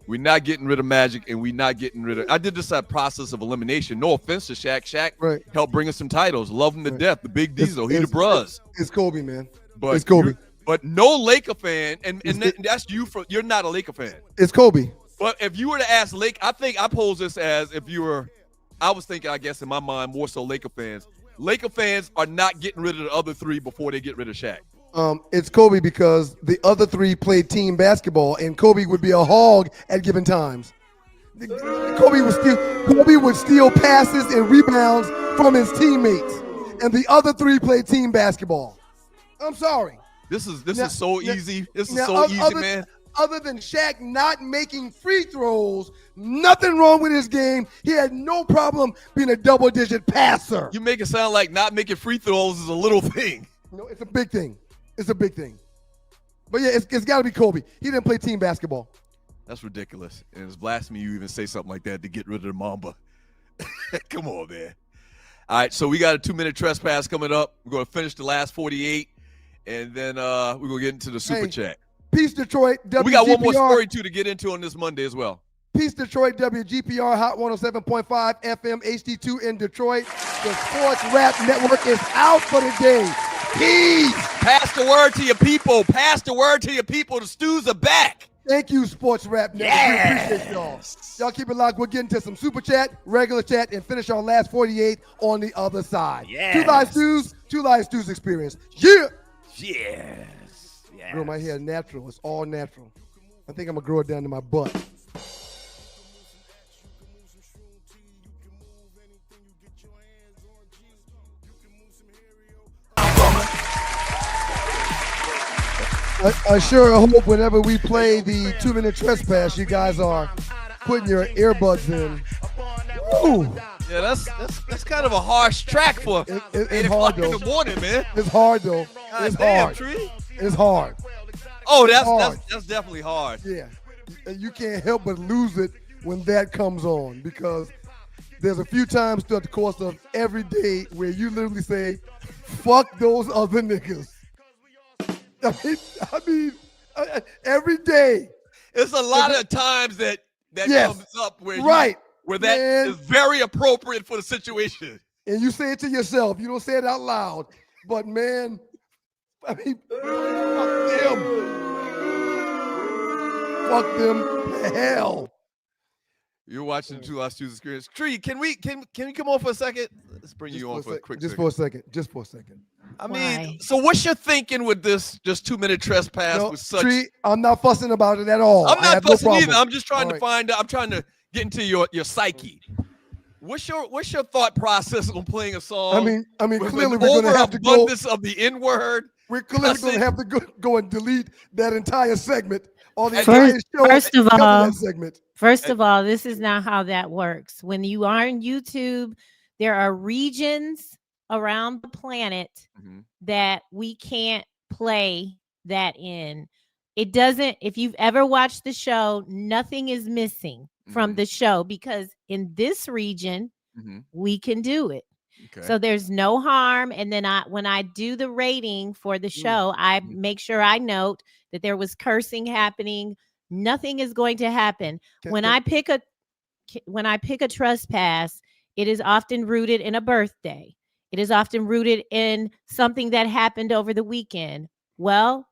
We're not getting rid of Magic, and we're not getting rid of – I did this process of elimination. No offense to Shaq. Shaq helped bring us some titles. Love him to death. The Big Diesel. He the bruz. It's Kobe, man. But it's Kobe. But no Laker fan, and that's you. You're not a Laker fan. It's Kobe. But if you were to ask I think I pose this as if you were – I was thinking, I guess, in my mind, more so Laker fans. Laker fans are not getting rid of the other three before they get rid of Shaq. It's Kobe because the other three played team basketball, and Kobe would be a hog at given times. Kobe would steal passes and rebounds from his teammates, and the other three played team basketball. I'm sorry. This is so easy. This is so easy, man. Other than Shaq not making free throws, nothing wrong with his game. He had no problem being a double-digit passer. You make it sound like not making free throws is a little thing. No, it's a big thing. It's a big thing. But yeah, it's got to be Kobe. He didn't play team basketball. That's ridiculous. And it's blasphemy you even say something like that to get rid of the Mamba. Come on, man. All right, so we got a 2-minute trespass coming up. We're going to finish the last 48, and then we're going to get into the super chat. Peace, Detroit. WGPR. We got one more story, too, to get into on this Monday as well. Peace, Detroit. WGPR Hot 107.5 FM HD2 in Detroit. The Sports Rap Network is out for the day. Peace. Pass the word to your people. Pass the word to your people. The Stews are back. Thank you, Sports Rap Network. We appreciate y'all. Y'all keep it locked. We'll get into some super chat, regular chat, and finish our last 48 on the other side. Yes. Two Live Stews experience. Yeah. Yes. Grow my hair natural. It's all natural. I think I'm going to grow it down to my butt. I sure hope whenever we play the 2-minute trespass, you guys are putting your earbuds in. Woo. Yeah, that's kind of a harsh track for 8 o'clock in the morning, man. It's hard, though. It's hard. Tree. It's hard. Oh, that's definitely hard. Yeah. You can't help but lose it when that comes on, because there's a few times throughout the course of every day where you literally say, fuck those other niggas. I mean, every day. It's a lot of times that yes, comes up where that man, is very appropriate for the situation. And you say it to yourself. You don't say it out loud. But man, I mean, fuck them to hell. You're watching the Two Live Stews experience. Tree, can we come on for a second? Let's bring you on for a quick second. Just for a second. I mean, so what's your thinking with this just 2-minute trespass with such? Tree, I'm not fussing about it at all. I'm not fussing either. I'm just trying to find out. I'm trying to get into your psyche. What's your thought process on playing a song? I mean, clearly we're going to have to go. Abundance of the N-word. We're clearly going to have to go and delete that entire segment. First of all, this is not how that works. When you are on YouTube, there are regions around the planet that we can't play that in. It doesn't, if you've ever watched the show, nothing is missing from the show, because in this region, we can do it. Okay. So there's no harm. And then when I do the rating for the show, I make sure I note that there was cursing happening. Nothing is going to happen. When I pick a trespass, it is often rooted in a birthday. It is often rooted in something that happened over the weekend. Well,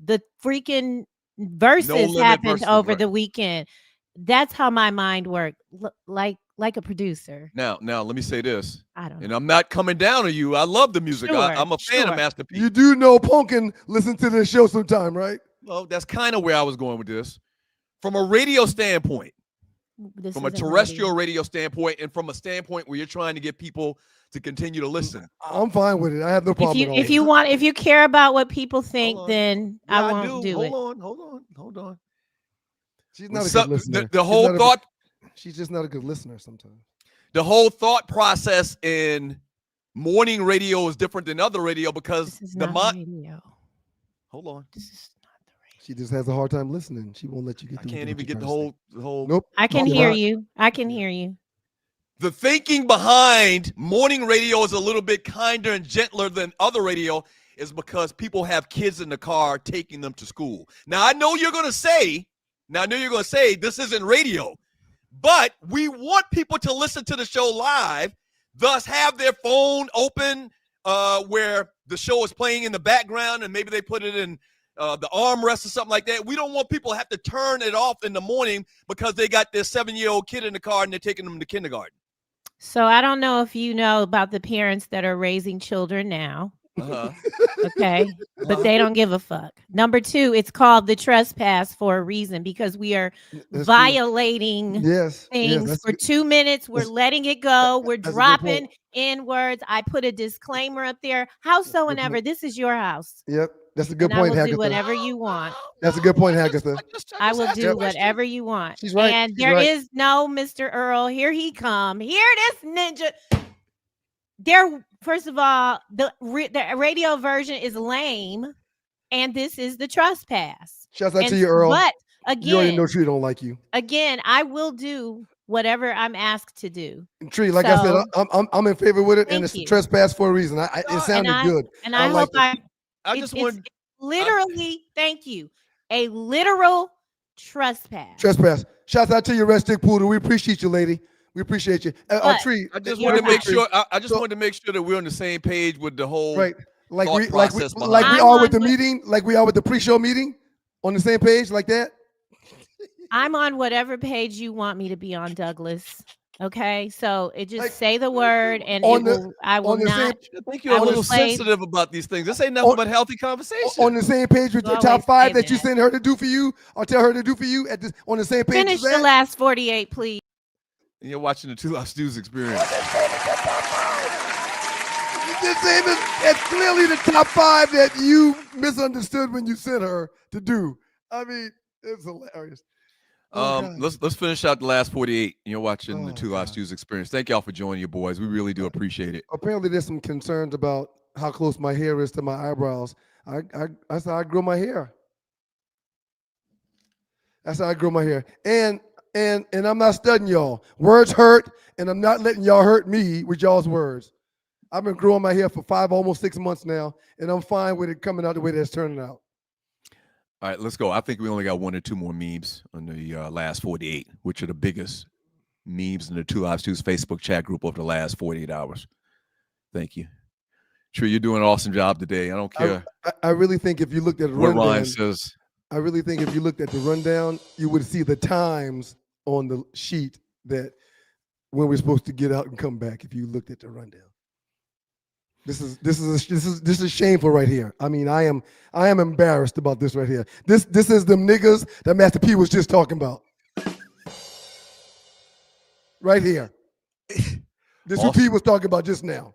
the freaking verses happened over the weekend. That's how my mind worked. Like a producer. Now, let me say this. I don't know. And I'm not coming down on you. I love the music. Sure, I'm a fan of Master P. You do know Punkin listen to this show sometime, right? Well, that's kind of where I was going with this. From a radio standpoint, from a terrestrial radio standpoint, and from a standpoint where you're trying to get people to continue to listen. I'm fine with it. I have no problem. If you care about what people think, then I won't do it. Hold on. She's not a good listener. The whole thought. She's just not a good listener sometimes. The whole thought process in morning radio is different than other radio because radio. Hold on. This is not the radio. She just has a hard time listening. She won't let you get. I can't even get the whole. Nope. I can hear you. I can hear you. The thinking behind morning radio is a little bit kinder and gentler than other radio is because people have kids in the car taking them to school. Now I know you're gonna say Now, I know you're going to say this isn't radio, but we want people to listen to the show live, thus have their phone open where the show is playing in the background, and maybe they put it in the armrest or something like that. We don't want people to have to turn it off in the morning because they got their 7-year-old kid in the car and they're taking them to kindergarten. So I don't know if you know about the parents that are raising children now. Okay, but they don't give a fuck. Number 2, it's called the trespass for a reason, because we are violating things for 2 minutes. We're letting it go. We're dropping in words. I put a disclaimer up there. House so and ever. This is your house. Yep, that's a good and point, I will do Hagatha. whatever you want. That's a good point, Hagatha. I will do whatever you want. She's right. And there is no Mr. Earl. Here he come. Here this ninja. There, first of all, the radio version is lame, and this is the trespass. Shouts out to you, Earl. But again, you already know Tree don't like you. Again, I will do whatever I'm asked to do. Tree, like I said, I'm in favor with it, and it's a trespass for a reason. It sounded good. And I hope I just want literally, thank you, a literal trespass. Trespass. Shouts out to you, Red Stick Poodle. We appreciate you, lady. We appreciate you. Tree, I just wanted to make sure. I just wanted to make sure that we're on the same page with the whole like we I'm are with the meeting, like we are with the pre-show meeting, on the same page like that. I'm on whatever page you want me to be on, Douglas. Okay, so it just say the word, and I will not. I think you're a little sensitive about these things. This ain't nothing but healthy conversation. On the same page with the top 5 that you send her to do for you, or tell her to do for you on the same page. Finish the last 48, please. And you're watching the Two Live Stews experience. It's clearly the top 5 that you misunderstood when you sent her to do. I mean, it's hilarious. Let's finish out the last 48. You're watching the Two Live Stews experience. Thank y'all for joining you, boys. We really do appreciate it. Apparently, there's some concerns about how close my hair is to my eyebrows. That's how I grow my hair. That's how I grow my hair. And I'm not studying y'all. Words hurt, and I'm not letting y'all hurt me with y'all's words. I've been growing my hair for 5, almost 6 months now, and I'm fine with it coming out the way that it's turning out. All right, let's go. I think we only got 1 or 2 more memes on the last 48, which are the biggest memes in the Two Live Stews Facebook chat group over the last 48 hours. Thank you. Tree, you're doing an awesome job today. I don't care. I really think if you looked at the what rundown, Ryan says. I really think if you looked at the rundown, you would see the times on the sheet that when we're supposed to get out and come back. If you looked at the rundown, this is shameful right here. I mean, I am embarrassed about this right here. This is them niggas that Master P was just talking about. Right here. This is what P was talking about just now.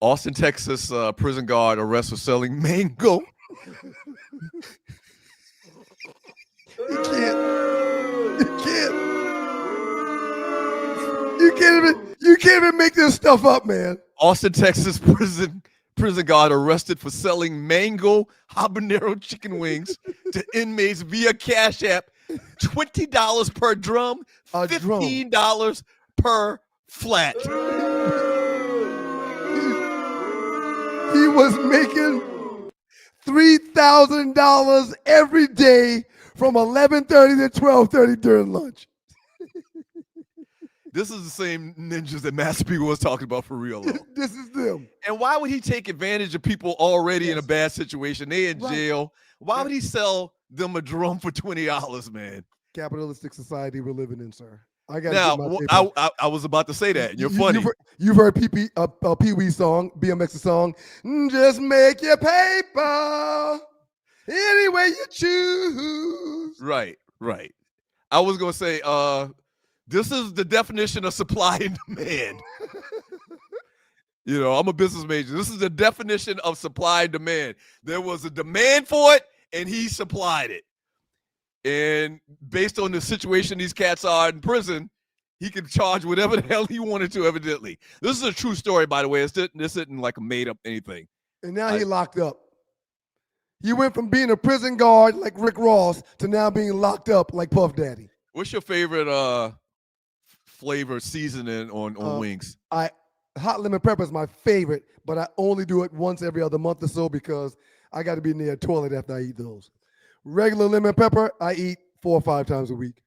Austin, Texas prison guard arrested for selling mango. You can't even make this stuff up, man. Austin, Texas prison guard arrested for selling mango habanero chicken wings to inmates via Cash App. $20 per drum, $15 per flat. He was making $3,000 every day from 11:30 to 12:30 during lunch. This is the same ninjas that Master P was talking about for real, though. This is them. And why would he take advantage of people already in a bad situation? They in jail. Why would he sell them a drum for $20, man? Capitalistic society we're living in, sir. I got now. I was about to say that. You're funny. You've heard Pee Wee song, BMX's song. Just make your paper any way you choose. Right. I was gonna say, this is the definition of supply and demand. You know, I'm a business major. This is the definition of supply and demand. There was a demand for it, and he supplied it. And based on the situation these cats are in prison, he could charge whatever the hell he wanted to, evidently. This is a true story, by the way. This isn't like a made-up anything. And now he locked up. He went from being a prison guard like Rick Ross to now being locked up like Puff Daddy. What's your favorite flavor seasoning on wings? Hot lemon pepper is my favorite, but I only do it once every other month or so because I got to be near a toilet after I eat those. Regular lemon pepper, I eat 4 or 5 times a week.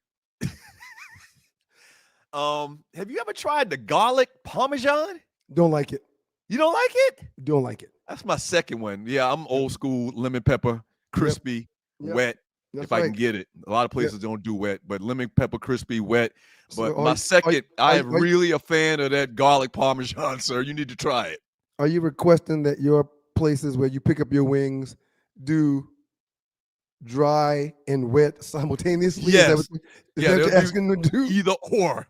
Have you ever tried the garlic parmesan? Don't like it. You don't like it? Don't like it. That's my second one. Yeah, I'm old school lemon pepper, crispy, wet. That's if I can right. get it. A lot of places don't do wet, but lemon pepper, crispy, wet. But So my second, I am really a fan of that garlic parmesan, sir. You need to try it. Are you requesting that your places where you pick up your wings do dry and wet simultaneously? Yes. Is that what you're asking them to do? Either or.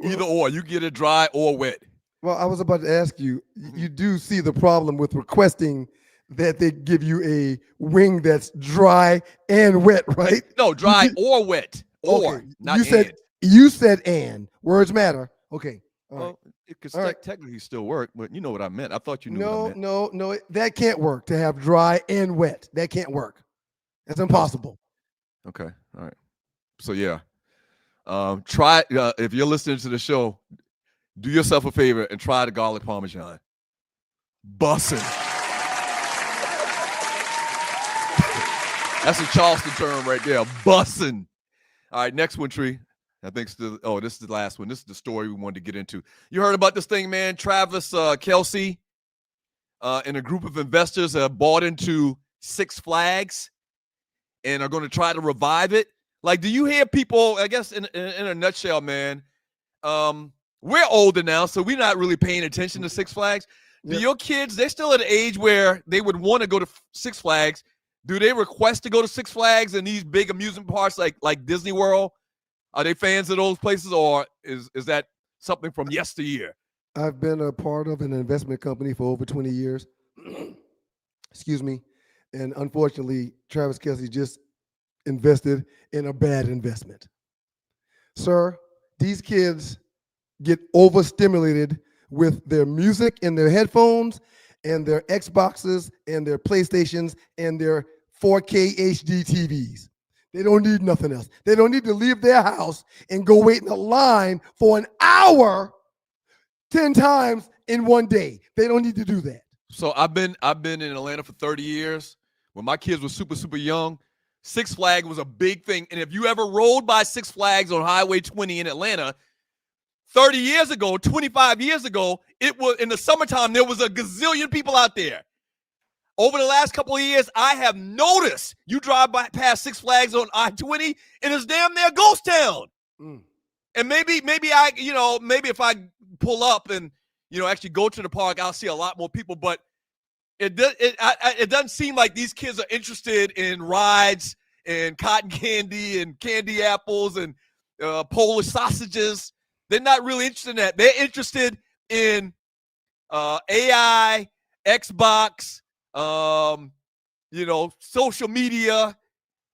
Either or. You get it dry or wet. Well, I was about to ask you, you do see the problem with requesting that they give you a wing that's dry and wet, right? No, dry or wet. Or, okay. not You said and. Words matter. Okay. All right. Well, it could All right. technically still work, but you know what I meant. I thought you knew what I meant. No. That can't work to have dry and wet. That can't work. That's impossible. Okay. All right. So, yeah. Try, if you're listening to the show, do yourself a favor and try the garlic parmesan. Bussin'. That's a Charleston term right there. Bussin'. All right, next one, Tree. I think this is the last one. This is the story we wanted to get into. You heard about this thing, man. Travis Kelce and a group of investors have bought into Six Flags and are going to try to revive it. Like, do you hear people, I guess in a nutshell, man, we're older now, so we're not really paying attention to Six Flags. Do your kids, they're still at an age where they would want to go to Six Flags. Do they request to go to Six Flags and these big amusement parks like Disney World? Are they fans of those places, or is that something from yesteryear? I've been a part of an investment company for over 20 years. Excuse me. And unfortunately, Travis Kelce just invested in a bad investment. Sir, these kids get overstimulated with their music in their headphones and their Xboxes and their PlayStations and their 4K HD TVs. They don't need nothing else. They don't need to leave their house and go wait in a line for an hour 10 times in one day. They don't need to do that. So I've been in Atlanta for 30 years. When my kids were super, super young, Six Flags was a big thing. And if you ever rode by Six Flags on Highway 20 in Atlanta, 30 years ago, 25 years ago, it was in the summertime, there was a gazillion people out there. Over the last couple of years, I have noticed you drive past Six Flags on I-20, and it's damn near ghost town. And maybe if I pull up and, actually go to the park, I'll see a lot more people. But it doesn't seem like these kids are interested in rides and cotton candy and candy apples and Polish sausages. They're not really interested in that. They're interested in AI, Xbox, social media,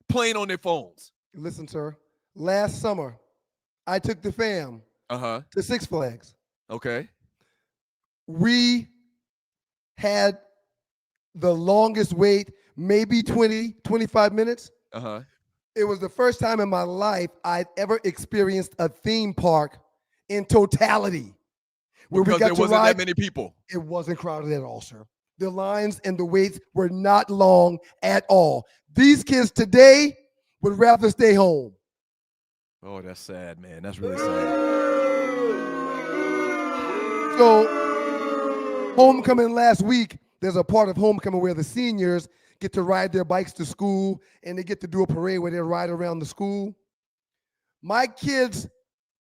playing on their phones. Listen, sir. Last summer, I took the fam to Six Flags. Okay. We had the longest wait, maybe 20, 25 minutes. It was the first time in my life I'd ever experienced a theme park in totality. Because there wasn't that many people. It wasn't crowded at all, sir. The lines and the waits were not long at all. These kids today would rather stay home. Oh, that's sad, man. That's really sad. So, homecoming last week, there's a part of homecoming where the seniors get to ride their bikes to school, and they get to do a parade where they ride around the school. My kid's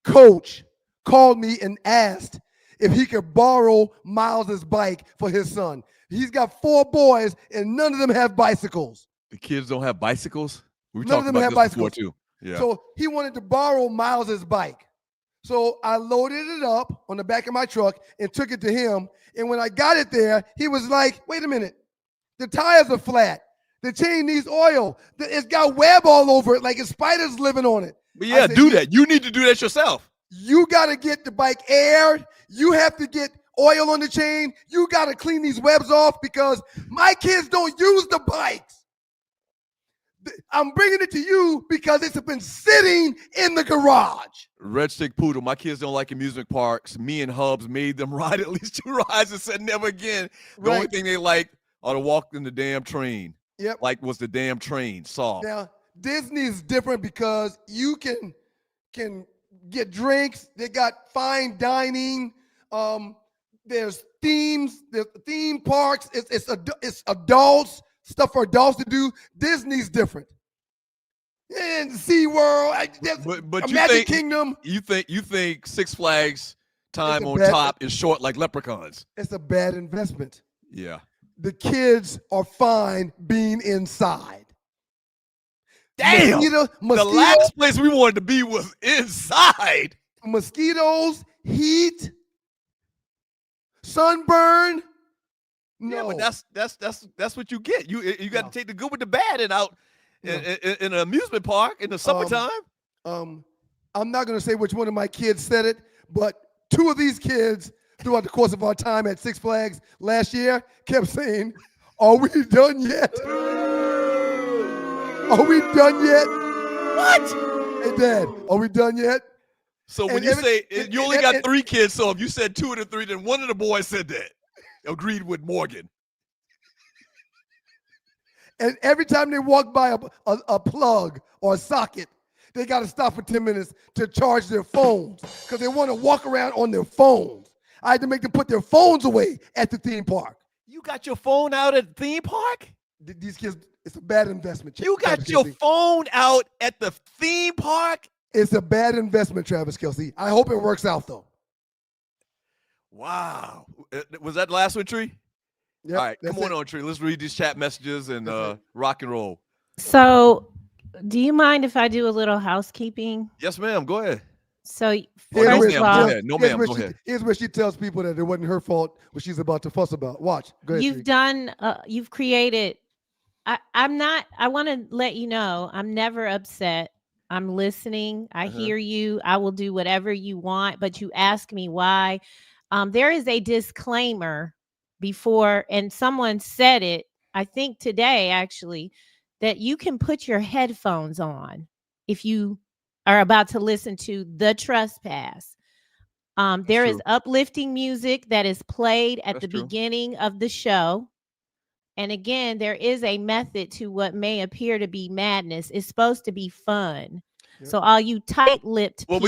coach called me and asked if he could borrow Miles's bike for his son. He's got 4 boys, and none of them have bicycles. The kids don't have bicycles? We None of them have bicycles. Before too. Yeah. So he wanted to borrow Miles's bike. So I loaded it up on the back of my truck and took it to him. And when I got it there, he was like, wait a minute. The tires are flat. The chain needs oil. It's got web all over it like a spider's living on it. But yeah, do that. You need to do that yourself. You got to get the bike aired. You have to get oil on the chain. You got to clean these webs off because my kids don't use the bikes. I'm bringing it to you because it's been sitting in the garage. Red Stick Poodle, my kids don't like amusement parks. Me and Hubs made them ride at least 2 rides and said never again. The only thing they like are to walk in the damn train. Yep. Like was the damn train soft. Disney is different because you can get drinks. They got fine dining. There's themes. There's theme parks. It's adults, stuff for adults to do. Disney's different. And SeaWorld, but you Magic think, Kingdom. You think Six Flags time on top is short like Leprechauns? It's a bad investment. Yeah. The kids are fine being inside. Damn. Mosquito, the last place we wanted to be was inside. Mosquitoes, heat, sunburn. No, yeah, but that's what you get. You got to take the good with the bad and out in an amusement park in the summertime. I'm not going to say which one of my kids said it, but two of these kids throughout the course of our time at Six Flags last year kept saying, "Are we done yet? Are we done yet?" What? Hey, Dad, are we done yet? So when you say you only got 3 kids, so if you said 2 of the 3, then one of the boys said that. Agreed with Morgan. And every time they walk by a plug or a socket, they got to stop for 10 minutes to charge their phones because they want to walk around on their phones. I had to make them put their phones away at the theme park. You got your phone out at the theme park? These kids, it's a bad investment. You got your phone out at the theme park? It's a bad investment, Travis Kelce. I hope it works out, though. Wow. Was that the last one, Tree? Yep, all right, come on, Tree. Let's read these chat messages and rock and roll. So, do you mind if I do a little housekeeping? Yes, ma'am. Go ahead. So, first of all, no, ma'am. Go ahead. Here's where she tells people that it wasn't her fault what she's about to fuss about. Watch. Go ahead. You've created. I want to let you know, I'm never upset. I'm listening. I hear you. I will do whatever you want, but you ask me why. There is a disclaimer before, and someone said it, I think today actually, that you can put your headphones on if you are about to listen to The Trespass. There is uplifting music that is played at the beginning of the show. And again, there is a method to what may appear to be madness. It's supposed to be fun. Yep. So all you tight-lipped people,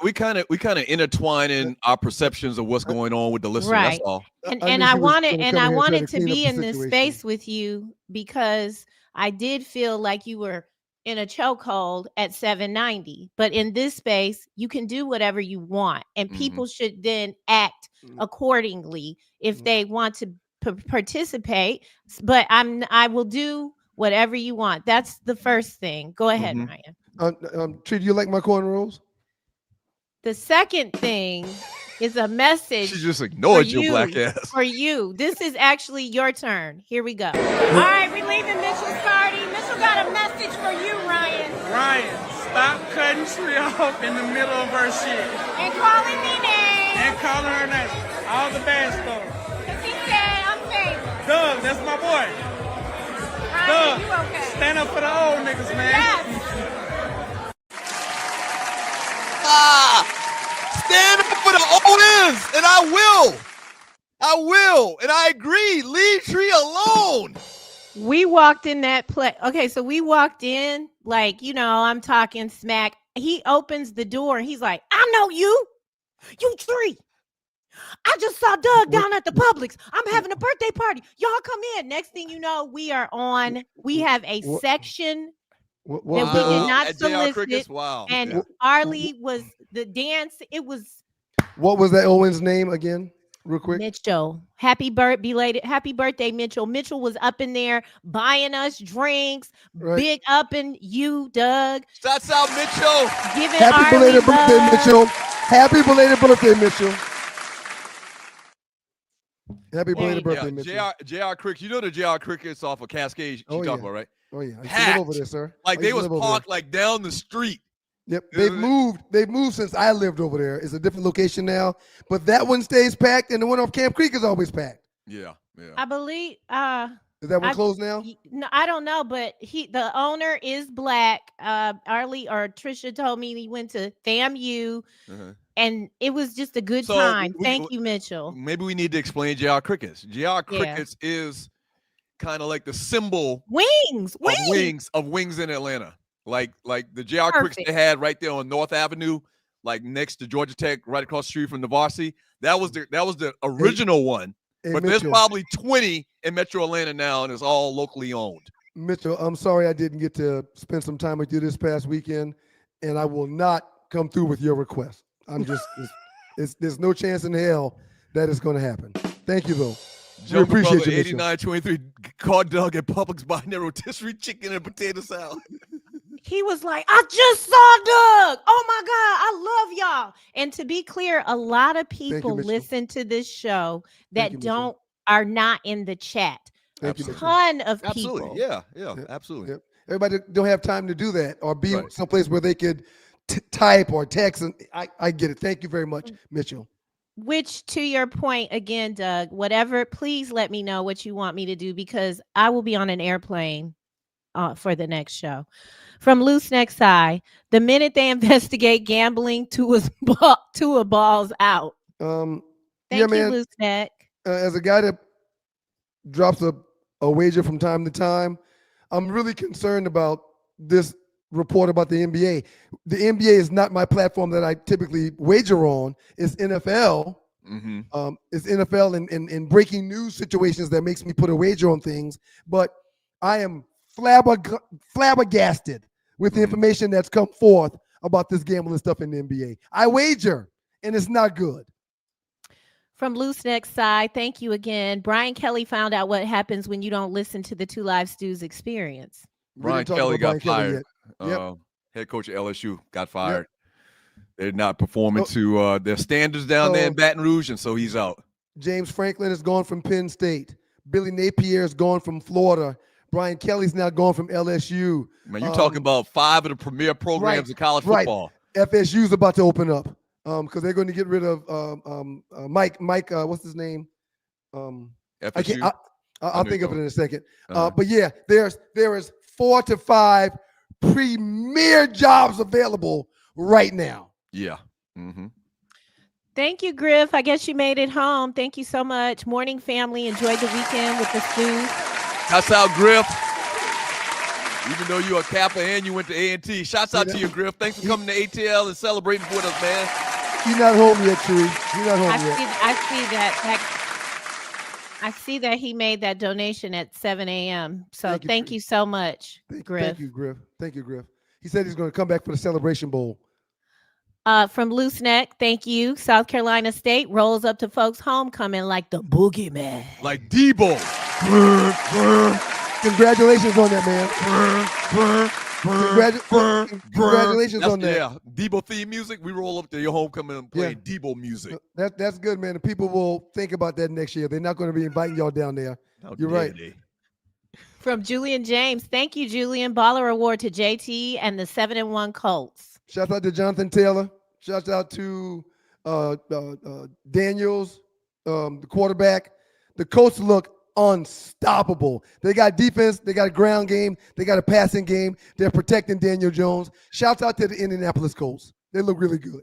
we kind of intertwine in our perceptions of what's going on with the listener. Right. That's all. And I wanted to be in this space with you because I did feel like you were in a chokehold at 790. But in this space, you can do whatever you want, and people should then act accordingly if they want to participate. But I will do whatever you want. That's the first thing. Go ahead, Ryan. Tree, do you like my cornrows? The second thing is a message. She just ignored your black ass. For you. This is actually your turn. Here we go. All right, we're leaving Mitchell's party. Mitchell got a message for you, Ryan. Ryan, stop cutting Tree off in the middle of her shit. And calling me names. And calling her names. All the bad stuff. Because he said I'm famous. Doug, that's my boy. Ryan, Doug, you okay? stand up for the old niggas, man. Yes. Stand up for the Owens, and I will, and I agree. Leave Tree alone. We walked in that place. Okay, so we walked in like, I'm talking smack. He opens the door and he's like, I know you Tree. I just saw Doug down at the Publix. I'm having a birthday party. Y'all come in. Next thing you know, we have a section that we did not solicit. Wow. And Arley was the dance. It was. What was that Owen's name again? Real quick. Mitchell. Belated happy birthday, Mitchell. Mitchell was up in there buying us drinks, big upping you, Doug. Shouts out, Mitchell. Giving Happy belated birthday, Mitchell. Happy belated birthday, Mitchell. Happy belated birthday, Mitchell. JR Crickets. You know the JR Crickets off of Cascade she talking about, right? Oh, yeah. I Packed. live over there, sir. Like they was parked like down the street. Yep. They've moved since I lived over there. It's a different location now. But that one stays packed, and the one off Camp Creek is always packed. Yeah. I believe is that one closed now? No, I don't know, but the owner is black. Arley or Trisha told me he went to FAMU, and it was just a good time. Thank you, Mitchell. Maybe we need to explain JR Crickets. JR Crickets is kind of like the symbol wings in Atlanta. Like the JR Quicks they had right there on North Avenue, like next to Georgia Tech, right across the street from the Varsity. That was the original one. But Mitchell, there's probably 20 in Metro Atlanta now, and it's all locally owned. Mitchell, I'm sorry I didn't get to spend some time with you this past weekend, and I will not come through with your request. I'm just there's no chance in hell that is going to happen. Thank you, though. We appreciate you, Mitchell. 89-23 caught Doug at Publix buying their rotisserie chicken and potato salad. He was like, I just saw Doug. Oh my God, I love y'all. And to be clear, a lot of people listen to this show that are not in the chat. A ton of people. Absolutely. Yeah, absolutely. Yep. Everybody don't have time to do that or be someplace where they could type or text. And I get it. Thank you very much, Mitchell. Which, to your point again, Doug, whatever, please let me know what you want me to do because I will be on an airplane for the next show. From Loose Neck Eye, the minute they investigate gambling, Tua's balls out. Thank you, Loose Neck. As a guy that drops a wager from time to time, I'm really concerned about this report about the NBA. The NBA is not my platform that I typically wager on. It's NFL. It's NFL and breaking news situations that makes me put a wager on things. But I am flabbergasted with the information that's come forth about this gambling stuff in the NBA. I wager, and it's not good. From Loose Neck Side, thank you again. Brian Kelly found out what happens when you don't listen to the Two Live Stews experience. Brian Kelly got fired. Head coach of LSU got fired. They're not performing to their standards down there in Baton Rouge, and so he's out. James Franklin is gone from Penn State. Billy Napier is gone from Florida. Brian Kelly's now gone from LSU. Man, you're talking about 5 of the premier programs in college football. FSU's about to open up because they're going to get rid of Mike. What's his name? FSU. I'll think of it in a second. But yeah, there is 4 to 5 premier jobs available right now. Yeah. Thank you, Griff. I guess you made it home. Thank you so much. Morning, family. Enjoyed the weekend with the stews. Shouts out, Griff. Even though you're a Kappa and you went to A&T. Shouts out to you, Griff. Thanks for coming to ATL and celebrating with us, man. You're not home yet, Tree. You're not home yet. I see that he made that donation at 7 a.m. So thank you so much, Griff. Thank you, Griff. Thank you, Griff. He said he's going to come back for the Celebration Bowl. From Loose Neck, thank you. South Carolina State rolls up to folks' homecoming like the boogeyman. Like Debo. Congratulations on that, man. Congratulations on that. Yeah, Debo theme music. We roll up to your homecoming and play Debo music. That's good, man. And people will think about that next year. They're not going to be inviting y'all down there. You're right. From Julian James, thank you, Julian. Baller award to JT and the 7-1 Colts. Shout out to Jonathan Taylor. Shout out to Daniels, the quarterback. The Colts look unstoppable. They got defense. They got a ground game. They got a passing game. They're protecting Daniel Jones. Shout out to the Indianapolis Colts. They look really good.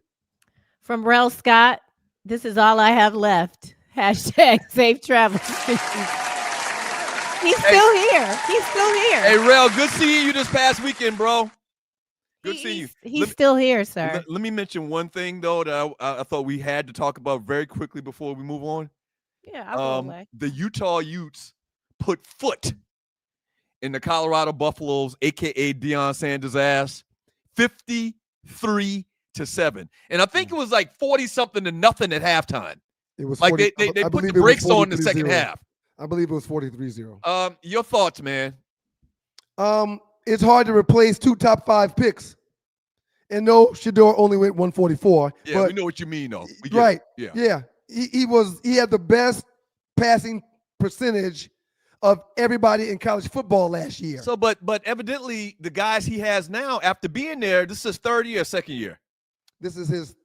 From Rel Scott, this is all I have left. Hashtag safe travels. He's still here. He's still here. Hey, Rel, good seeing you this past weekend, bro. Good seeing you. He's still here, sir. Let me mention one thing, though, that I thought we had to talk about very quickly before we move on. Yeah, I'll go away. The Utah Utes put foot in the Colorado Buffaloes, a.k.a. Deion Sanders' ass, 53-7. And I think it was like 40-something to nothing at halftime. It was like they put the brakes on in the second half. I believe it was 43-0. Your thoughts, man? It's hard to replace 2 top 5 picks. And no, Shador only went 144. Yeah, but, we know what you mean, though. Right. Yeah. He had the best passing percentage of everybody in college football last year. So, but evidently the guys he has now, after being there, this is his third year, second year. This is his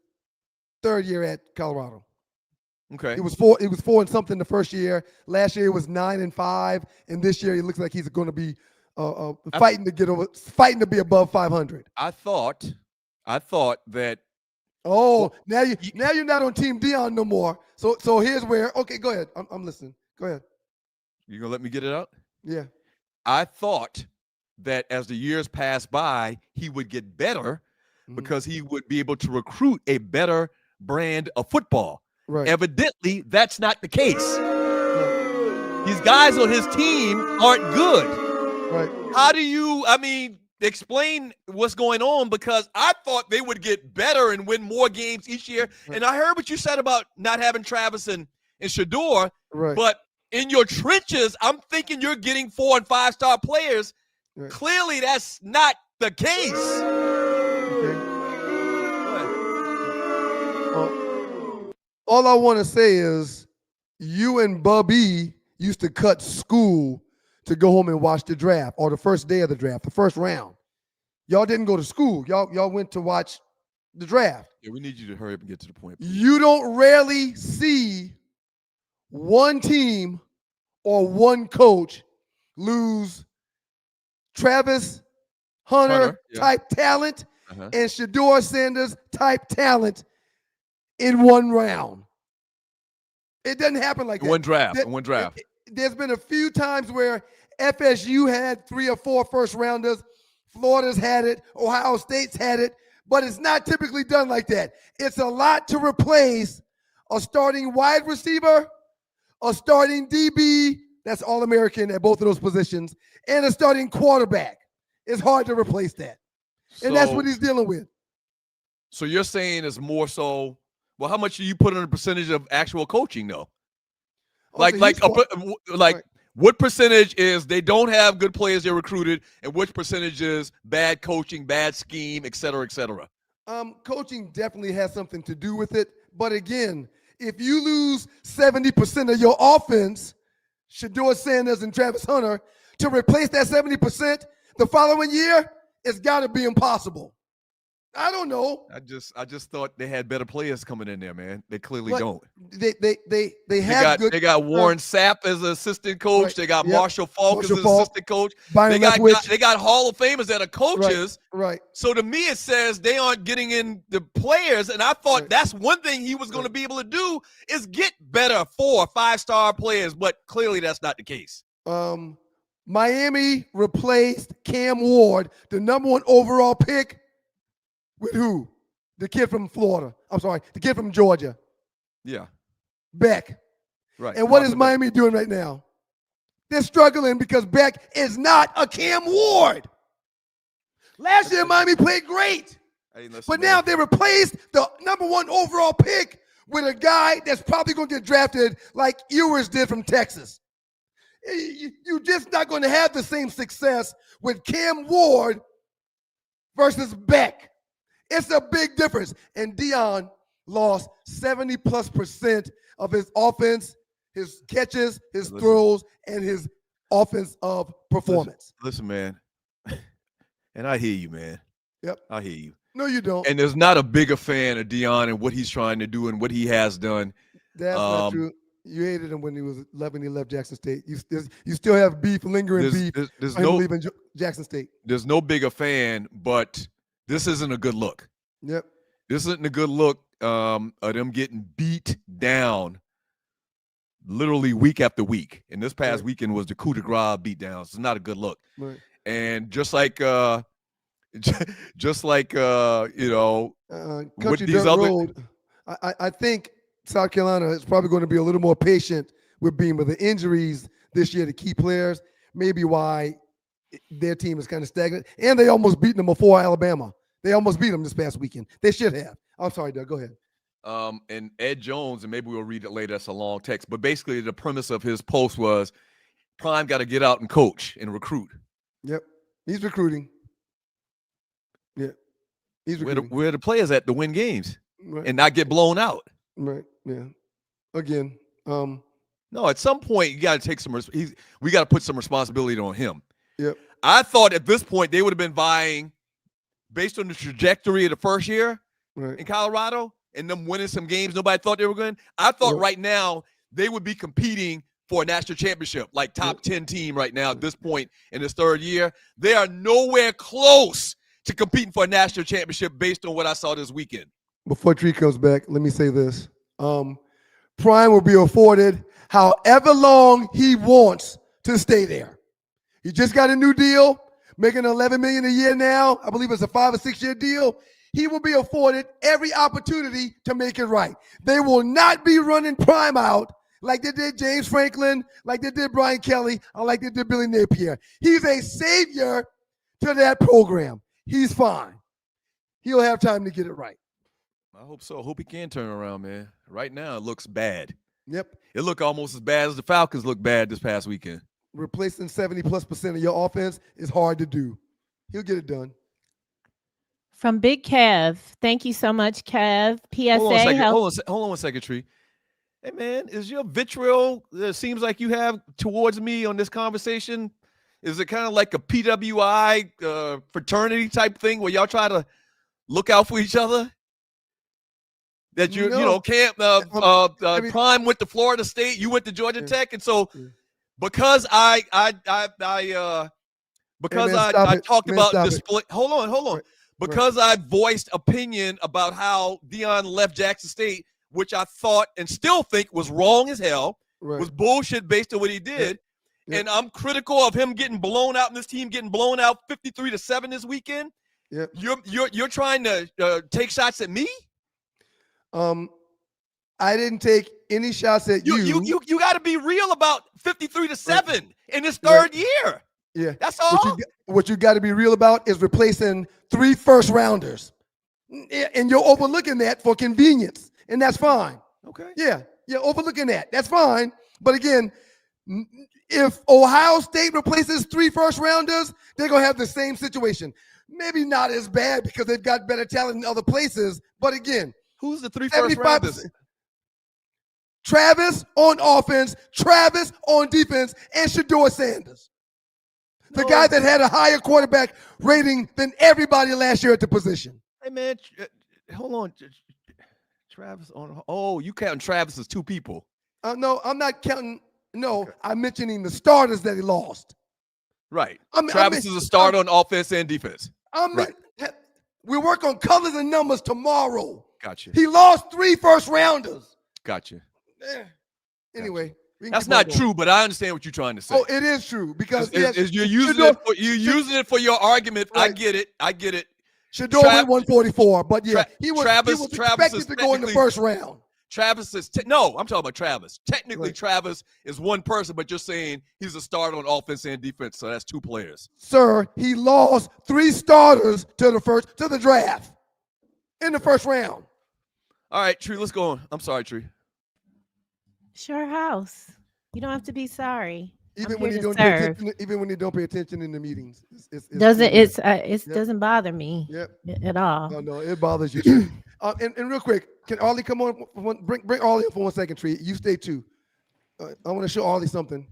third year at Colorado. Okay. It was 4 and something the first year. Last year it was 9 and 5, and this year it looks like he's going to be fighting to be above 500. I thought that. Oh, now you're not on Team Deion no more. So here's where. Okay, go ahead. I'm listening. Go ahead. You gonna let me get it out? Yeah. I thought that as the years pass by, he would get better because he would be able to recruit a better brand of football. Right. Evidently, that's not the case. These guys on his team aren't good. Right. How do you, explain what's going on? Because I thought they would get better and win more games each year. Right. And I heard what you said about not having Travis and Shador. Right. But in your trenches, I'm thinking you're getting 4- and 5-star players. Right. Clearly, that's not the case. Okay. All I want to say is you and Bubby used to cut school to go home and watch the draft, or the first day of the draft, the first round. Y'all didn't go to school. Y'all went to watch the draft. Yeah, we need you to hurry up and get to the point. You don't rarely see one team or one coach lose Travis Hunter type talent and Shador Sanders type talent in one round. It doesn't happen like that. One draft. There's been a few times where FSU had 3 or 4 first rounders. Florida's had it. Ohio State's had it. But it's not typically done like that. It's a lot to replace a starting wide receiver, a starting DB, that's All-American at both of those positions, and a starting quarterback. It's hard to replace that. And that's what he's dealing with. So you're saying it's more so, well, how much do you put on a percentage of actual coaching, though? What percentage is they don't have good players they recruited, and which percentage is bad coaching, bad scheme, et cetera, et cetera? Coaching definitely has something to do with it. But again, if you lose 70% of your offense, Shador Sanders and Travis Hunter, to replace that 70% the following year, it's got to be impossible. I don't know. I just thought they had better players coming in there, man. They clearly don't. They got Warren Sapp as an assistant coach. Right. They got Marshall Falk as an assistant coach. They got Hall of Famers that are coaches. Right. So to me, it says they aren't getting in the players, and I thought that's one thing he was going to be able to do is get better 4- or 5-star players, but clearly that's not the case. Miami replaced Cam Ward, the #1 overall pick, with who? The kid from Florida. I'm sorry, the kid from Georgia. Yeah. Beck. Right. And what is Miami doing right now? They're struggling because Beck is not a Cam Ward. Last year, Miami played great. Hey, listen, but now they replaced the #1 overall pick with a guy that's probably going to get drafted like Ewers did from Texas. You're just not going to have the same success with Cam Ward versus Beck. It's a big difference. And Deion lost 70+% of his offense, his catches, his throws, and his offense of performance. Listen, man. And I hear you, man. Yep. I hear you. No, you don't. And there's not a bigger fan of Deion and what he's trying to do and what he has done. That's not true. You hated him when he left Jackson State. You still have lingering beef. There's no leaving Jackson State. There's no bigger fan, but this isn't a good look. Yep. This isn't a good look of them getting beat down literally week after week. And this past weekend was the coup de grace beat down. It's not a good look. Right. And just like with these Road, I think South Carolina is probably going to be a little more patient with Beamer. The injuries this year to key players, maybe why their team is kind of stagnant. And they almost beat them before Alabama. They almost beat them this past weekend. They should have. I'm sorry, Doug. Go ahead. And Ed Jones, and maybe we'll read it later. That's a long text. But basically the premise of his post was Prime got to get out and coach and recruit. Yep. He's recruiting. Yeah. He's recruiting. Where the players at to win games and not get blown out. Right. Yeah. Again. No, at some point you got to take we got to put some responsibility on him. Yep. I thought at this point they would have been vying based on the trajectory of the first year in Colorado and them winning some games nobody thought they were going. I thought right now they would be competing for a national championship, like top 10 team right now at this point in his third year. They are nowhere close to competing for a national championship based on what I saw this weekend. Before Tree comes back, let me say this. Prime will be afforded however long he wants to stay there. He just got a new deal, making $11 million a year now. I believe it's a 5 or 6 year deal. He will be afforded every opportunity to make it right. They will not be running Prime out like they did James Franklin, like they did Brian Kelly, or like they did Billy Napier. He's a savior to that program. He's fine. He'll have time to get it right. I hope so. Hope he can turn around, man. Right now, it looks bad. Yep. It looked almost as bad as the Falcons looked bad this past weekend. Replacing 70+% of your offense is hard to do. He'll get it done. From Big Kev, thank you so much, Kev. PSA. Hold on one second, Tree. Hey, man, is your vitriol, it seems like you have towards me on this conversation, is it kind of like a PWI fraternity type thing where y'all try to look out for each other? That you know, Prime went to Florida State, you went to Georgia Tech, and so because I talked about display. Hold on. Because I voiced opinion about how Deion left Jackson State, which I thought and still think was wrong as hell, was bullshit based on what he did. Yeah. And I'm critical of him getting blown out and this team getting blown out 53-7 this weekend. Yeah. You're trying to take shots at me? I didn't take any shots at you. You got to be real about 53-7 in this third year. Yeah, that's all. What you got to be real about is replacing 3 first-rounders, and you're overlooking that for convenience, and that's fine. Okay. Yeah, you're overlooking that. That's fine. But again, if Ohio State replaces 3 first-rounders, they're gonna have the same situation. Maybe not as bad because they've got better talent in other places. But again, who's the 3 first-rounders? Travis on offense, Travis on defense, and Shedeur Sanders. The guy that had a higher quarterback rating than everybody last year at the position. Hey, man, hold on. Travis on. Oh, you counting Travis as 2 people. No, I'm not counting. No, okay. I'm mentioning the starters that he lost. Right. Travis is a starter on offense and defense. Right. We work on colors and numbers tomorrow. Gotcha. He lost 3 first-rounders. Gotcha. Anyway. That's not true, but I understand what you're trying to say. Oh, it is true because you're using it for your argument. Right. I get it. Shedeur went 144, but yeah, he was expected to go in the first round. Travis is no, I'm talking about Travis. Technically, right. Travis is one person, but you're saying he's a starter on offense and defense, so that's 2 players. Sir, he lost 3 starters to the draft in the first round. All right, Tree, let's go on. I'm sorry, Tree. Sure house. You don't have to be sorry. Even when you don't pay attention, even when you don't pay attention in the meetings, it doesn't bother me at all. No, it bothers you. And real quick, can Arley come on? Bring Arley up for 1 second, Tree. You stay too. I want to show Arley something.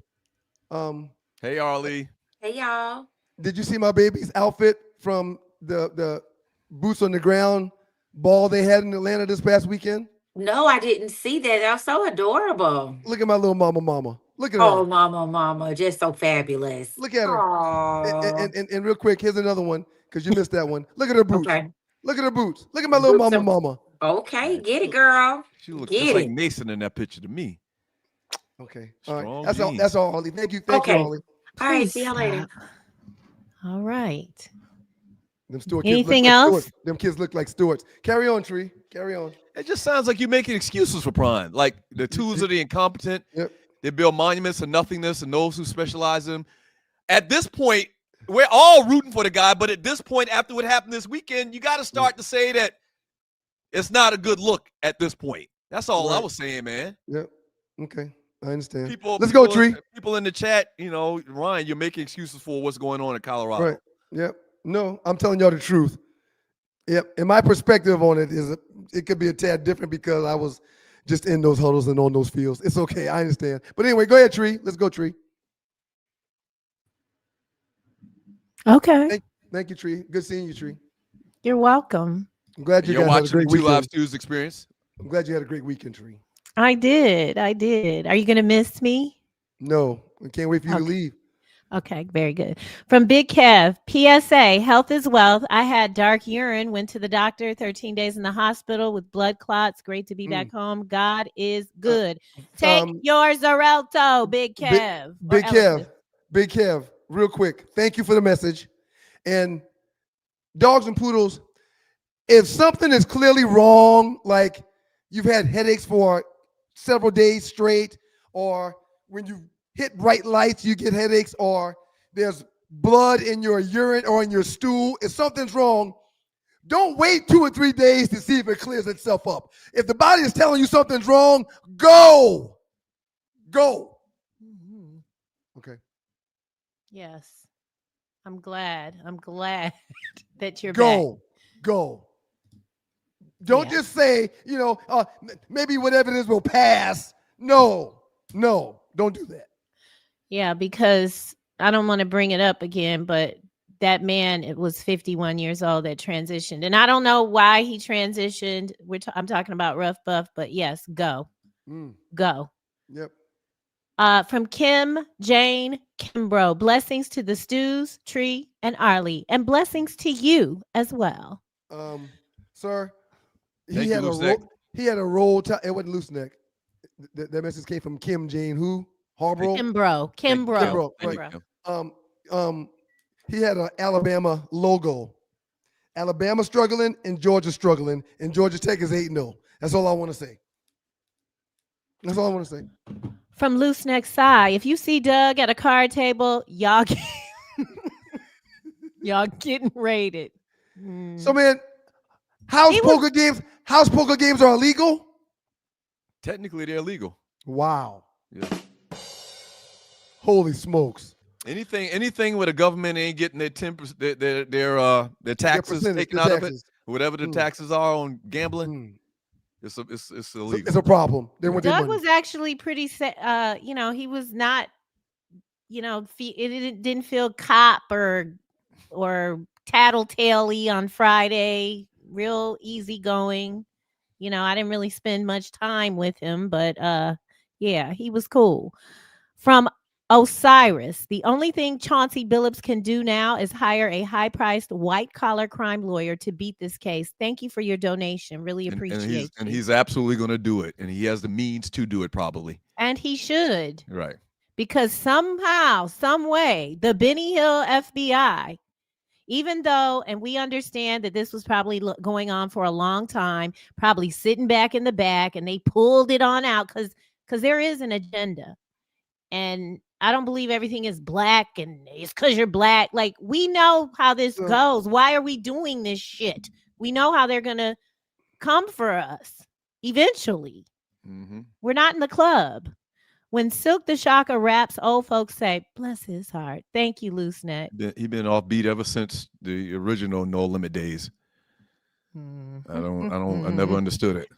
Hey, Arley. Hey, y'all. Did you see my baby's outfit from the boots on the ground ball they had in Atlanta this past weekend? No, I didn't see that. That was so adorable. Look at my little mama. Look at her. Oh, mama, just so fabulous. Look at her. And real quick, here's another one because you missed that one. Look at her boots. Okay. Look at her boots. Look at my little mama. Okay, get it, girl. She looks just like Mason in that picture to me. Okay. All right. That's all, Arley. Thank you. Thank you, Arley. All right. See you later. All right. Anything else? Them kids look like Stewarts. Carry on, Tree. Carry on. It just sounds like you're making excuses for Prime. Like the tools are the incompetent. Yep. They build monuments of nothingness and those who specialize in them. At this point, we're all rooting for the guy, but at this point, after what happened this weekend, you got to start to say that it's not a good look at this point. That's all I was saying, man. Yep. Okay. I understand. Let's go, Tree. People in the chat, Ryan, you're making excuses for what's going on in Colorado. Right. Yep. No, I'm telling y'all the truth. Yep. And my perspective on it is it could be a tad different because I was just in those huddles and on those fields. It's okay. I understand. But anyway, go ahead, Tree. Let's go, Tree. Okay. Thank you, Tree. Good seeing you, Tree. You're welcome. I'm glad you guys had a great weekend. Live Stews experience. I'm glad you had a great weekend, Tree. I did. Are you going to miss me? No. I can't wait for you to leave. Okay, very good. From Big Kev, PSA, health is wealth. I had dark urine, went to the doctor, 13 days in the hospital with blood clots. Great to be back home. God is good. Take your Xarelto, Big Kev. Big Kev, real quick. Thank you for the message. And dogs and poodles, if something is clearly wrong, like you've had headaches for several days straight, or when you hit bright lights, you get headaches, or there's blood in your urine or in your stool, if something's wrong, don't wait 2 or 3 days to see if it clears itself up. If the body is telling you something's wrong, go. Mm-hmm. Okay. Yes. I'm glad that you're back. Go. Don't just say, maybe whatever it is will pass. No, don't do that. Yeah, because I don't want to bring it up again, but that man, it was 51 years old that transitioned. And I don't know why he transitioned. I'm talking about Rough Buff, but yes, go. Go. Yep. From Kim Jane Kimbrough, blessings to the Stews, Tree, and Arley, and blessings to you as well. Sir, he had a roll. It wasn't loose neck. That message came from Kim Jane who? Harborough? Kimbrough. Right. He had an Alabama logo. Alabama struggling and Georgia struggling, and Georgia Tech is 8-0. That's all I want to say. From Loose Neck Side, if you see Doug at a card table, y'all getting raided. So, man, house poker games are illegal? Technically, they're illegal. Wow. Yeah. Holy smokes. Anything where the government ain't getting their 10%, their taxes taken out of it, whatever the taxes are on gambling, it's illegal. It's a problem. Doug was actually pretty he was not, it didn't feel cop or tattletale-y on Friday, real easygoing. I didn't really spend much time with him, but yeah, he was cool. From Osiris, the only thing Chauncey Billups can do now is hire a high-priced white-collar crime lawyer to beat this case. Thank you for your donation. Really appreciate it. And he's absolutely going to do it, and he has the means to do it probably. And he should. Right. Because somehow, some way, the Benny Hill FBI, even though, and we understand that this was probably going on for a long time, probably sitting back in the back, and they pulled it on out because there is an agenda. And I don't believe everything is black and it's because you're black. Like, we know how this goes. Why are we doing this shit? We know how they're going to come for us eventually. Mm-hmm. We're not in the club. When Silk the Shocker raps, old folks say, bless his heart. Thank you, Loose Neck. He's been offbeat ever since the original No Limit days. I never understood it.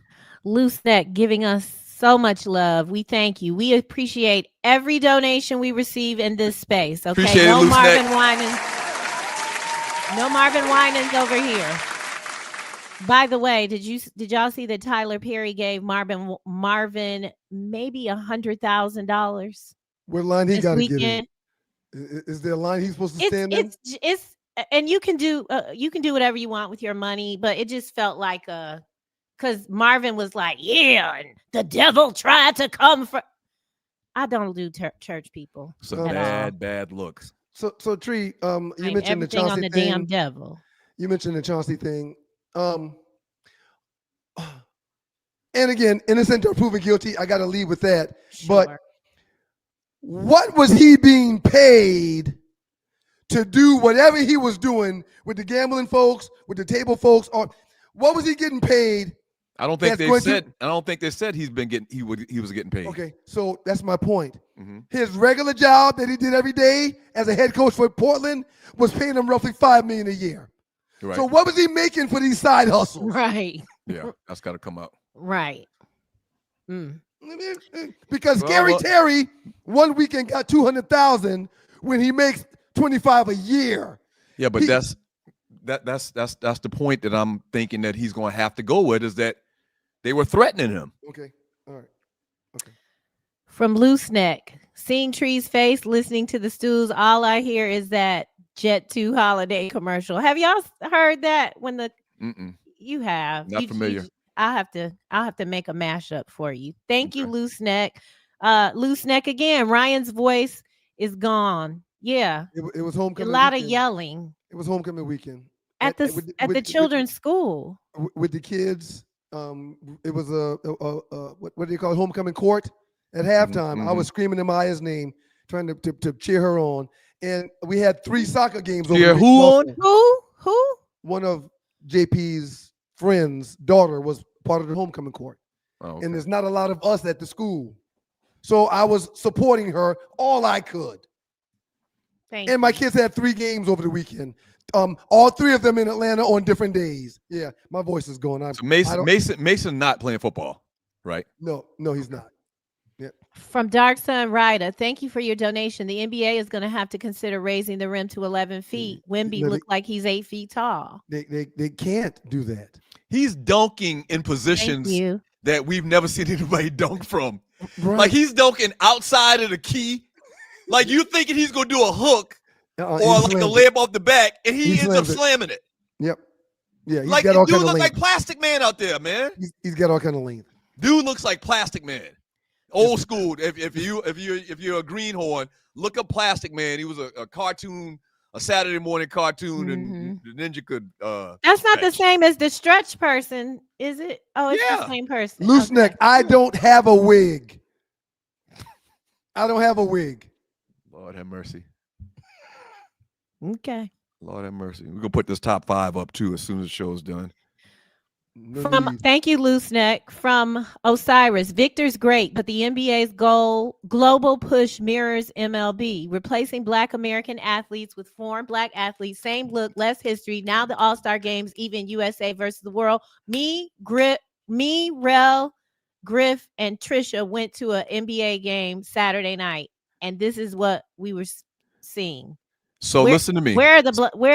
Loose Neck giving us so much love. We thank you. We appreciate every donation we receive in this space. Okay. Appreciate no it, Marvin Winans. No Marvin Winans over here. By the way, did y'all see that Tyler Perry gave Marvin maybe $100,000? What line he got to get in? Is there a line he's supposed to stand in? And you can do whatever you want with your money, but it just felt like because Marvin was like, yeah, and the devil tried to come for. I don't do church people. So bad looks. So Tree, you mentioned the Chauncey on the thing. Damn devil. You mentioned the Chauncey thing. And again, innocent or proven guilty, I got to leave with that. Sure. But what was he being paid to do whatever he was doing with the gambling folks, with the table folks, or what was he getting paid? I don't think they said he was getting paid. Okay, so that's my point. Mm-hmm. His regular job that he did every day as a head coach for Portland was paying him roughly $5 million a year. Right. So what was he making for these side hustles? Right. Yeah, that's got to come out. Right. Because Gary Terry one weekend got $200,000 when he makes $25 a year. Yeah, but that's the point that I'm thinking that he's going to have to go with, is that they were threatening him. Okay. All right. Okay. From Loose Neck, seeing Tree's face, listening to the Stews, all I hear is that Jet 2 holiday commercial. Have y'all heard that? When the you have not familiar. I'll have to make a mashup for you. Thank you, Loose Neck. Loose Neck again. Ryan's voice is gone. Yeah, it was homecoming. A lot of yelling. It was homecoming weekend. At the children's school. With the kids. It was what do you call it? Homecoming court at halftime. Mm-hmm. I was screaming in Maya's name, trying to cheer her on. And we had 3 soccer games. Cheer who on? Who? One of JP's friends' daughter was part of the homecoming court. Oh, okay. And there's not a lot of us at the school. So I was supporting her all I could. And my kids had 3 games over the weekend. All 3 of them in Atlanta on different days. Yeah, my voice is going. So Mason not playing football, right? No, he's not. Yeah. From Dark Sun Ryder, thank you for your donation. The NBA is going to have to consider raising the rim to 11 feet. Wemby looked like he's 8 feet tall. They can't do that. He's dunking in positions that we've never seen anybody dunk from. Right. Like he's dunking outside of the key. Like you thinking he's going to do a hook or like a layup off the back, and he ends up slamming it. Yep. Yeah, he's like got all dude kind of looks length. like Plastic Man out there, man. He's got all kind of length. Dude looks like Plastic Man. Old school. If you're a greenhorn, look up Plastic Man. He was a cartoon, a Saturday morning cartoon, and the ninja could. That's not the same as the stretch person, is it? Oh, it's the same person. Loose neck. I don't have a wig. I don't have a wig. Lord have mercy. Okay. Lord have mercy. We're gonna put this top 5 up too as soon as the show's done. Thank you, Loose Neck. From Osiris, Victor's great, but the NBA's global push mirrors MLB, replacing Black American athletes with foreign Black athletes. Same look, less history. Now the All-Star games, even USA versus the world. Rel, Griff, and Trisha went to an NBA game Saturday night, and this is what we were seeing. So listen to me. Where are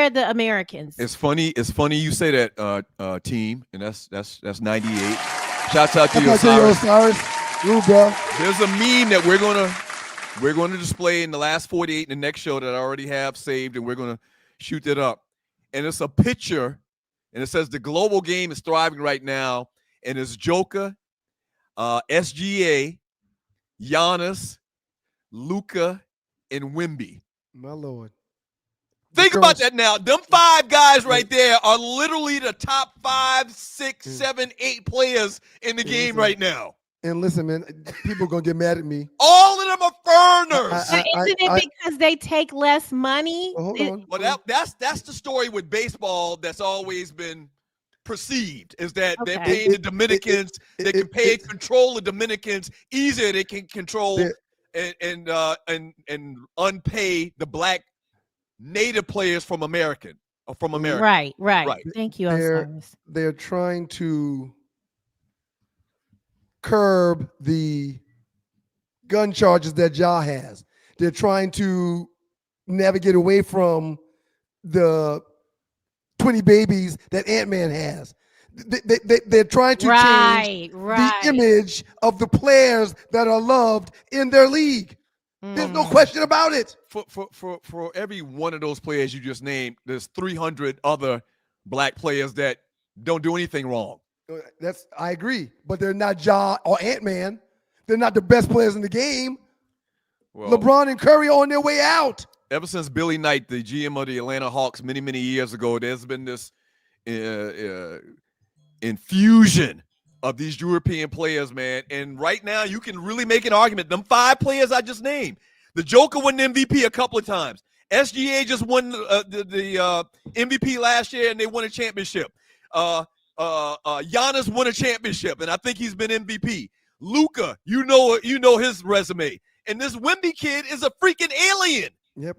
the Americans? It's funny you say that, team, and that's 98. Shouts out to you, Osiris. There's a meme that we're gonna display in the last 48 in the next show that I already have saved, and we're gonna shoot it up. And it's a picture, and it says the global game is thriving right now, and it's Joker, SGA, Giannis, Luka, and Wemby. My Lord. Think about that now. Them 5 guys right there are literally the top 5, 6, 7, 8 players in the game right now. And listen, man, people are gonna get mad at me. All of them are foreigners. Isn't it because they take less money? Hold on. Well, that's the story with baseball that's always been perceived, is that they're paying the Dominicans. They can control the Dominicans easier. They can control and unpay the Black native players from America. Right. Thank you, Osiris. They're trying to curb the gun charges that Ja has. They're trying to navigate away from the 20 babies that Ant-Man has. They're trying to change the image of the players that are loved in their league. There's no question about it. For every one of those players you just named, there's 300 other Black players that don't do anything wrong. I agree, but they're not Ja or Ant-Man. They're not the best players in the game. Well, LeBron and Curry are on their way out. Ever since Billy Knight, the GM of the Atlanta Hawks, many years ago, there's been this infusion of these European players, man. And right now, you can really make an argument. Them 5 players I just named. The Joker won the MVP a couple of times. SGA just won the MVP last year, and they won a championship. Giannis won a championship, and I think he's been MVP. Luka, you know his resume. And this Wemby kid is a freaking alien. Yep.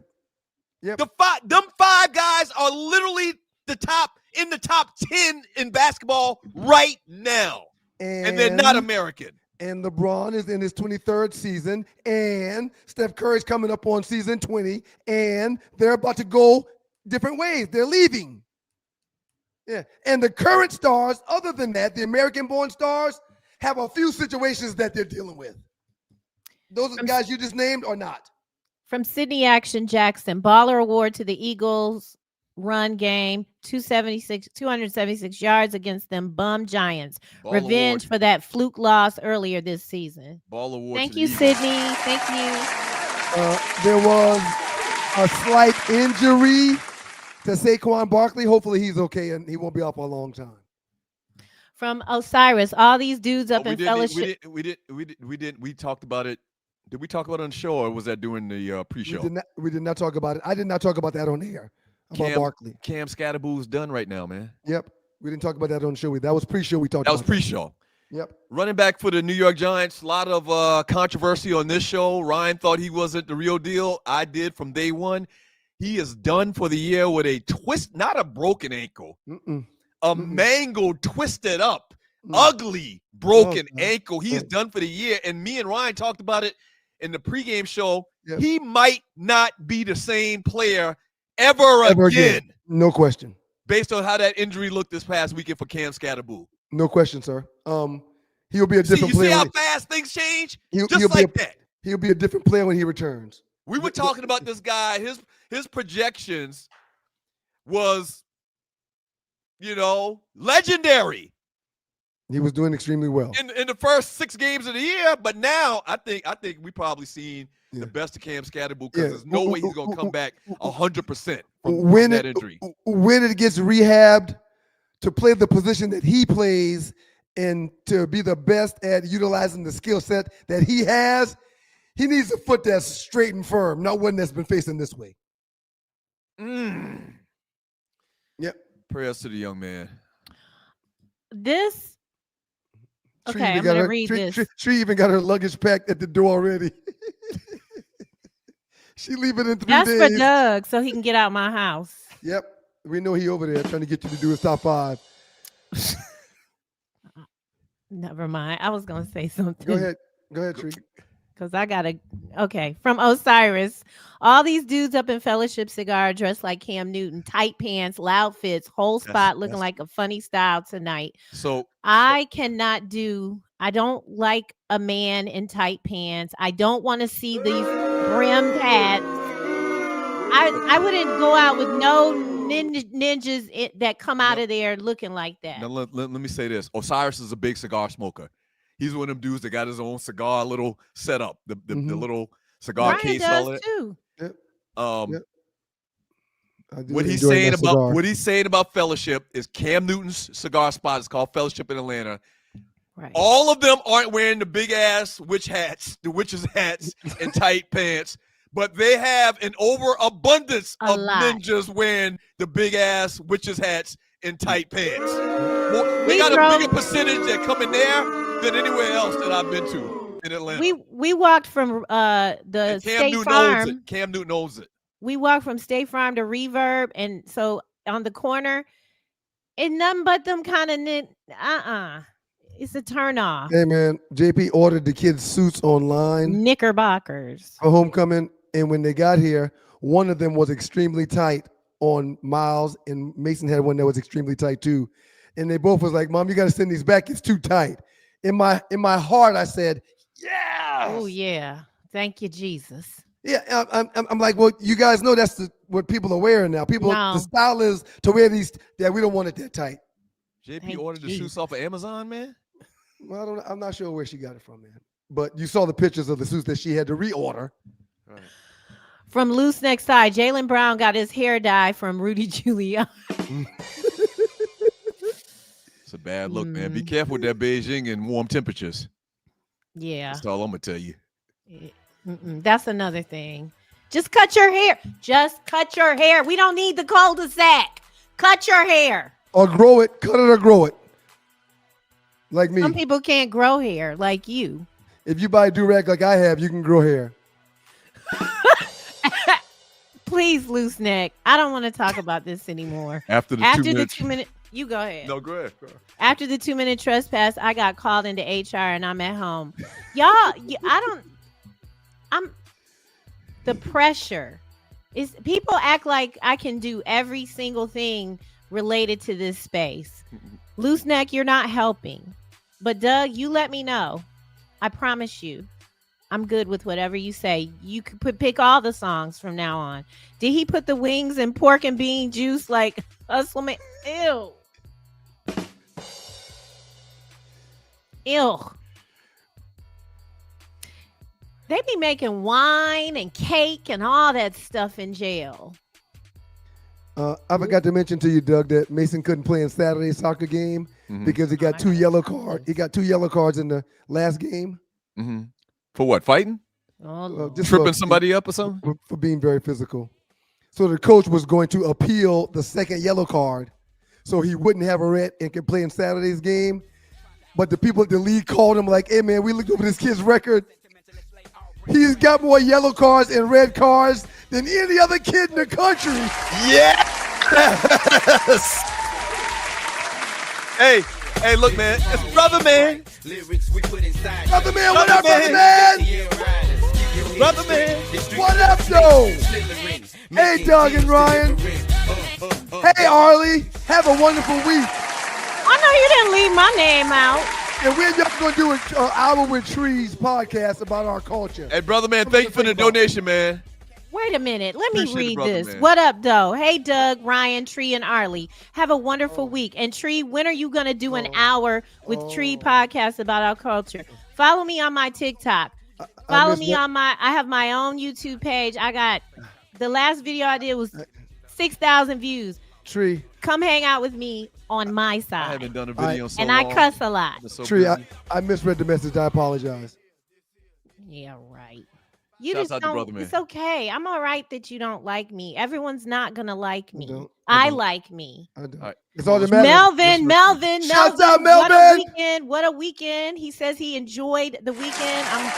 Them 5 guys are literally in the top 10 in basketball right now. And they're not American. And LeBron is in his 23rd season, and Steph Curry's coming up on season 20, and they're about to go different ways. They're leaving. Yeah. And the current stars, other than that, the American-born stars, have a few situations that they're dealing with. Those guys you just named or not. From Sydney Action Jackson, Baller Award to the Eagles run game, 276 yards against them bum Giants. Ball Revenge award. For that fluke loss earlier this season. Ball award. Thank you, Sydney. Thank you. There was a slight injury to Saquon Barkley, hopefully he's okay and he won't be out for a long time. From Osiris, all these dudes up in fellowship. We talked about it. Did we talk about it on the show, or was that during the pre-show? We did not talk about it. I did not talk about that on air. About Barkley. Cam Scatterboo's done right now, man. Yep. We didn't talk about that on the show. That was pre-show. We talked about that was pre-show. Yep. Running back for the New York Giants. A lot of controversy on this show. Ryan thought he wasn't the real deal. I did from day one. He is done for the year with a twist, not a broken ankle, a mangled, twisted up, ugly, broken ankle. He is done for the year. And me and Ryan talked about it in the pregame show. Yep. He might not be the same player ever again. No question. Based on how that injury looked this past weekend for Cam Scatterboo. No question, sir. He'll be a different player. See how fast things change? He'll be a different player when he returns. We were talking about this guy. His projections was, legendary. He was doing extremely well in the first 6 games of the year. But now I think we probably seen the best of Cam Scatterboo because there's no way he's gonna come back 100% from that injury. When it gets rehabbed to play the position that he plays and to be the best at utilizing the skill set that he has, he needs a foot that's straight and firm, not one that's been facing this way. Yep. Prayers to the young man. Okay, I'm going to read this. She even got her luggage packed at the door already. She leaving in 3 days. That's for Doug, so he can get out my house. Yep. We know he over there trying to get you to do his top 5. Never mind. I was going to say something. Go ahead, Tree. Because I got to. Okay. From Osiris. All these dudes up in Fellowship Cigar dressed like Cam Newton. Tight pants, loud fits, whole spot looking like a funny style tonight. I don't like a man in tight pants. I don't want to see these brimmed hats. I wouldn't go out with no ninjas that come out of there looking like that. Now, let me say this. Osiris is a big cigar smoker. He's one of them dudes that got his own cigar little setup, the little cigar Ryan case. does all that. too. What he's saying about Fellowship is Cam Newton's cigar spot is called Fellowship in Atlanta. Right. All of them aren't wearing the big ass the witches' hats and tight pants, but they have an overabundance of ninjas wearing the big ass witches' hats and tight pants. They got a bigger percentage that come in there than anywhere else that I've been to in Atlanta. We walked from the State Farm. Cam Newton owns it. We walked from State Farm to Reverb, and so on the corner, and nothing but them kind of it's a turn off. Hey man, JP ordered the kids' suits online. Knickerbockers for homecoming, and when they got here, one of them was extremely tight on Miles, and Mason had one that was extremely tight too. And they both was like, "Mom, you got to send these back. It's too tight." In my heart, I said, "Yeah." Oh yeah, thank you, Jesus. Yeah, I'm like, well, you guys know that's what people are wearing now. The style is to wear these. Yeah, we don't want it that tight. JP ordered the suits off of Amazon, man. Well, I'm not sure where she got it from, man. But you saw the pictures of the suits that she had to reorder. Right. From Loose Neck Side, Jaylen Brown got his hair dye from Rudy Giuliani. It's a bad look, man. Be careful with that Beijing and warm temperatures. Yeah. That's all I'm going to tell you. That's another thing. Just cut your hair. Just cut your hair. We don't need the cul-de-sac. Cut your hair. Or grow it. Cut it or grow it. Like me. Some people can't grow hair like you. If you buy a do-rag like I have, you can grow hair. Please, Loose Neck. I don't want to talk about this anymore. After the 2 minute, you go ahead. No, go ahead. After the 2-minute trespass, I got called into HR and I'm at home. The pressure is people act like I can do every single thing related to this space. Loose Neck, you're not helping. But Doug, you let me know. I promise you. I'm good with whatever you say. You could pick all the songs from now on. Did he put the wings and pork and bean juice like Hustleman? Ew. Ew. They be making wine and cake and all that stuff in jail. I forgot to mention to you, Doug, that Mason couldn't play in Saturday's soccer game because he got two yellow cards. He got 2 yellow cards in the last game. For what? Fighting? Just Tripping somebody up or something? For being very physical. So the coach was going to appeal the second yellow card so he wouldn't have a red and could play in Saturday's game. But the people at the league called him like, hey, man, we looked over this kid's record. He's got more yellow cards and red cards than any other kid in the country. Yes! Hey, look, man. It's Brother Man. Brother Man, what up, Brother Man? Brother Man. What up, though? Hey, Doug and Ryan. Hey, Arley. Have a wonderful week. I know you didn't leave my name out. And we're just going to do an Hour with Trees podcast about our culture. Hey, Brother Man, thank you for the donation, man. Wait a minute. Let me Appreciate it, read brother, this. man. What up, though? Hey, Doug, Ryan, Tree, and Arley. Have a wonderful week. And Tree, when are you going to do an hour with Tree podcast about our culture? Follow me on my TikTok. Follow me on I have my own YouTube page. I got, the last video I did was 6,000 views. Tree. Come hang out with me on my side. I haven't done a video in so long. And I cuss a lot. Tree, I misread the message. I apologize. Yeah, right. You Shouts just out to don't. Brother Man. It's okay. I'm all right that you don't like me. Everyone's not gonna like me. I I don't. like me. I don't. All right. It's all that matters. Melvin. Shouts out, What a Melvin. weekend. What a weekend. He says he enjoyed the weekend. I'm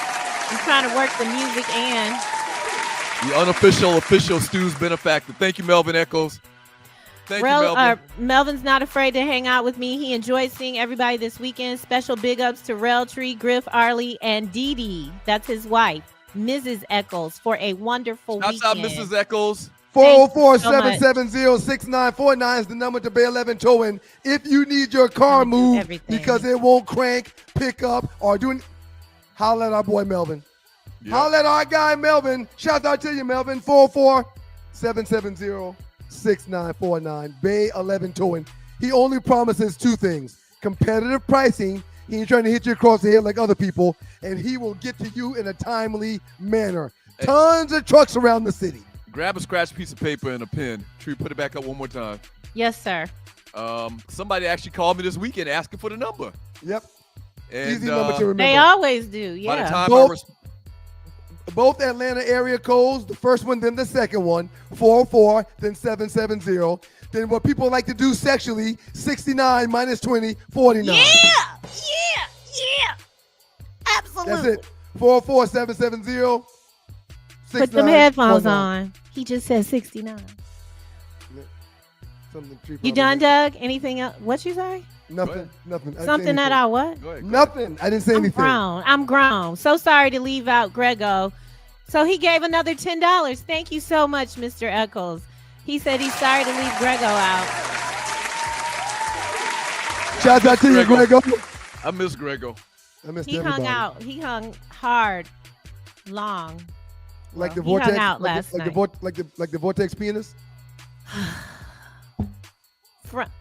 trying to work the music and The unofficial, official Stu's benefactor. Thank you, Melvin Echoes. Thank you, Melvin. Melvin's not afraid to hang out with me. He enjoyed seeing everybody this weekend. Special big ups to Tree, Griff, Arley, and Dee Dee. That's his wife, Mrs. Eccles, for a wonderful Shouts out, weekend. Mrs. Echoes. 404-770-6949 is the number to Bay 11 Towing. If you need your car moved because it won't crank, pick up, or holler at our boy Melvin. Yep. Holler at our guy Melvin. Shout out to you, Melvin. 404-770-6949. Bay 11 Towing. He only promises 2 things: competitive pricing. He ain't trying to hit you across the head like other people, and he will get to you in a timely manner. Tons of trucks around the city. Grab a scratch piece of paper and a pen. Tree, put it back up one more time. Yes, sir. Somebody actually called me this weekend asking for the number. Yep. And, Easy number to remember. They always do, yeah. By the time both Atlanta area codes, the first one, then the second one, 404, then 770. Then what people like to do sexually, 69 minus 20, 49. Yeah. Absolutely. That's it. 404-770. Put them headphones on. He just said 69. You done, Doug? Anything else? What you say? Nothing. Something that I what? Nothing. I didn't say anything. I'm grown. So sorry to leave out Grego. So he gave another $10. Thank you so much, Mr. Eccles. He said he's sorry to leave Grego out. Shout out to you, Grego. I miss Grego. I missed He everybody. hung out. He hung hard, long. Like the He vortex. hung out last like night. the vortex penis.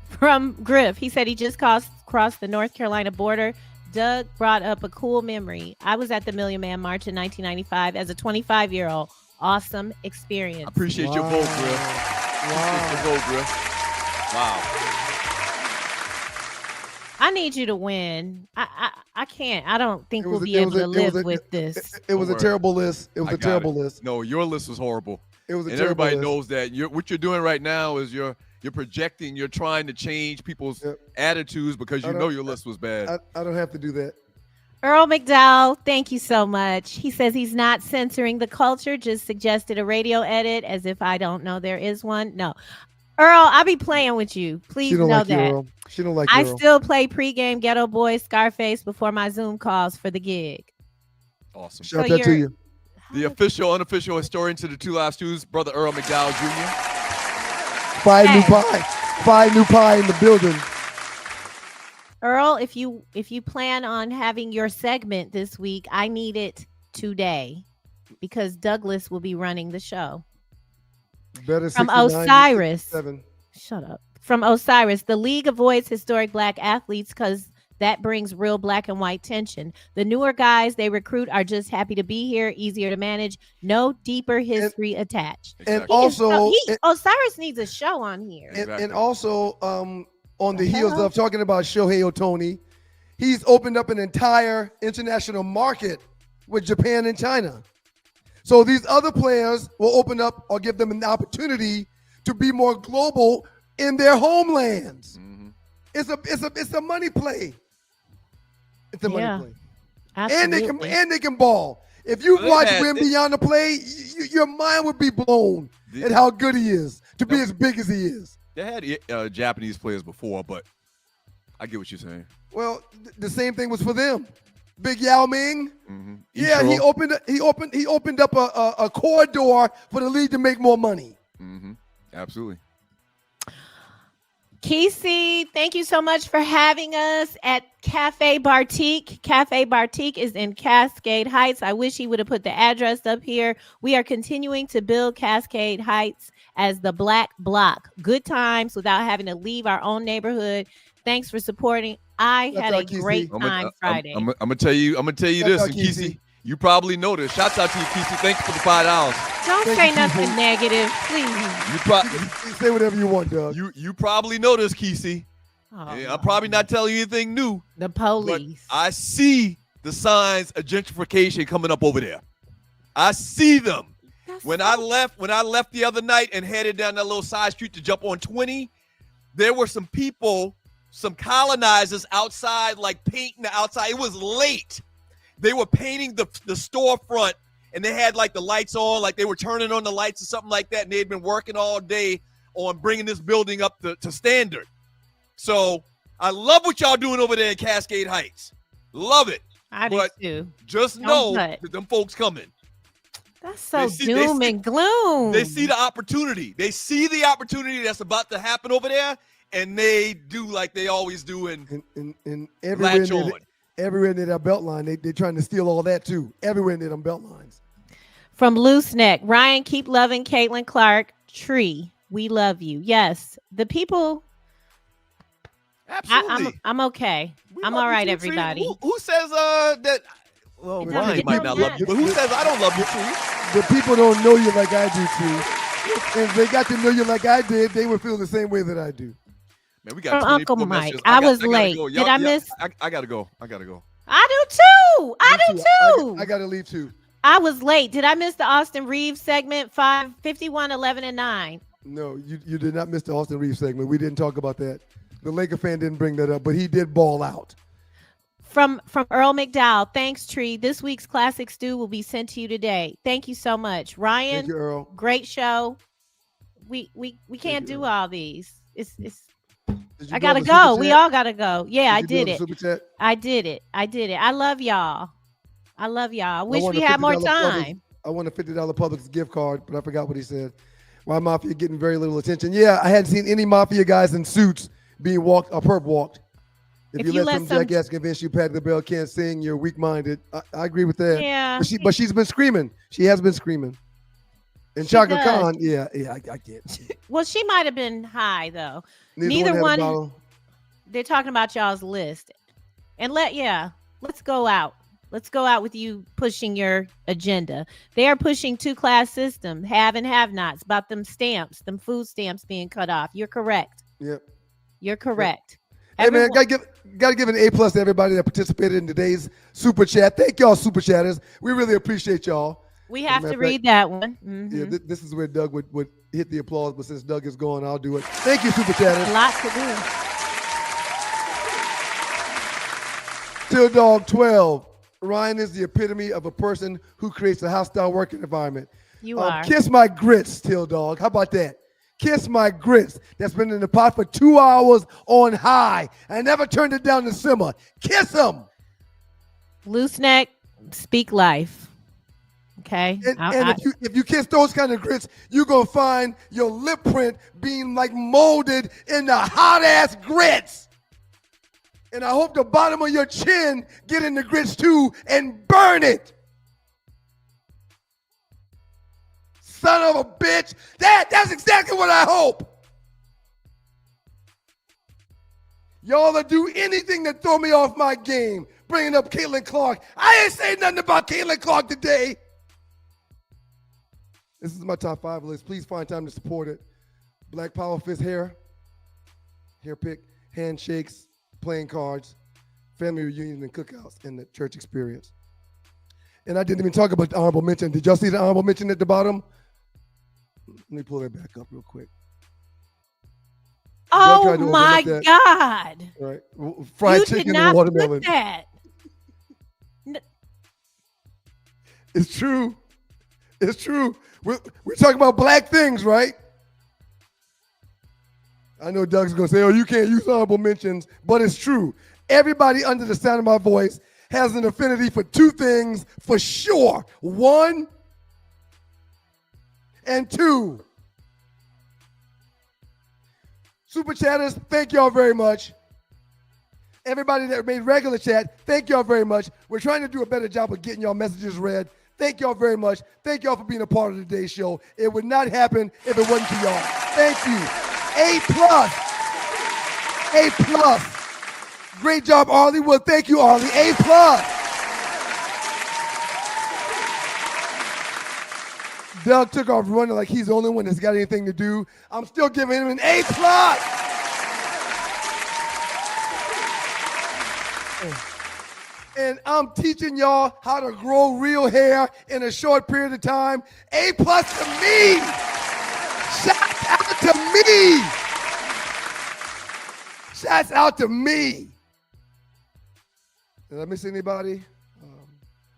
From Griff, he said he just crossed the North Carolina border. Doug brought up a cool memory. I was at the Million Man March in 1995 as a 25-year-old. Awesome experience. I appreciate your vote, Griff. Wow. Wow. I need you to win. I can't. I don't think we'll be able to live with this. It was a terrible list. It was a terrible list. No, your list was horrible. It was a and terrible everybody list. knows that. What you're doing right now is you're projecting. You're trying to change people's attitudes because you know your list was bad. I don't have to do that. Earl McDowell, thank you so much. He says he's not censoring the culture, just suggested a radio edit as if I don't know there is one. No. Earl, I'll be playing with you. Please She don't know like you, that. Earl. She don't like you, I Earl. still play pregame Ghetto Boy Scarface before my Zoom calls for the gig. Awesome. Shout out to you. The official, unofficial historian to the Two Live Stews, Brother Earl McDowell Jr. Five new pie in the building. Earl, if you plan on having your segment this week, I need it today because Douglas will be running the show. Better From 69, Osiris. 67. Shut up. From Osiris, the league avoids historic black athletes because That brings real black and white tension. The newer guys they recruit are just happy to be here, easier to manage, no deeper history attached. And also, Osiris needs a show on here. And also, on the heels of talking about Shohei Ohtani, he's opened up an entire international market with Japan and China. So these other players will open up or give them an opportunity to be more global in their homelands. Mm-hmm. It's a money play. It's a money play. Absolutely. And they can ball. If you watch Wembanyama play, your mind would be blown at how good he is to be as big as he is. They had Japanese players before, but I get what you're saying. Well, the same thing was for them. Big Yao Ming. Mm-hmm. Yeah, he opened up a corridor for the league to make more money. Mm-hmm. Absolutely. Kesey, thank you so much for having us at Cafe Bartique. Cafe Bartique is in Cascade Heights. I wish he would have put the address up here. We are continuing to build Cascade Heights as the Black Block. Good times without having to leave our own neighborhood. Thanks for supporting. I had a great time Friday. I'm gonna tell you this, and Kesey, you probably noticed. Shouts out to you, Kesey. Thanks for the $5. Don't say nothing negative, please. You say whatever you want, Doug. You probably noticed, Kesey. I'm probably not telling you anything new. The police. I see the signs of gentrification coming up over there. I see them. When I left the other night and headed down that little side street to jump on 20, there were some people, some colonizers outside, like painting the outside. It was late. They were painting the storefront, and they had like the lights on, like they were turning on the lights or something like that. And they had been working all day on bringing this building up to standard. So I love what y'all doing over there in Cascade Heights. Love it. I do too. Just know that them folks coming. That's so doom and gloom. They see the opportunity. They see the opportunity that's about to happen over there, and they do like they always do and everywhere near that belt line, they're trying to steal all that too. Everywhere near them belt lines. From Loose Neck, Ryan, keep loving Caitlin Clark. Tree, we love you. Yes, the people. Absolutely. I'm okay. I'm all right, everybody. Who says that? Well, Ryan might not love you, but who says I don't love you, Tree? The people don't know you like I do, Tree. If they got to know you like I did, they would feel the same way that I do. Man, we got Uncle Mike. I was late. Did I miss? I gotta go. I do too. I gotta leave too. I was late. Did I miss the Austin Reeves segment? 5:51, 11, and 9. No, you did not miss the Austin Reeves segment. We didn't talk about that. The Laker fan didn't bring that up, but he did ball out. From Earl McDowell, thanks, Tree. This week's classic stew will be sent to you today. Thank you so much, Ryan. Thank you, Earl. Great show. We can't do all these. I gotta go. We all gotta go. Yeah, I did it. I did it. I love y'all. I wish we had more time. I want a $50 Publix gift card, but I forgot what he said. Why Mafia getting very little attention? Yeah, I hadn't seen any Mafia guys in suits being walked or perp walked. If you let some jackass convince you Patty the Bell can't sing, you're weak-minded. I agree with that. Yeah. But she's been screaming. She has been screaming. And Chaka Khan, yeah, I get. Well, she might have been high though. Neither one. They're talking about y'all's list, and let's go out. Let's go out with you pushing your agenda. They are pushing two-class system, have and have-nots, about them stamps, them food stamps being cut off. You're correct. Yep. You're correct. Hey man, gotta give an A+ to everybody that participated in today's super chat. Thank y'all, super chatters. We really appreciate y'all. We have to read that one. Mm-hmm. Yeah, this is where Doug would hit the applause, but since Doug is gone, I'll do it. Thank you, super chatters. A lot to do. Till Dog 12. Ryan is the epitome of a person who creates a hostile working environment. You are. Kiss my grits, Till Dog. How about that? Kiss my grits that's been in the pot for 2 hours on high. I never turned it down to simmer. Kiss them. Loose neck, speak life. Okay. And if you kiss those kind of grits, you're going to find your lip print being like molded in the hot ass grits. And I hope the bottom of your chin get in the grits too and burn it. Son of a bitch. That's exactly what I hope. Y'all will do anything to throw me off my game. Bringing up Caitlin Clark. I ain't saying nothing about Caitlin Clark today. This is my top 5 list. Please find time to support it. Black Power Fist hair pick, handshakes, playing cards, family reunions and cookouts, and the church experience. And I didn't even talk about the honorable mention. Did y'all see the honorable mention at the bottom? Let me pull that back up real quick. Oh my God! All right, fried chicken and watermelon. Put that. It's true. It's true. We're talking about black things, right? I know Doug's gonna say, "Oh, you can't use honorable mentions," but it's true. Everybody under the sound of my voice has an affinity for 2 things for sure. 1 and 2. Super chatters, thank y'all very much. Everybody that made regular chat, thank y'all very much. We're trying to do a better job of getting y'all messages read. Thank y'all very much. Thank y'all for being a part of today's show. It would not happen if it wasn't for y'all. Thank you. A+. Great job, Arley. Well, thank you, Arley. A+. Doug took off running like he's the only one that's got anything to do. I'm still giving him an A+. And I'm teaching y'all how to grow real hair in a short period of time. A+ to me. Shout out to me. Shouts out to me. Did I miss anybody?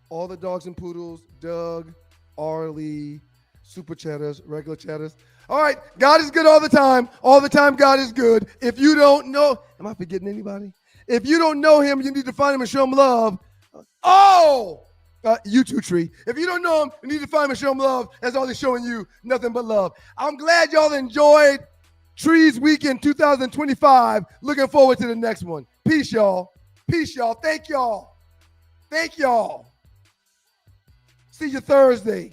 All the dogs and poodles, Doug, Arley, super chatters, regular chatters. All right, God is good all the time. All the time, God is good. If you don't know, am I forgetting anybody? If you don't know him, you need to find him and show him love. YouTube tree. If you don't know him, you need to find him and show him love. That's all he's showing you, nothing but love. I'm glad y'all enjoyed Trees Weekend 2025. Looking forward to the next one. Peace, y'all. Peace, y'all. Thank y'all. Thank y'all. See you Thursday.